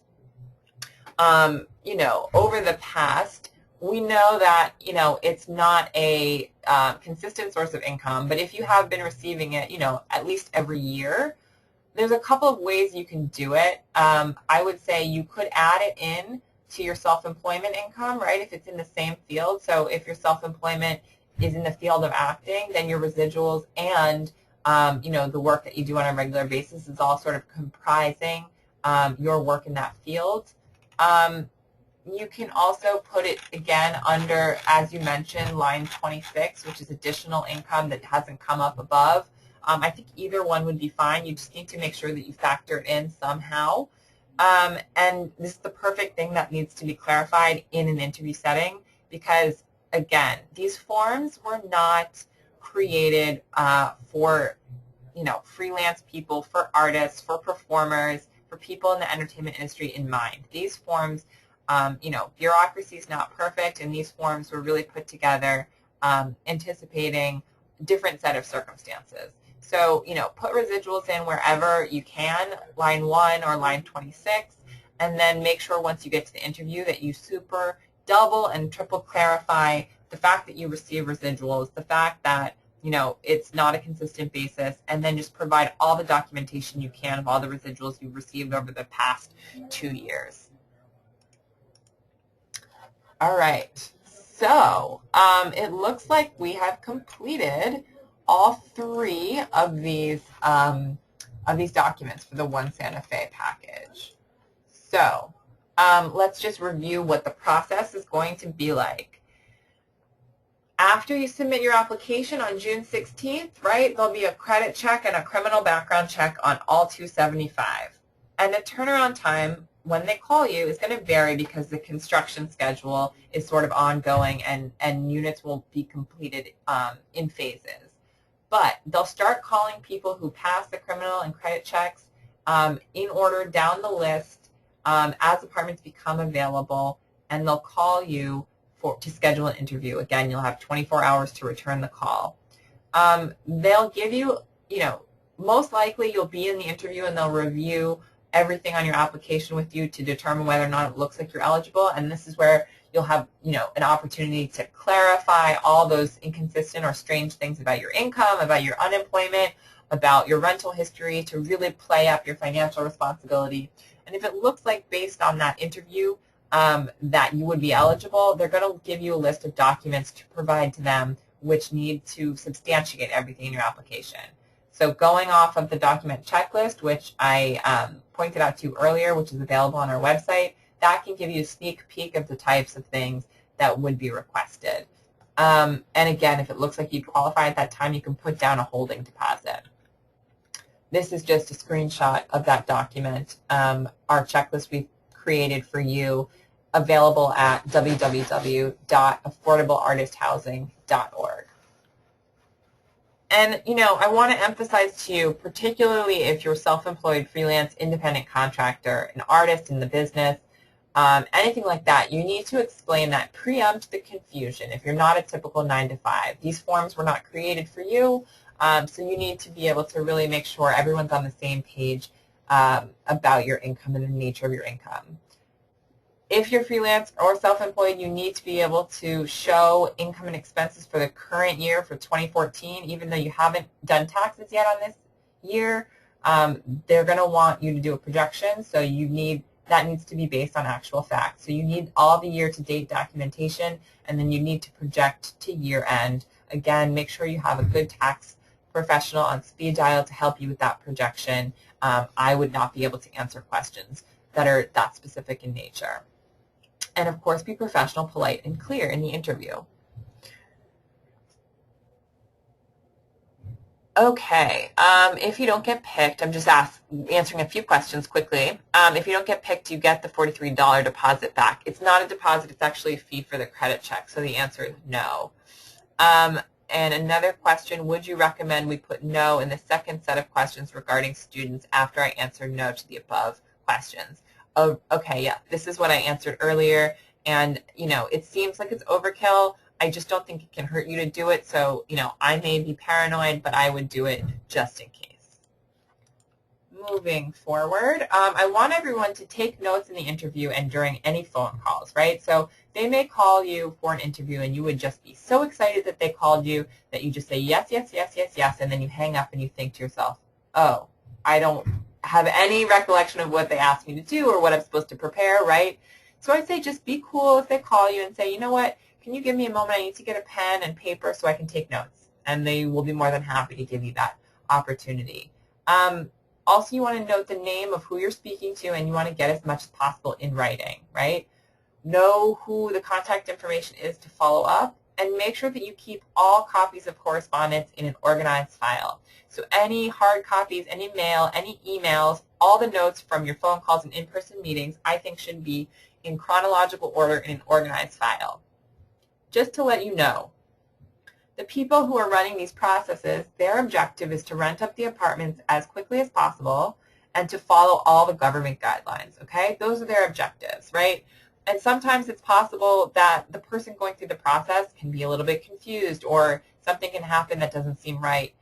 you know, over the past, we know that, you know, it's not a consistent source of income, but if you have been receiving it, you know, at least every year, there's a couple of ways you can do it. I would say you could add it in to your self-employment income, right, if it's in the same field. So if your self-employment is in the field of acting, then your residuals and, you know, the work that you do on a regular basis is all sort of comprising your work in that field. You can also put it, again, under, as you mentioned, line 26, which is additional income that hasn't come up above. I think either one would be fine. You just need to make sure that you factor it in somehow. And this is the perfect thing that needs to be clarified in an interview setting because, again, these forms were not created for, you know, freelance people, for artists, for performers, for people in the entertainment industry in mind. These forms, you know, bureaucracy is not perfect, and these forms were really put together anticipating a different set of circumstances. So, you know, put residuals in wherever you can, line 1 or line 26, and then make sure once you get to the interview that you super, double, and triple clarify the fact that you receive residuals, the fact that, you know, it's not a consistent basis, and then just provide all the documentation you can of all the residuals you've received over the past 2 years. All right, so it looks like we have completed all 3 of these documents for the One Santa Fe package. So let's just review what the process is going to be like. After you submit your application on June 16th, right, there'll be a credit check and a criminal background check on all 275. And the turnaround time when they call you is going to vary because the construction schedule is sort of ongoing and units will be completed in phases. But they'll start calling people who pass the criminal and credit checks in order down the list as apartments become available, and they'll call you to schedule an interview. Again, you'll have 24 hours to return the call. They'll give you, most likely you'll be in the interview and they'll review everything on your application with you to determine whether or not it looks like you're eligible, and this is where you'll have, an opportunity to clarify all those inconsistent or strange things about your income, about your unemployment, about your rental history, to really play up your financial responsibility. And if it looks like based on that interview that you would be eligible, they're going to give you a list of documents to provide to them which need to substantiate everything in your application. So going off of the document checklist, which I pointed out to you earlier, which is available on our website, that can give you a sneak peek of the types of things that would be requested. And again, if it looks like you qualify at that time, you can put down a holding deposit. This is just a screenshot of that document, our checklist we've created for you, available at www.affordableartisthousing.org. And, I want to emphasize to you, particularly if you're self-employed, freelance, independent contractor, an artist in the business, anything like that, you need to explain that, preempt the confusion if you're not a typical 9-to-5. These forms were not created for you, so you need to be able to really make sure everyone's on the same page about your income and the nature of your income. If you're freelance or self-employed, you need to be able to show income and expenses for the current year, for 2014, even though you haven't done taxes yet on this year. They're going to want you to do a projection, so that needs to be based on actual facts. So you need all the year-to-date documentation, and then you need to project to year-end. Again, make sure you have a good tax professional on speed dial to help you with that projection. I would not be able to answer questions that are that specific in nature. And of course, be professional, polite, and clear in the interview. Okay, if you don't get picked, I'm just answering a few questions quickly. If you don't get picked, you get the $43 deposit back. It's not a deposit, it's actually a fee for the credit check, so the answer is no. And another question, would you recommend we put no in the second set of questions regarding students after I answer no to the above questions? Oh, okay, yeah, this is what I answered earlier, and, it seems like it's overkill. I just don't think it can hurt you to do it, so, I may be paranoid, but I would do it just in case. Moving forward, I want everyone to take notes in the interview and during any phone calls, right? So they may call you for an interview, and you would just be so excited that they called you that you just say yes, yes, yes, yes, yes, and then you hang up and you think to yourself, oh, I don't have any recollection of what they asked me to do or what I'm supposed to prepare, right? So I say just be cool if they call you and say, you know what, can you give me a moment? I need to get a pen and paper so I can take notes. And they will be more than happy to give you that opportunity. Also, you want to note the name of who you're speaking to, and you want to get as much as possible in writing, right? Know who the contact information is to follow up, and make sure that you keep all copies of correspondence in an organized file. So any hard copies, any mail, any emails, all the notes from your phone calls and in-person meetings, I think should be in chronological order in an organized file. Just to let you know, the people who are running these processes, their objective is to rent up the apartments as quickly as possible and to follow all the government guidelines, okay? Those are their objectives, right? And sometimes it's possible that the person going through the process can be a little bit confused, or something can happen that doesn't seem right,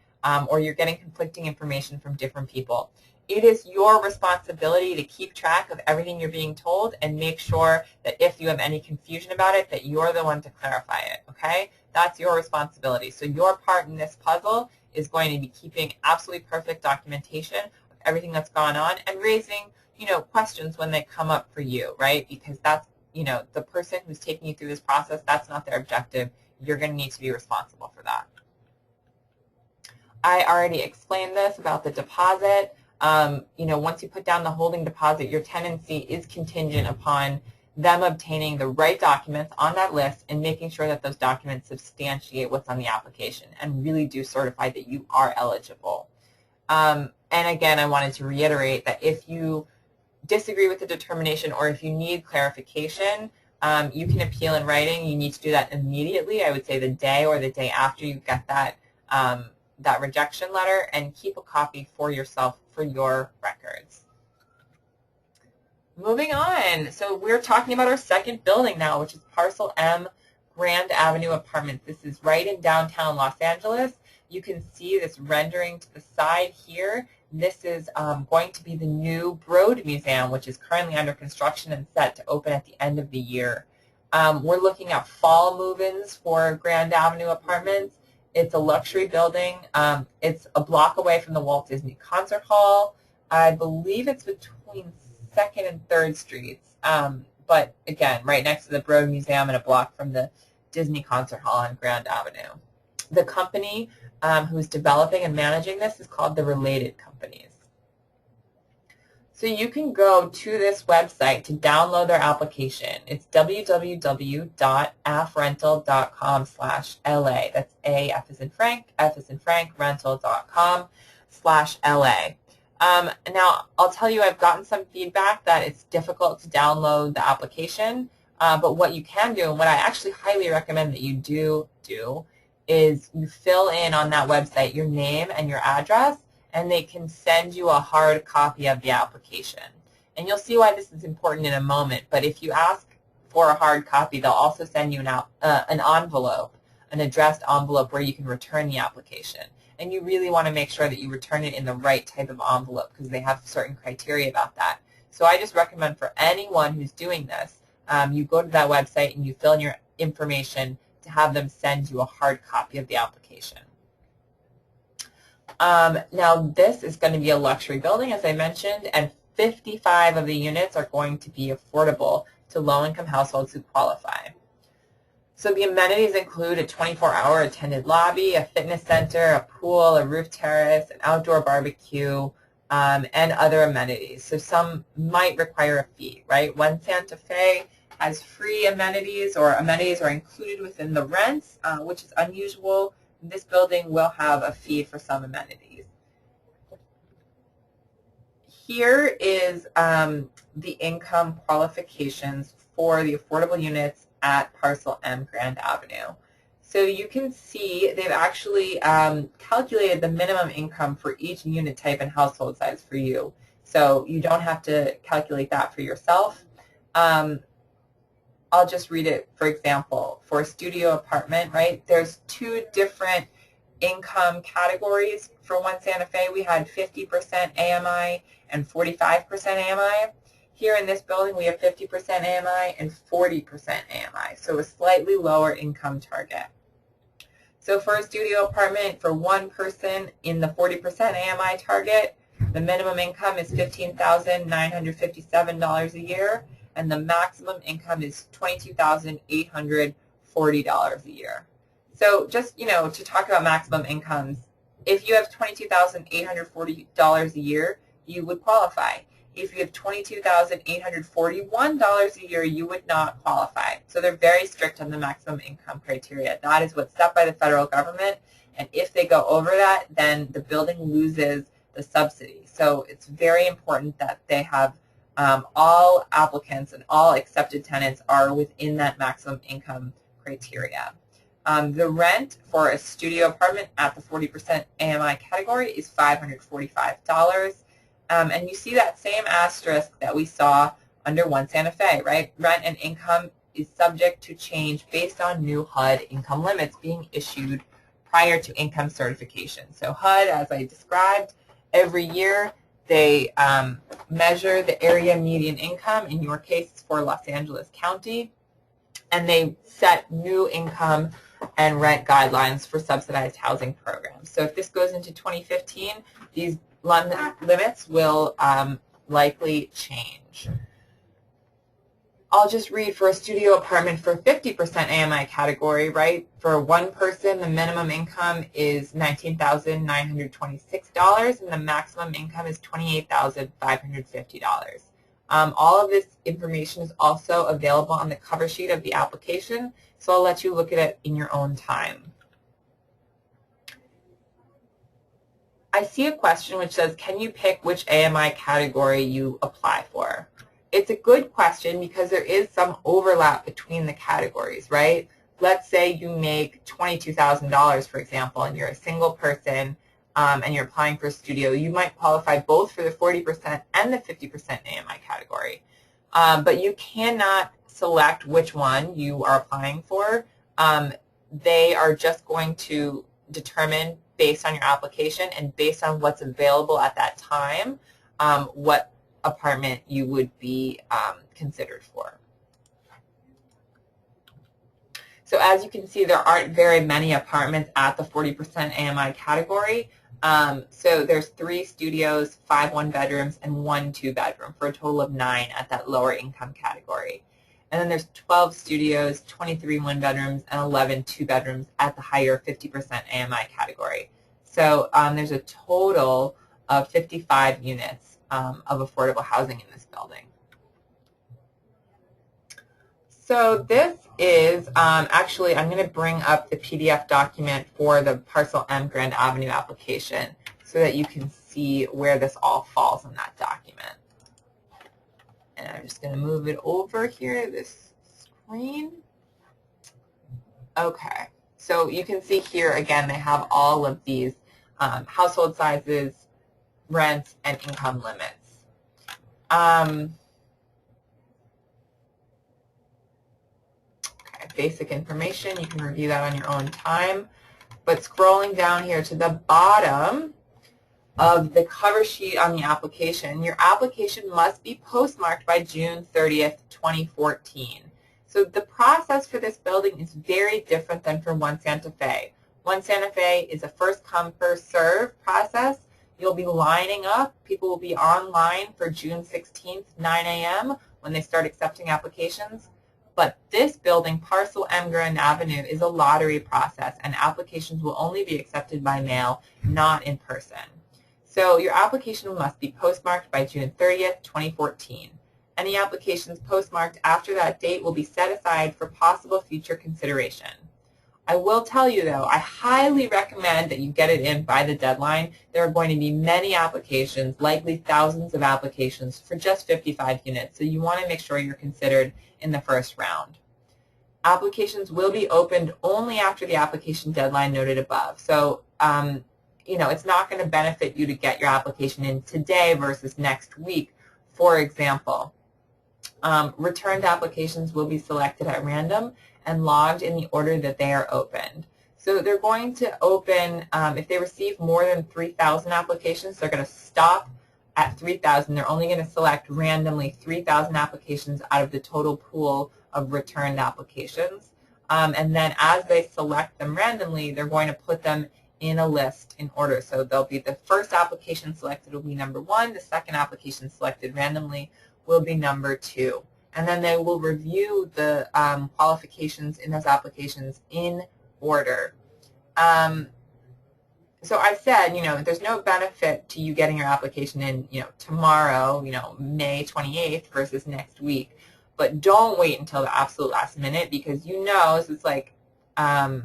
or you're getting conflicting information from different people. It is your responsibility to keep track of everything you're being told and make sure that if you have any confusion about it, that you're the one to clarify it, okay? That's your responsibility. So your part in this puzzle is going to be keeping absolutely perfect documentation of everything that's gone on and raising, questions when they come up for you, right? Because that's, the person who's taking you through this process, that's not their objective. You're going to need to be responsible for that. I already explained this about the deposit. Once you put down the holding deposit, your tenancy is contingent upon them obtaining the right documents on that list and making sure that those documents substantiate what's on the application and really do certify that you are eligible. And again, I wanted to reiterate that if you disagree with the determination or if you need clarification, you can appeal in writing. You need to do that immediately. I would say the day or the day after you get that that rejection letter, and keep a copy for yourself for your records. moving on. So we're talking about our second building now, which is Parcel M Grand Avenue Apartments. This is right in downtown Los Angeles. You can see this rendering to the side here. This is going to be the new Broad Museum, which is currently under construction and set to open at the end of the year. We're looking at fall move-ins for Grand Avenue Apartments. It's a luxury building. It's a block away from the Walt Disney Concert Hall. I believe it's between 2nd and 3rd Streets, but again, right next to the Broad Museum and a block from the Disney Concert Hall on Grand Avenue. The company who's developing and managing this is called the Related Companies. So you can go to this website to download their application. It's www.afrental.com/LA. That's A, F as in Frank, F as in Frank, rental.com/LA. Now, I'll tell you, I've gotten some feedback that it's difficult to download the application, but what you can do, and what I actually highly recommend that you do is you fill in on that website your name and your address, and they can send you a hard copy of the application. And you'll see why this is important in a moment, but if you ask for a hard copy, they'll also send you an envelope, an addressed envelope where you can return the application. And you really want to make sure that you return it in the right type of envelope because they have certain criteria about that. So I just recommend for anyone who's doing this, you go to that website and you fill in your information to have them send you a hard copy of the application. Now this is going to be a luxury building, as I mentioned, and 55 of the units are going to be affordable to low-income households who qualify. So the amenities include a 24-hour attended lobby, a fitness center, a pool, a roof terrace, an outdoor barbecue, and other amenities. So some might require a fee, right? One Santa Fe has free amenities, or amenities are included within the rents, which is unusual. This building will have a fee for some amenities. Here is the income qualifications for the affordable units at Parcel M Grand Avenue. So you can see they've actually calculated the minimum income for each unit type and household size for you. So you don't have to calculate that for yourself. I'll just read it. For example, for a studio apartment, right, there's 2 different income categories. For One Santa Fe, we had 50% AMI and 45% AMI. Here in this building, we have 50% AMI and 40% AMI, so a slightly lower income target. So for a studio apartment, for one person in the 40% AMI target, the minimum income is $15,957 a year, and the maximum income is $22,840 a year. So just, to talk about maximum incomes, if you have $22,840 a year, you would qualify. If you have $22,841 a year, you would not qualify. So they're very strict on the maximum income criteria. That is what's set by the federal government, and if they go over that, then the building loses the subsidy. So it's very important that they have all applicants and all accepted tenants are within that maximum income criteria. The rent for a studio apartment at the 40% AMI category is $545. And you see that same asterisk that we saw under One Santa Fe, right? Rent and income is subject to change based on new HUD income limits being issued prior to income certification. So HUD, as I described, every year they measure the area median income. In your case, it's for Los Angeles County, and they set new income and rent guidelines for subsidized housing programs. So if this goes into 2015, these limits will likely change. I'll just read for a studio apartment for 50% AMI category, right? For one person, the minimum income is $19,926 and the maximum income is $28,550. All of this information is also available on the cover sheet of the application, so I'll let you look at it in your own time. I see a question which says, can you pick which AMI category you apply for? It's a good question because there is some overlap between the categories, right? Let's say you make $22,000, for example, and you're a single person and you're applying for a studio. You might qualify both for the 40% and the 50% AMI category. but you cannot select which one you are applying for. They are just going to determine based on your application and based on what's available at that time what apartment you would be considered for. So as you can see, there aren't very many apartments at the 40% AMI category. So there's 3 studios, 5 one-bedrooms, and 1 two-bedroom for a total of 9 at that lower income category. And then there's 12 studios, 23 one-bedrooms, and 11 two-bedrooms at the higher 50% AMI category. So there's a total of 55 units of affordable housing in this building. So this is, actually, I'm going to bring up the PDF document for the Parcel M Grand Avenue application so that you can see where this all falls in that document. And I'm just going to move it over here, this screen. Okay, so you can see here, again, they have all of these household sizes, rents, and income limits. Basic information. You can review that on your own time. But scrolling down here to the bottom of the cover sheet on the application, your application must be postmarked by June 30th, 2014. So the process for this building is very different than for One Santa Fe. One Santa Fe is a first come, first serve process. You'll be lining up. People will be online for June 16th, 9 a.m. when they start accepting applications. But this building, Parcel M Grand Avenue, is a lottery process, and applications will only be accepted by mail, not in person. So your application must be postmarked by June 30th, 2014. Any applications postmarked after that date will be set aside for possible future consideration. I will tell you, though, I highly recommend that you get it in by the deadline. There are going to be many applications, likely thousands of applications, for just 55 units, so you want to make sure you're considered in the first round. Applications will be opened only after the application deadline noted above. So, you know, it's not going to benefit you to get your application in today versus next week. For example, returned applications will be selected at random and logged in the order that they are opened. So they're going to open, if they receive more than 3,000 applications, they're going to stop at 3,000. They're only going to select randomly 3,000 applications out of the total pool of returned applications. And then as they select them randomly, they're going to put them in a list in order. So they'll be the first application selected will be number 1, the second application selected randomly will be number 2. And then they will review the qualifications in those applications in order. So I said, you know, there's no benefit to you getting your application in, you know, tomorrow, you know, May 28th versus next week. But don't wait until the absolute last minute, because you know, so it's like, I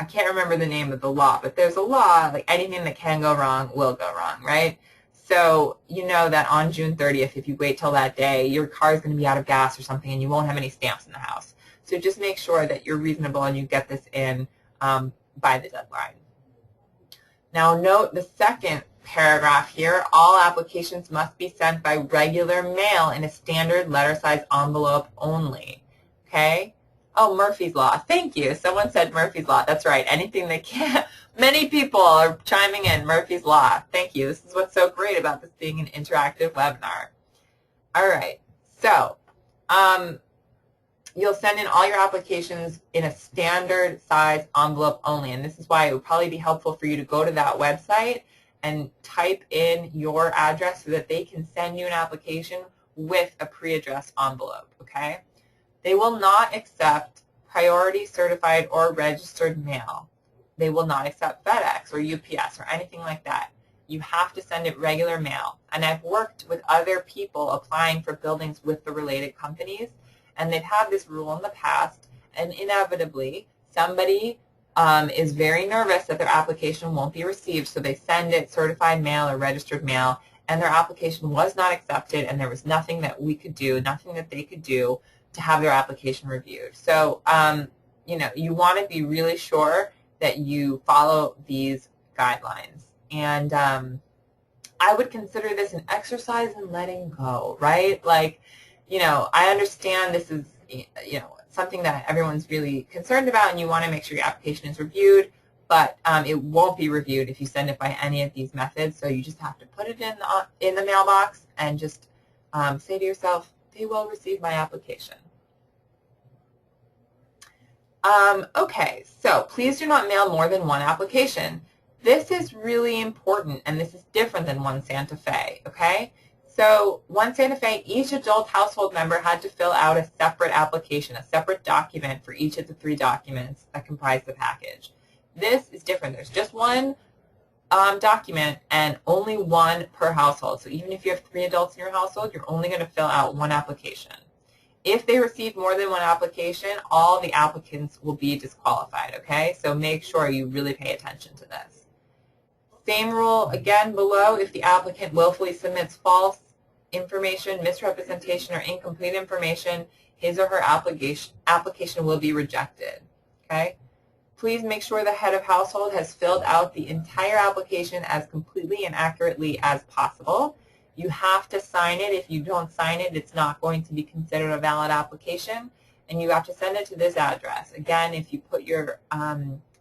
can't remember the name of the law, but there's a law, like anything that can go wrong will go wrong, right? So you know that on June 30th, if you wait till that day, your car is going to be out of gas or something and you won't have any stamps in the house. So just make sure that you're reasonable and you get this in by the deadline. Now note the second paragraph here, all applications must be sent by regular mail in a standard letter size envelope only, okay? Oh, Murphy's Law. Thank you. Someone said Murphy's Law. That's right. Anything that can't. Many people are chiming in Murphy's Law. Thank you. This is what's so great about this being an interactive webinar. All right. So you'll send in all your applications in a standard size envelope only. And this is why it would probably be helpful for you to go to that website and type in your address so that they can send you an application with a pre-addressed envelope, okay? They will not accept priority certified or registered mail. They will not accept FedEx or UPS or anything like that. You have to send it regular mail. And I've worked with other people applying for buildings with the related companies, and they've had this rule in the past, and inevitably somebody is very nervous that their application won't be received, so they send it certified mail or registered mail, and their application was not accepted, and there was nothing that we could do, nothing that they could do to have their application reviewed. So, you know, you want to be really sure that you follow these guidelines. And I would consider this an exercise in letting go, right? Like, I understand this is, something that everyone's really concerned about, and you want to make sure your application is reviewed, but it won't be reviewed if you send it by any of these methods. So you just have to put it in the mailbox and just say to yourself, they will receive my application. Okay, so please do not mail more than one application. This is really important, and this is different than One Santa Fe, okay? So One Santa Fe, each adult household member had to fill out a separate application, a separate document for each of the 3 documents that comprise the package. This is different. There's just one document and only one per household. So even if you have 3 adults in your household, you're only going to fill out one application. If they receive more than one application, all the applicants will be disqualified, okay? So make sure you really pay attention to this. Same rule, again, below, if the applicant willfully submits false information, misrepresentation, or incomplete information, his or her application will be rejected, okay? Please make sure the head of household has filled out the entire application as completely and accurately as possible. You have to sign it. If you don't sign it, it's not going to be considered a valid application, and you have to send it to this address. Again, if you put your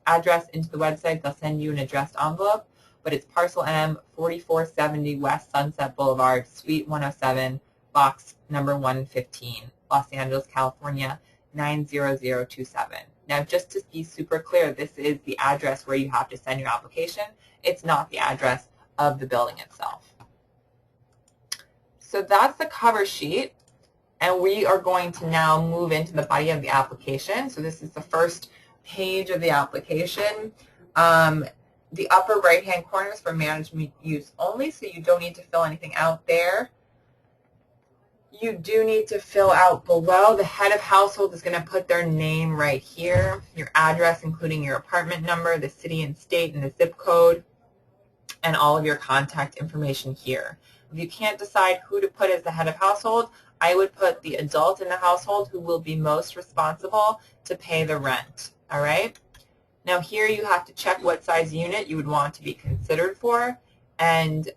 address into the website, they'll send you an addressed envelope, but it's Parcel M, 4470 West Sunset Boulevard, Suite 107, Box number 115, Los Angeles, California, 90027. Now, just to be super clear, this is the address where you have to send your application. It's not the address of the building itself. So that's the cover sheet, and we are going to now move into the body of the application. So this is the first page of the application. The upper right-hand corner is for management use only, so you don't need to fill anything out there. You do need to fill out below. The head of household is going to put their name right here, your address, including your apartment number, the city and state, and the zip code, and all of your contact information here. If you can't decide who to put as the head of household, I would put the adult in the household who will be most responsible to pay the rent, all right? Now here you have to check what size unit you would want to be considered for, and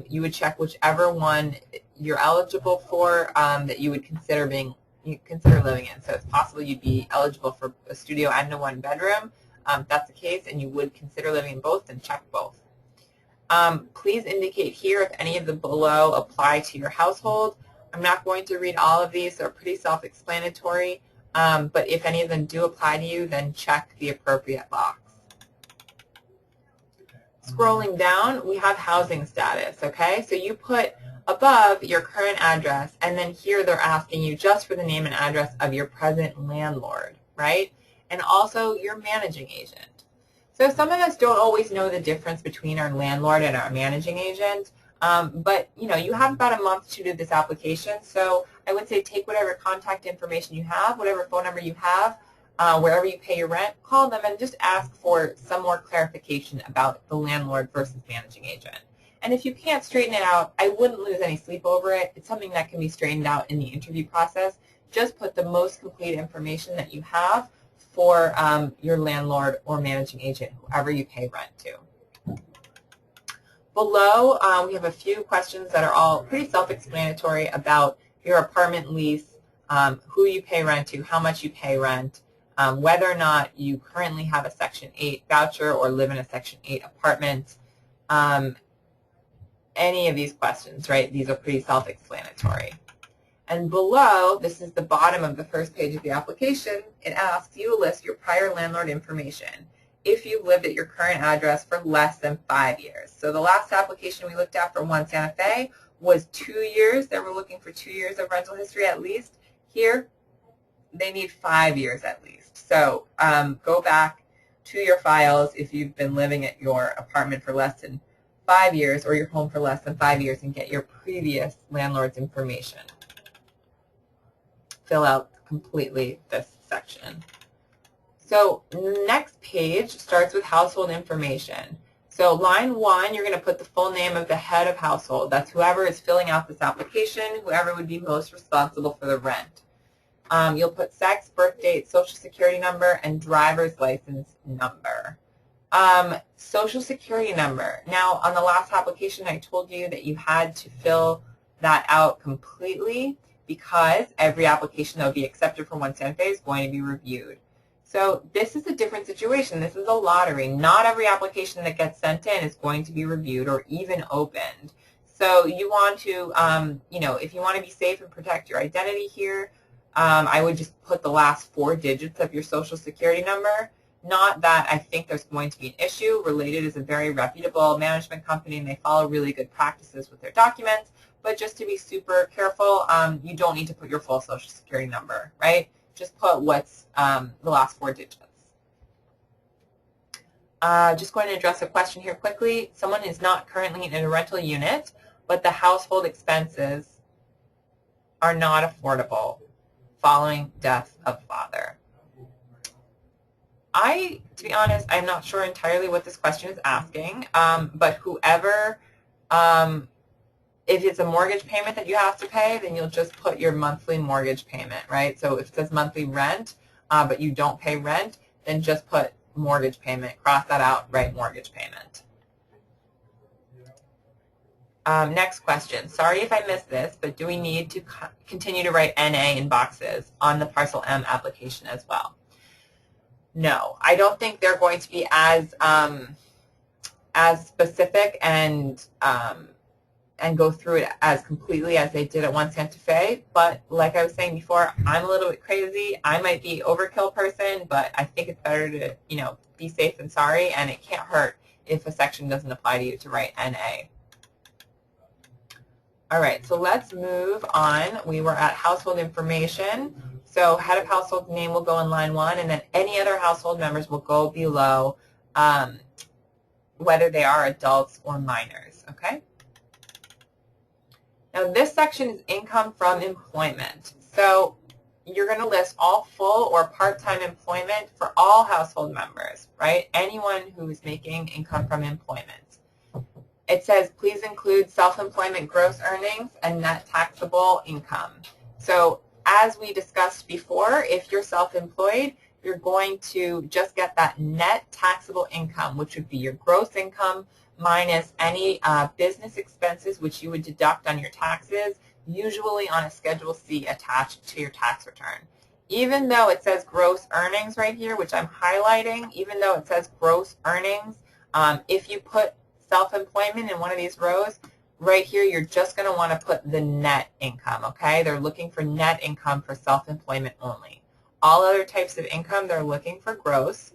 you would check whichever one you're eligible for that you would consider living in. So it's possible you'd be eligible for a studio and a 1-bedroom. If that's the case, and you would consider living in both, then check both. Please indicate here if any of the below apply to your household. I'm not going to read all of these. They're pretty self-explanatory, but if any of them do apply to you, then check the appropriate box. Scrolling down, we have housing status, okay? So you put above your current address, and then here they're asking you just for the name and address of your present landlord, right? And also your managing agent. So some of us don't always know the difference between our landlord and our managing agent, but you have about a month to do this application, so I would say take whatever contact information you have, whatever phone number you have, wherever you pay your rent, call them and just ask for some more clarification about the landlord versus managing agent. And if you can't straighten it out, I wouldn't lose any sleep over it. It's something that can be straightened out in the interview process. Just put the most complete information that you have for your landlord or managing agent, whoever you pay rent to. Below, we have a few questions that are all pretty self-explanatory about your apartment lease, who you pay rent to, how much you pay rent, whether or not you currently have a Section 8 voucher or live in a Section 8 apartment. Any of these questions, right? These are pretty self-explanatory. And below, this is the bottom of the first page of the application, it asks you to list your prior landlord information if you've lived at your current address for less than 5 years. So the last application we looked at for One Santa Fe was 2 years. They were looking for 2 years of rental history at least. Here, they need 5 years at least. So go back to your files if you've been living at your apartment for less than 5 years or your home for less than 5 years and get your previous landlord's information. Fill out completely this section. So next page starts with household information. So line 1, you're going to put the full name of the head of household. That's whoever is filling out this application, whoever would be most responsible for the rent. You'll put sex, birth date, social security number, and driver's license number. Social security number. Now, on the last application, I told you that you had to fill that out completely. because every application that will be accepted for One Santa Fe is going to be reviewed. So this is a different situation. This is a lottery. Not every application that gets sent in is going to be reviewed or even opened. So you want to, you know, if you want to be safe and protect your identity here, I would just put the last 4 digits of your Social Security number. Not that I think there's going to be an issue. Related is a very reputable management company, and they follow really good practices with their documents. But just to be super careful, you don't need to put your full Social Security number, right? Just put what's the last 4 digits. Just going to address a question here quickly. Someone is not currently in a rental unit, but the household expenses are not affordable following death of father. To be honest, I'm not sure entirely what this question is asking, but whoever, if it's a mortgage payment that you have to pay, then you'll just put your monthly mortgage payment, right? So if it says monthly rent, but you don't pay rent, then just put mortgage payment, cross that out, write mortgage payment. Next question. Sorry if I missed this, but do we need to continue to write NA in boxes on the Parcel M application as well? No, I don't think they're going to be as specific and go through it as completely as they did at One Santa Fe. But like I was saying before, I'm a little bit crazy. I might be overkill person, but I think it's better to, you know, be safe than sorry, and it can't hurt if a section doesn't apply to you to write NA. All right, so let's move on. We were at household information. So head of household name will go in line 1, and then any other household members will go below, whether they are adults or minors, okay? Now this section is income from employment. So you're going to list all full or part-time employment for all household members, right? Anyone who is making income from employment. It says, please include self-employment gross earnings and net taxable income. So as we discussed before, if you're self-employed, you're going to just get that net taxable income, which would be your gross income minus any business expenses, which you would deduct on your taxes, usually on a Schedule C attached to your tax return. Even though it says gross earnings right here, which I'm highlighting, even though it says gross earnings, if you put self-employment in one of these rows, right here you're just going to want to put the net income, okay? They're looking for net income for self-employment only. All other types of income, they're looking for gross.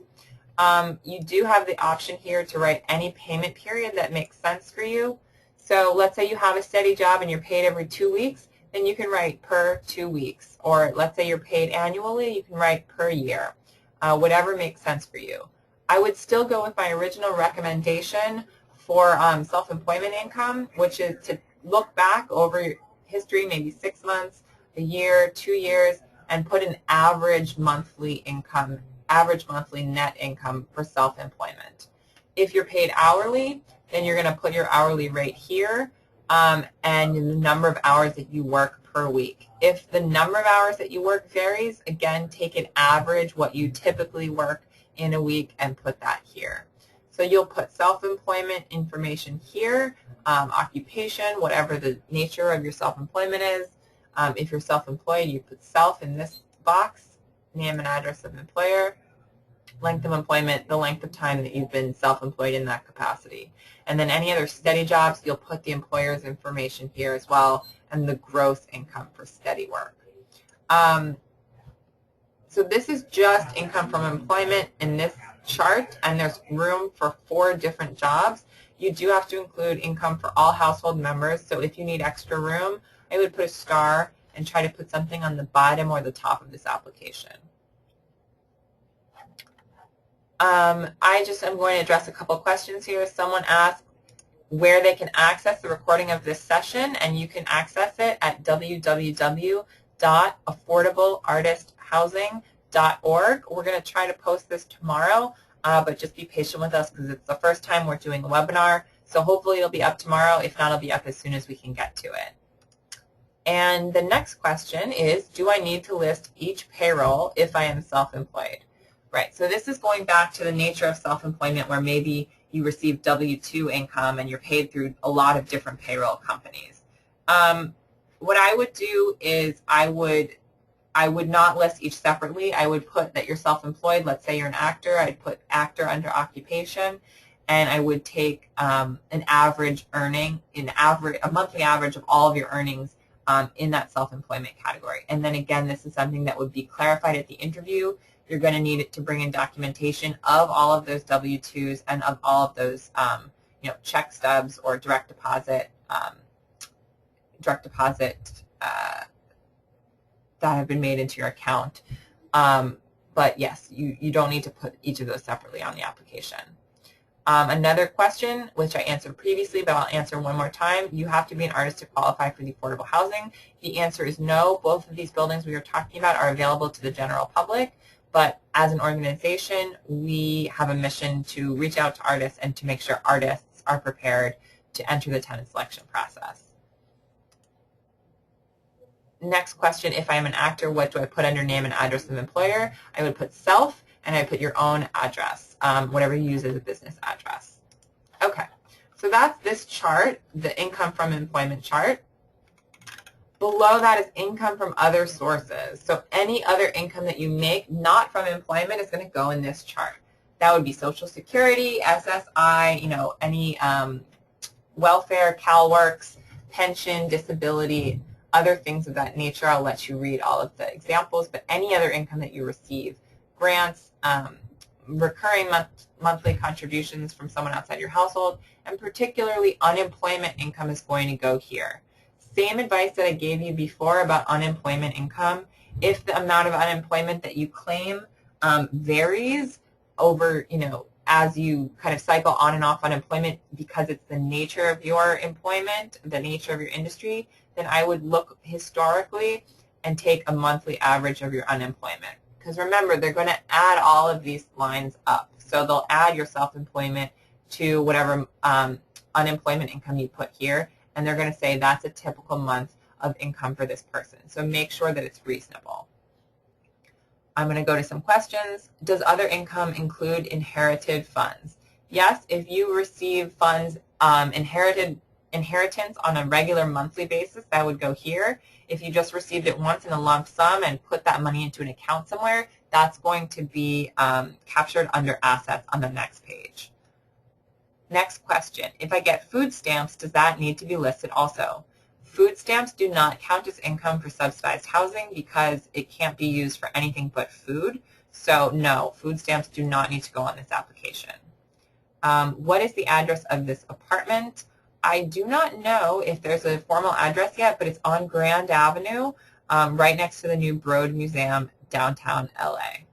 You do have the option here to write any payment period that makes sense for you. So let's say you have a steady job and you're paid every 2 weeks, then you can write per 2 weeks. Or let's say you're paid annually, you can write per year. Whatever makes sense for you. I would still go with my original recommendation for self-employment income, which is to look back over history, maybe 6 months, a year, 2 years, and put an average monthly income, average monthly net income for self-employment. If you're paid hourly, then you're going to put your hourly rate here and the number of hours that you work per week. If the number of hours that you work varies, again, take an average, what you typically work in a week, and put that here. So you'll put self-employment information here, occupation, whatever the nature of your self-employment is. If you're self-employed, you put self in this box, name and address of employer, length of employment, the length of time that you've been self-employed in that capacity. And then any other steady jobs, you'll put the employer's information here as well, and the gross income for steady work. So this is just income from employment in this chart, and there's room for 4 different jobs. You do have to include income for all household members, so if you need extra room, I would put a star and try to put something on the bottom or the top of this application. I just am going to address a couple questions here. Someone asked where they can access the recording of this session, and you can access it at www.affordableartisthousing.org. We're going to try to post this tomorrow, but just be patient with us because it's the first time we're doing a webinar. So hopefully it'll be up tomorrow. If not, it'll be up as soon as we can get to it. And the next question is, do I need to list each payroll if I am self-employed? Right, so this is going back to the nature of self-employment where maybe you receive W-2 income and you're paid through a lot of different payroll companies. what I would do is I would not list each separately. I would put that you're self-employed. Let's say you're an actor. I'd put actor under occupation, and I would take an average earning, a monthly average of all of your earnings in that self-employment category. And then again, this is something that would be clarified at the interview. You're going to need it to bring in documentation of all of those W-2s and of all of those check stubs or direct deposit that have been made into your account. But yes, you don't need to put each of those separately on the application. Another question, which I answered previously, but I'll answer one more time. You have to be an artist to qualify for the affordable housing. The answer is no. Both of these buildings we are talking about are available to the general public, but as an organization, we have a mission to reach out to artists and to make sure artists are prepared to enter the tenant selection process. Next question, if I'm an actor, what do I put under name and address of employer? I would put self, and I put your own address, whatever you use as a business address. Okay, so that's this chart, the income from employment chart. Below that is income from other sources. So any other income that you make not from employment is going to go in this chart. That would be Social Security, SSI, any welfare, CalWORKs, pension, disability, other things of that nature. I'll let you read all of the examples, but any other income that you receive, grants, recurring monthly contributions from someone outside your household, and particularly unemployment income is going to go here. Same advice that I gave you before about unemployment income. If the amount of unemployment that you claim varies over, as you kind of cycle on and off unemployment because it's the nature of your employment, the nature of your industry, then I would look historically and take a monthly average of your unemployment. Because remember, they're going to add all of these lines up. So they'll add your self-employment to whatever unemployment income you put here, and they're going to say that's a typical month of income for this person. So make sure that it's reasonable. I'm going to go to some questions. Does other income include inherited funds? Yes, if you receive funds, inheritance on a regular monthly basis, that would go here. If you just received it once in a lump sum and put that money into an account somewhere, that's going to be captured under assets on the next page. Next question, if I get food stamps, does that need to be listed also? Food stamps do not count as income for subsidized housing because it can't be used for anything but food. So no, food stamps do not need to go on this application. What is the address of this apartment? I do not know if there's a formal address yet, but it's on Grand Avenue, right next to the new Broad Museum, downtown LA.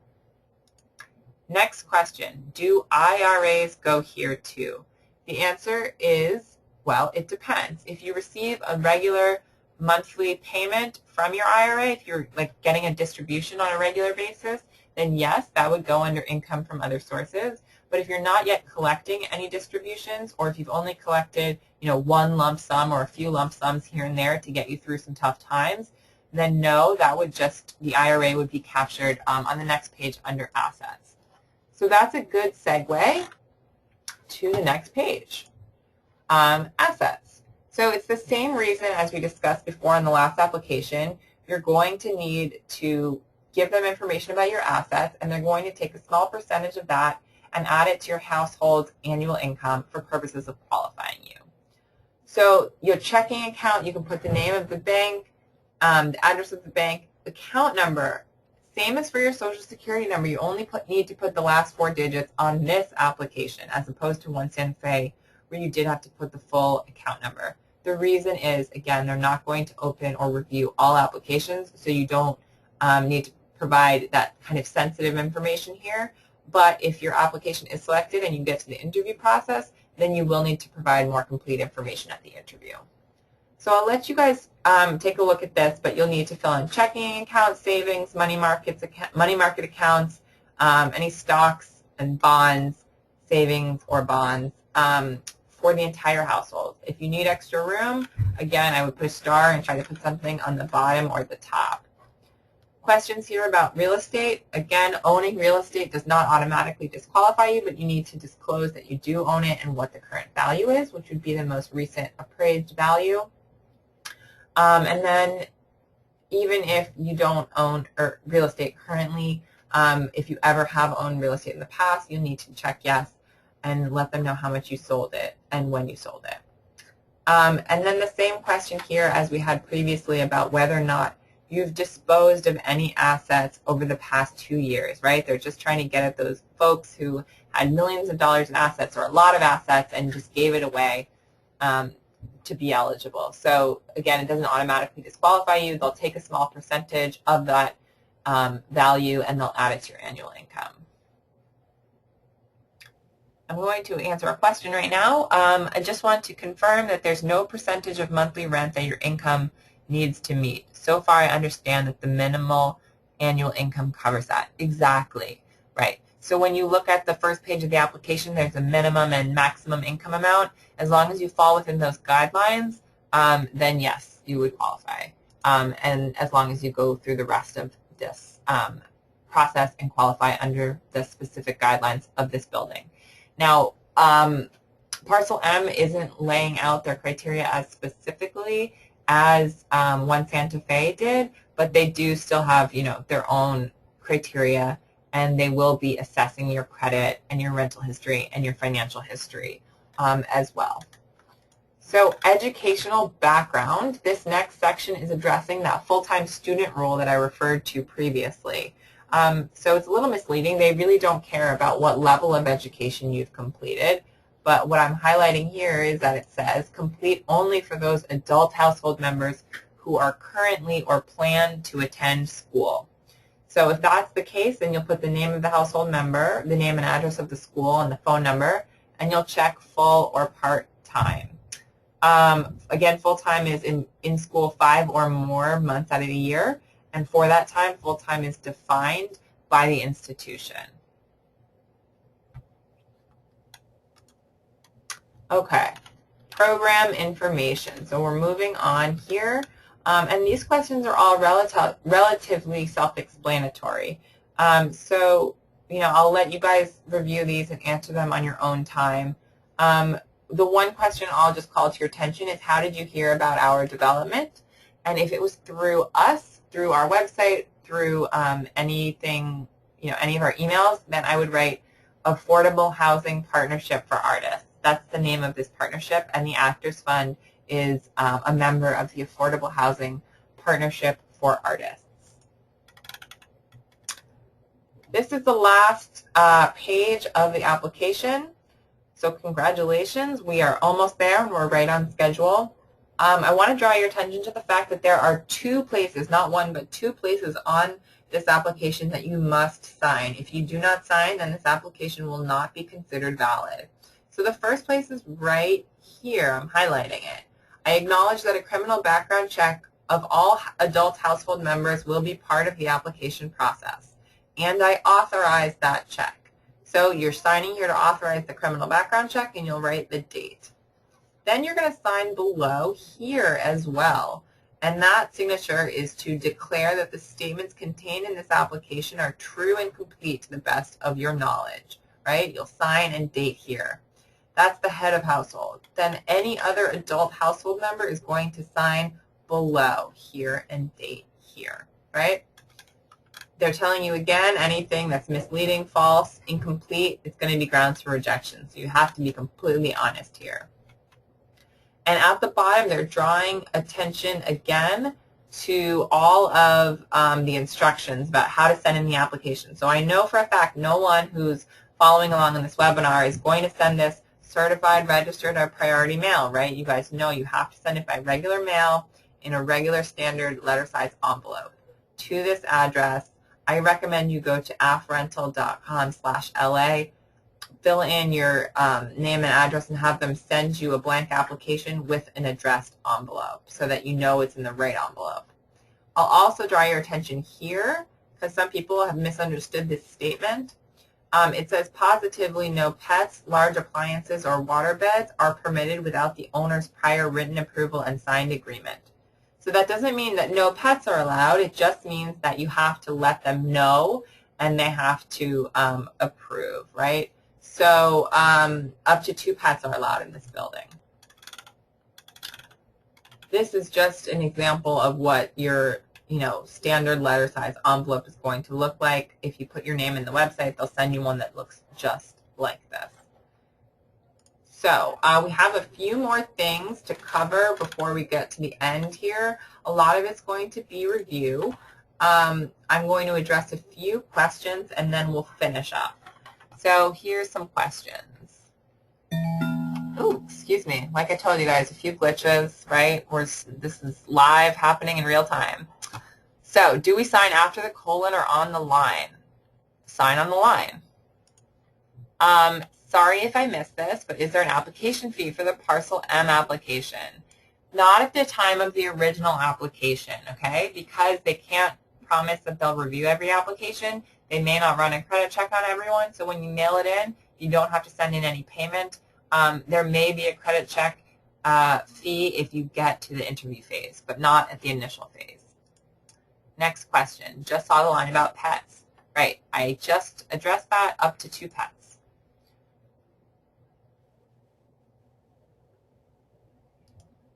Next question, do IRAs go here too? The answer is, well, it depends. If you receive a regular monthly payment from your IRA, if you're like getting a distribution on a regular basis, then yes, that would go under income from other sources. But if you're not yet collecting any distributions, or if you've only collected, one lump sum or a few lump sums here and there to get you through some tough times, then no, that would the IRA would be captured on the next page under assets. So that's a good segue to the next page, assets. So it's the same reason as we discussed before in the last application. You're going to need to give them information about your assets, and they're going to take a small percentage of that and add it to your household's annual income for purposes of qualifying you. So your checking account, you can put the name of the bank, the address of the bank, account number, same as for your Social Security number. You only need to put the last 4 digits on this application as opposed to one Santa Fe where you did have to put the full account number. The reason is, again, they're not going to open or review all applications, so you don't need to provide that kind of sensitive information here. But if your application is selected and you get to the interview process, then you will need to provide more complete information at the interview. So I'll let you guys take a look at this, but you'll need to fill in checking accounts, savings, money market accounts, any stocks and bonds, savings or bonds for the entire household. If you need extra room, again, I would put a star and try to put something on the bottom or the top. Questions here about real estate. Again, owning real estate does not automatically disqualify you, but you need to disclose that you do own it and what the current value is, which would be the most recent appraised value. And then even if you don't own real estate currently, if you ever have owned real estate in the past, you need to check yes and let them know how much you sold it and when you sold it. And then the same question here as we had previously about whether or not you've disposed of any assets over the past 2 years, right? They're just trying to get at those folks who had millions of dollars in assets or a lot of assets and just gave it away to be eligible. So again, it doesn't automatically disqualify you. They'll take a small percentage of that value and they'll add it to your annual income. I'm going to answer a question right now. I just want to confirm that there's no percentage of monthly rent that your income needs to meet. So far, I understand that the minimal annual income covers that. Exactly, right. So when you look at the first page of the application, there's a minimum and maximum income amount. As long as you fall within those guidelines, then yes, you would qualify. And as long as you go through the rest of this process and qualify under the specific guidelines of this building. Now, Parcel M isn't laying out their criteria as specifically as One Santa Fe did, but they do still have, their own criteria, and they will be assessing your credit and your rental history and your financial history as well. So educational background, this next section is addressing that full-time student rule that I referred to previously. So it's a little misleading. They really don't care about what level of education you've completed, but what I'm highlighting here is that it says complete only for those adult household members who are currently or plan to attend school. So if that's the case, then you'll put the name of the household member, the name and address of the school, and the phone number, and you'll check full or part-time. Again, full-time is in school 5 or more months out of the year, and for that time, full-time is defined by the institution. Okay, program information. So we're moving on here, and these questions are all relatively self-explanatory. So, I'll let you guys review these and answer them on your own time. The one question I'll just call to your attention is, how did you hear about our development? And if it was through us, through our website, through anything, any of our emails, then I would write Affordable Housing Partnership for Artists. That's the name of this partnership, and the Actors Fund is a member of the Affordable Housing Partnership for Artists. This is the last page of the application. So congratulations, we are almost there and we're right on schedule. I want to draw your attention to the fact that there are 2 places, not one, but 2 places on this application that you must sign. If you do not sign, then this application will not be considered valid. So the first place is right here. I'm highlighting it. I acknowledge that a criminal background check of all adult household members will be part of the application process, and I authorize that check. So you're signing here to authorize the criminal background check, and you'll write the date. Then you're going to sign below here as well, and that signature is to declare that the statements contained in this application are true and complete to the best of your knowledge, right? You'll sign and date here. That's the head of household. Then any other adult household member is going to sign below here and date here, right? They're telling you again, anything that's misleading, false, incomplete, it's going to be grounds for rejection. So you have to be completely honest here. And at the bottom, they're drawing attention again to all of the instructions about how to send in the application. So I know for a fact no one who's following along in this webinar is going to send this certified, registered, or priority mail, right? You guys know you have to send it by regular mail in a regular standard letter size envelope to this address. I recommend you go to affrental.com/LA, fill in your name and address, and have them send you a blank application with an addressed envelope so that you know it's in the right envelope. I'll also draw your attention here because some people have misunderstood this statement. It says positively no pets, large appliances, or water beds are permitted without the owner's prior written approval and signed agreement. So that doesn't mean that no pets are allowed. It just means that you have to let them know and they have to approve, right? So up to 2 pets are allowed in this building. this is just an example of what your standard letter size envelope is going to look like. If you put your name in the website, they'll send you one that looks just like this. So we have a few more things to cover before we get to the end here. A lot of it's going to be review. I'm going to address a few questions and then we'll finish up. So here's some questions. Oh, excuse me. Like I told you guys, a few glitches, right? This is live, happening in real time. So do we sign after the colon or on the line? Sign on the line. Sorry if I missed this, but is there an application fee for the Parcel M application? Not at the time of the original application, okay? Because they can't promise that they'll review every application. They may not run a credit check on everyone, so when you mail it in, you don't have to send in any payment. There may be a credit check fee if you get to the interview phase, but not at the initial phase. Next question. Just saw the line about pets. Right, I just addressed that, up to 2 pets.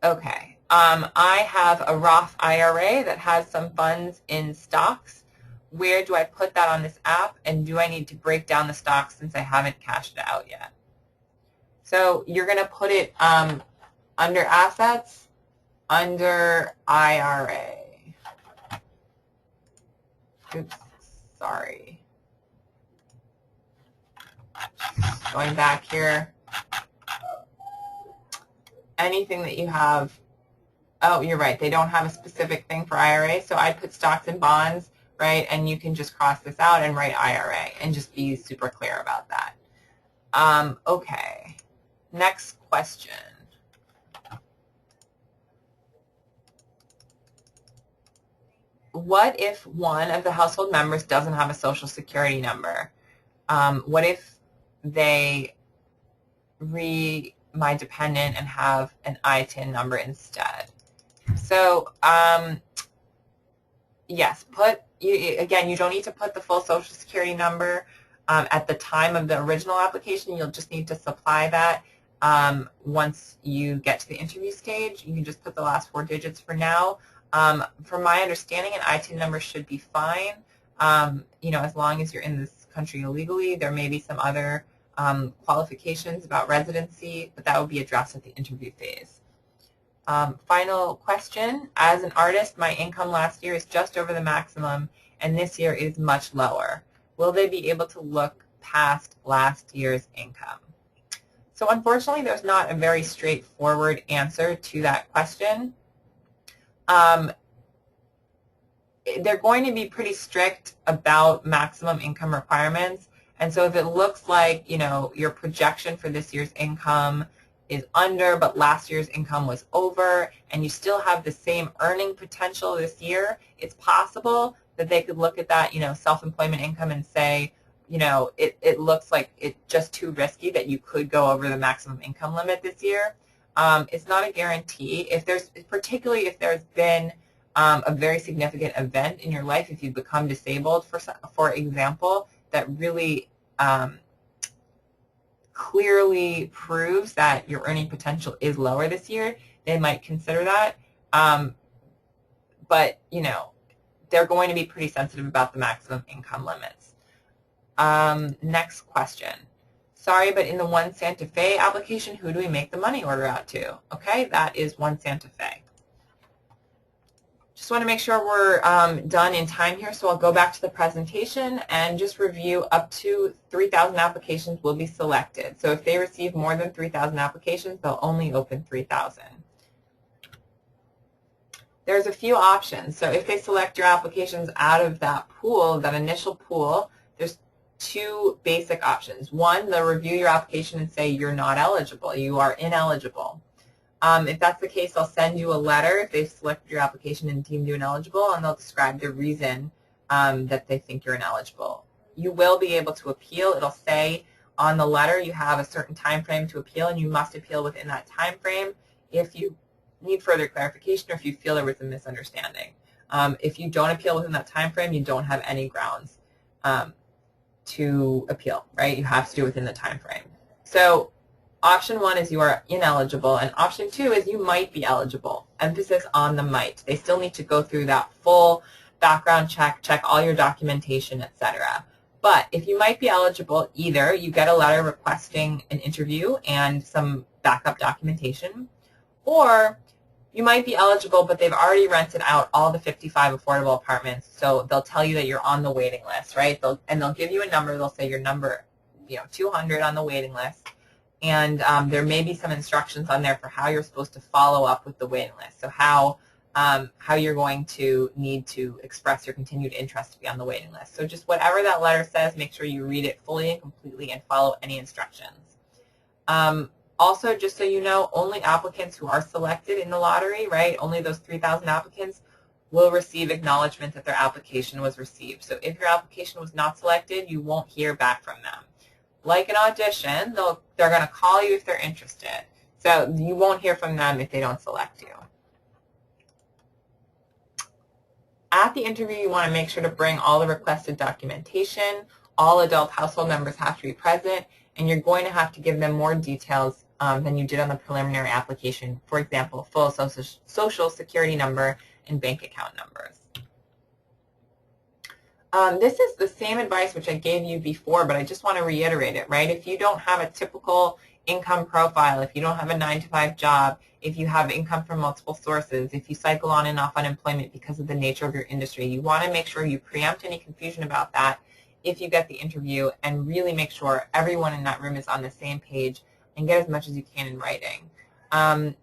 Okay, I have a Roth IRA that has some funds in stocks. Where do I put that on this app, and do I need to break down the stocks since I haven't cashed it out yet? So you're going to put it under assets, under IRA. Oops, sorry. Going back here. Anything that you have, oh, you're right, they don't have a specific thing for IRA, so I'd put stocks and bonds, right, and you can just cross this out and write IRA and just be super clear about that. Okay, next question. What if one of the household members doesn't have a Social Security number? What if they my dependent and have an ITIN number instead? So yes, again, you don't need to put the full Social Security number at the time of the original application. You'll just need to supply that once you get to the interview stage. You can just put the last 4 digits for now. From my understanding, an ITIN number should be fine. As long as you're in this country illegally. There may be some other qualifications about residency, but that will be addressed at the interview phase. Final question. As an artist, my income last year is just over the maximum, and this year is much lower. Will they be able to look past last year's income? So unfortunately, there's not a very straightforward answer to that question. They're going to be pretty strict about maximum income requirements. And so if it looks like, your projection for this year's income is under, but last year's income was over, and you still have the same earning potential this year, it's possible that they could look at that, self-employment income and say, it looks like it's just too risky that you could go over the maximum income limit this year. It's not a guarantee. Particularly if there's been a very significant event in your life, if you've become disabled, for example, that really clearly proves that your earning potential is lower this year, they might consider that. But, they're going to be pretty sensitive about the maximum income limits. Next question. Sorry, but in the One Santa Fe application, who do we make the money order out to? Okay, that is One Santa Fe. Just want to make sure we're done in time here, so I'll go back to the presentation and just review. Up to 3,000 applications will be selected. So if they receive more than 3,000 applications, they'll only open 3,000. There's a few options. So if they select your applications out of that pool, that initial pool, there's 2 basic options. One, they'll review your application and say you're not eligible, you are ineligible. If that's the case, they'll send you a letter if they've selected your application and deemed you ineligible, and they'll describe the reason that they think you're ineligible. You will be able to appeal. It'll say on the letter you have a certain time frame to appeal, and you must appeal within that time frame if you need further clarification or if you feel there was a misunderstanding. If you don't appeal within that time frame, you don't have any grounds to appeal, right? You have to do it within the time frame. So Option 1 is you are ineligible, and option 2 is you might be eligible. Emphasis on the might. They still need to go through that full background check, check all your documentation, etc. But if you might be eligible, either you get a letter requesting an interview and some backup documentation, or you might be eligible, but they've already rented out all the 55 affordable apartments, so they'll tell you that you're on the waiting list, right? They'll give you a number. They'll say your number, 200 on the waiting list. And there may be some instructions on there for how you're supposed to follow up with the waiting list. So how you're going to need to express your continued interest to be on the waiting list. So just whatever that letter says, make sure you read it fully and completely and follow any instructions. Also, just so you know, only applicants who are selected in the lottery, right, only those 3,000 applicants will receive acknowledgement that their application was received. So if your application was not selected, you won't hear back from them. Like an audition, they're going to call you if they're interested. So you won't hear from them if they don't select you. At the interview, you want to make sure to bring all the requested documentation. All adult household members have to be present, and you're going to have to give them more details than you did on the preliminary application. For example, full social security number and bank account numbers. This is the same advice which I gave you before, but I just want to reiterate it, right? If you don't have a typical income profile, if you don't have a 9-to-5 job, if you have income from multiple sources, if you cycle on and off unemployment because of the nature of your industry, you want to make sure you preempt any confusion about that if you get the interview, and really make sure everyone in that room is on the same page and get as much as you can in writing.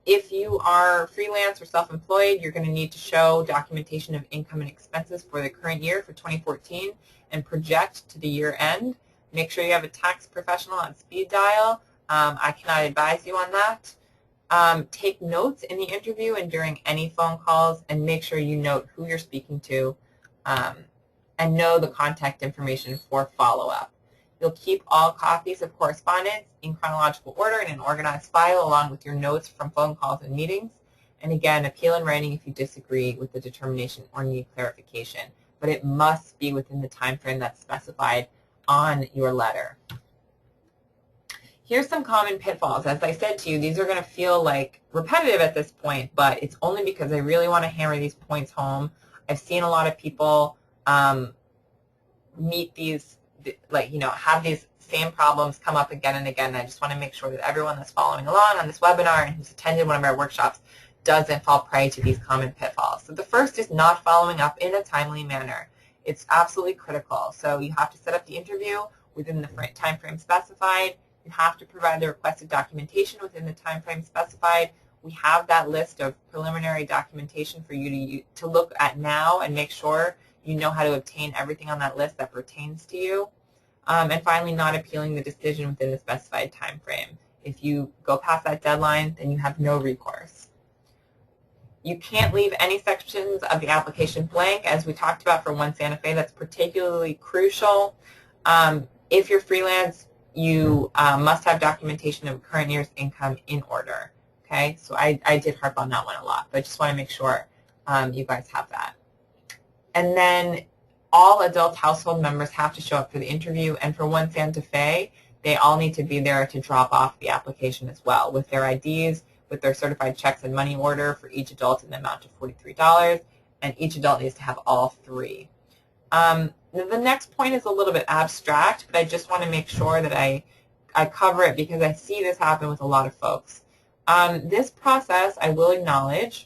If you are freelance or self-employed, you're going to need to show documentation of income and expenses for the current year, for 2014, and project to the year end. Make sure you have a tax professional on speed dial. I cannot advise you on that. Take notes in the interview and during any phone calls, and make sure you note who you're speaking to and know the contact information for follow-up. You'll keep all copies of correspondence in chronological order in an organized file along with your notes from phone calls and meetings. And again, appeal in writing if you disagree with the determination or need clarification. But it must be within the time frame that's specified on your letter. Here's some common pitfalls. As I said to you, these are going to feel like repetitive at this point, but it's only because I really want to hammer these points home. I've seen a lot of people meet these, have these same problems come up again and again. And I just want to make sure that everyone that's following along on this webinar and who's attended one of our workshops doesn't fall prey to these common pitfalls. So the first is not following up in a timely manner. It's absolutely critical. So you have to set up the interview within the time frame specified. You have to provide the requested documentation within the time frame specified. We have that list of preliminary documentation for you to look at now and make sure you know how to obtain everything on that list that pertains to you. And finally, not appealing the decision within the specified time frame. If you go past that deadline, then you have no recourse. You can't leave any sections of the application blank, as we talked about for One Santa Fe. That's particularly crucial. If you're freelance, you must have documentation of current year's income in order. Okay, so I did harp on that one a lot, but I just want to make sure you guys have that. And then all adult household members have to show up for the interview, and for One Santa Fe, they all need to be there to drop off the application as well, with their IDs, with their certified checks and money order for each adult in the amount of $43, and each adult needs to have all three. The next point is a little bit abstract, but I just want to make sure that I cover it because I see this happen with a lot of folks. This process, I will acknowledge,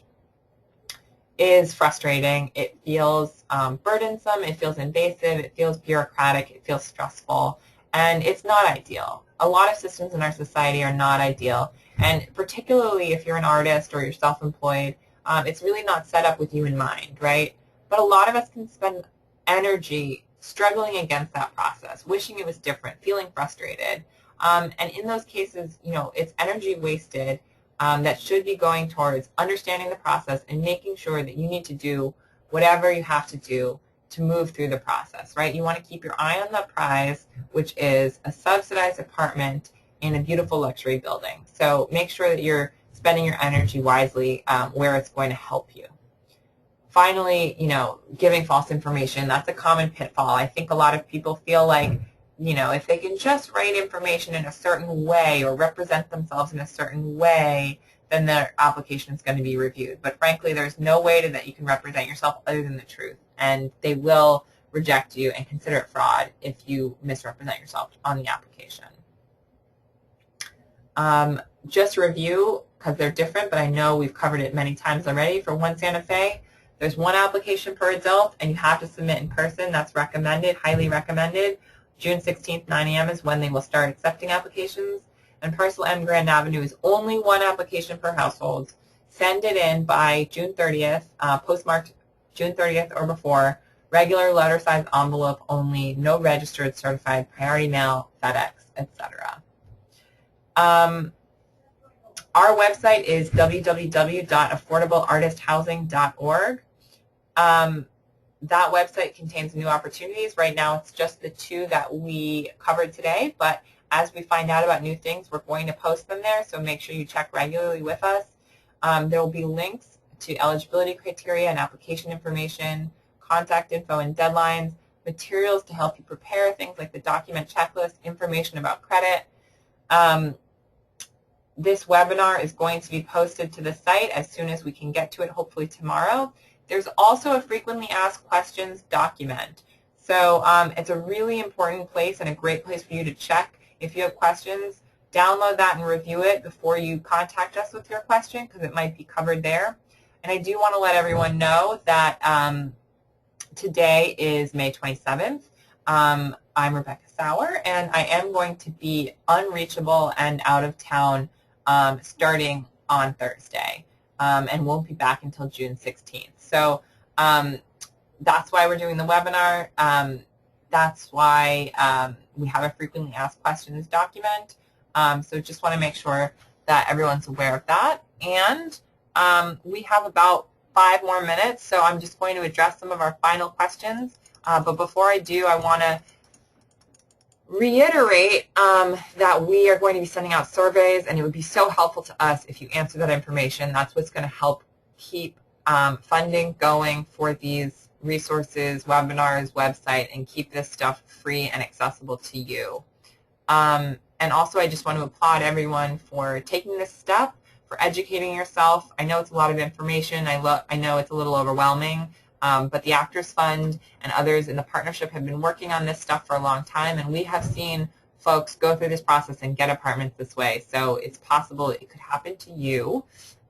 is frustrating. It feels burdensome, it feels invasive, it feels bureaucratic, it feels stressful, and it's not ideal. A lot of systems in our society are not ideal, and particularly if you're an artist or you're self-employed, it's really not set up with you in mind, right? But a lot of us can spend energy struggling against that process, wishing it was different, feeling frustrated, and in those cases, it's energy wasted that should be going towards understanding the process and making sure that you need to do whatever you have to do to move through the process, right? You want to keep your eye on the prize, which is a subsidized apartment in a beautiful luxury building. So make sure that you're spending your energy wisely where it's going to help you. Finally, giving false information, that's a common pitfall. I think a lot of people feel like, you know, if they can just write information in a certain way or represent themselves in a certain way, then their application is going to be reviewed. But frankly, there's no way that you can represent yourself other than the truth, and they will reject you and consider it fraud if you misrepresent yourself on the application. Just review, because they're different, but I know we've covered it many times already. For One Santa Fe, there's one application per adult, and you have to submit in person. That's recommended, highly recommended. June 16th, 9 a.m. is when they will start accepting applications. And Parcel M Grand Avenue is only one application per household. Send it in by June 30th, postmarked June 30th or before. Regular letter size envelope only, no registered, certified, priority mail, FedEx, etc. Our website is www.affordableartisthousing.org. That website contains new opportunities. Right now it's just the two that we covered today, but as we find out about new things, we're going to post them there, so make sure you check regularly with us. There will be links to eligibility criteria and application information, contact info and deadlines, materials to help you prepare, things like the document checklist, information about credit. This webinar is going to be posted to the site as soon as we can get to it, hopefully tomorrow. There's also a frequently asked questions document. So it's a really important place and a great place for you to check. If you have questions, download that and review it before you contact us with your question, because it might be covered there. And I do want to let everyone know that today is May 27th. I'm Rebecca Sauer, and I am going to be unreachable and out of town starting on Thursday, and won't be back until June 16th. So that's why we're doing the webinar. That's why we have a frequently asked questions document. So just want to make sure that everyone's aware of that. And we have about 5 more minutes, so I'm just going to address some of our final questions. But before I do, I want to reiterate that we are going to be sending out surveys, and it would be so helpful to us if you answer that information. That's what's going to help keep funding going for these resources, webinars, website, and keep this stuff free and accessible to you. And also, I just want to applaud everyone for taking this step, for educating yourself. I know it's a lot of information. I know it's a little overwhelming. But the Actors Fund and others in the partnership have been working on this stuff for a long time, and we have seen folks go through this process and get apartments this way. So it's possible it could happen to you.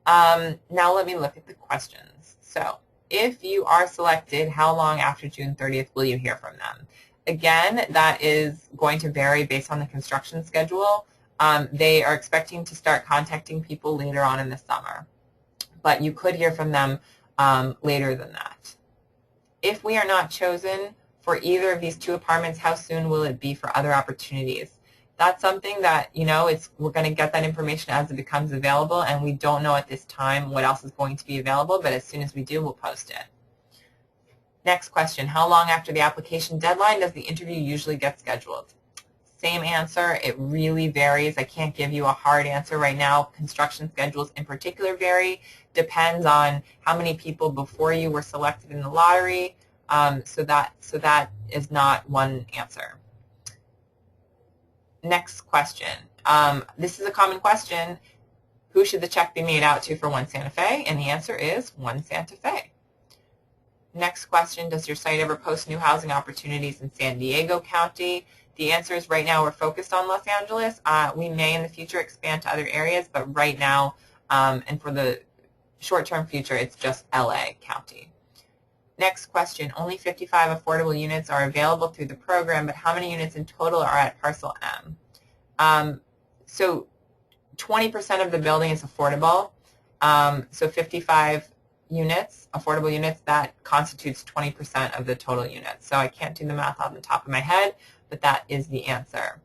Now let me look at the questions. So if you are selected, how long after June 30th will you hear from them? Again, that is going to vary based on the construction schedule. They are expecting to start contacting people later on in the summer, but you could hear from them later than that. If we are not chosen for either of these 2 apartments, how soon will it be for other opportunities? That's something that, you know, we're going to get that information as it becomes available, and we don't know at this time what else is going to be available, but as soon as we do, we'll post it. Next question, how long after the application deadline does the interview usually get scheduled? Same answer, it really varies. I can't give you a hard answer right now. Construction schedules in particular vary. Depends on how many people before you were selected in the lottery. So that is not one answer. Next question. This is a common question. Who should the check be made out to for One Santa Fe? And the answer is One Santa Fe. Next question, does your site ever post new housing opportunities in San Diego County? The answer is right now we're focused on Los Angeles. We may in the future expand to other areas, but right now and for the short-term future, it's just LA County. Next question, only 55 affordable units are available through the program, but how many units in total are at Parcel M? So 20% of the building is affordable. So 55 units, affordable units, that constitutes 20% of the total units. So I can't do the math off the top of my head, but that is the answer.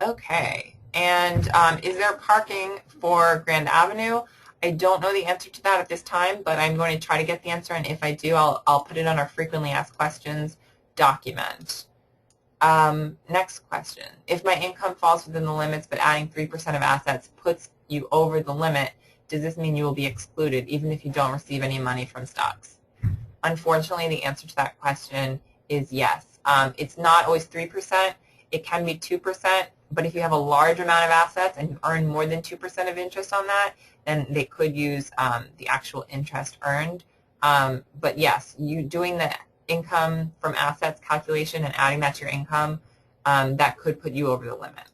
Okay, and is there parking for Grand Avenue? I don't know the answer to that at this time, but I'm going to try to get the answer, and if I do, I'll put it on our frequently asked questions document. Next question. If my income falls within the limits, but adding 3% of assets puts you over the limit, does this mean you will be excluded even if you don't receive any money from stocks? unfortunately, the answer to that question is yes. It's not always 3%. It can be 2%, but if you have a large amount of assets and you earn more than 2% of interest on that, then they could use the actual interest earned. But yes, you doing the income from assets calculation and adding that to your income, that could put you over the limit.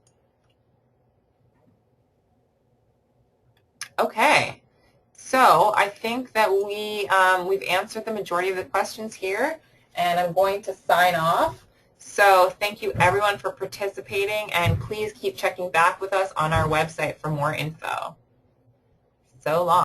Okay, so I think that we've answered the majority of the questions here, and I'm going to sign off. So thank you everyone for participating, and please keep checking back with us on our website for more info. So long.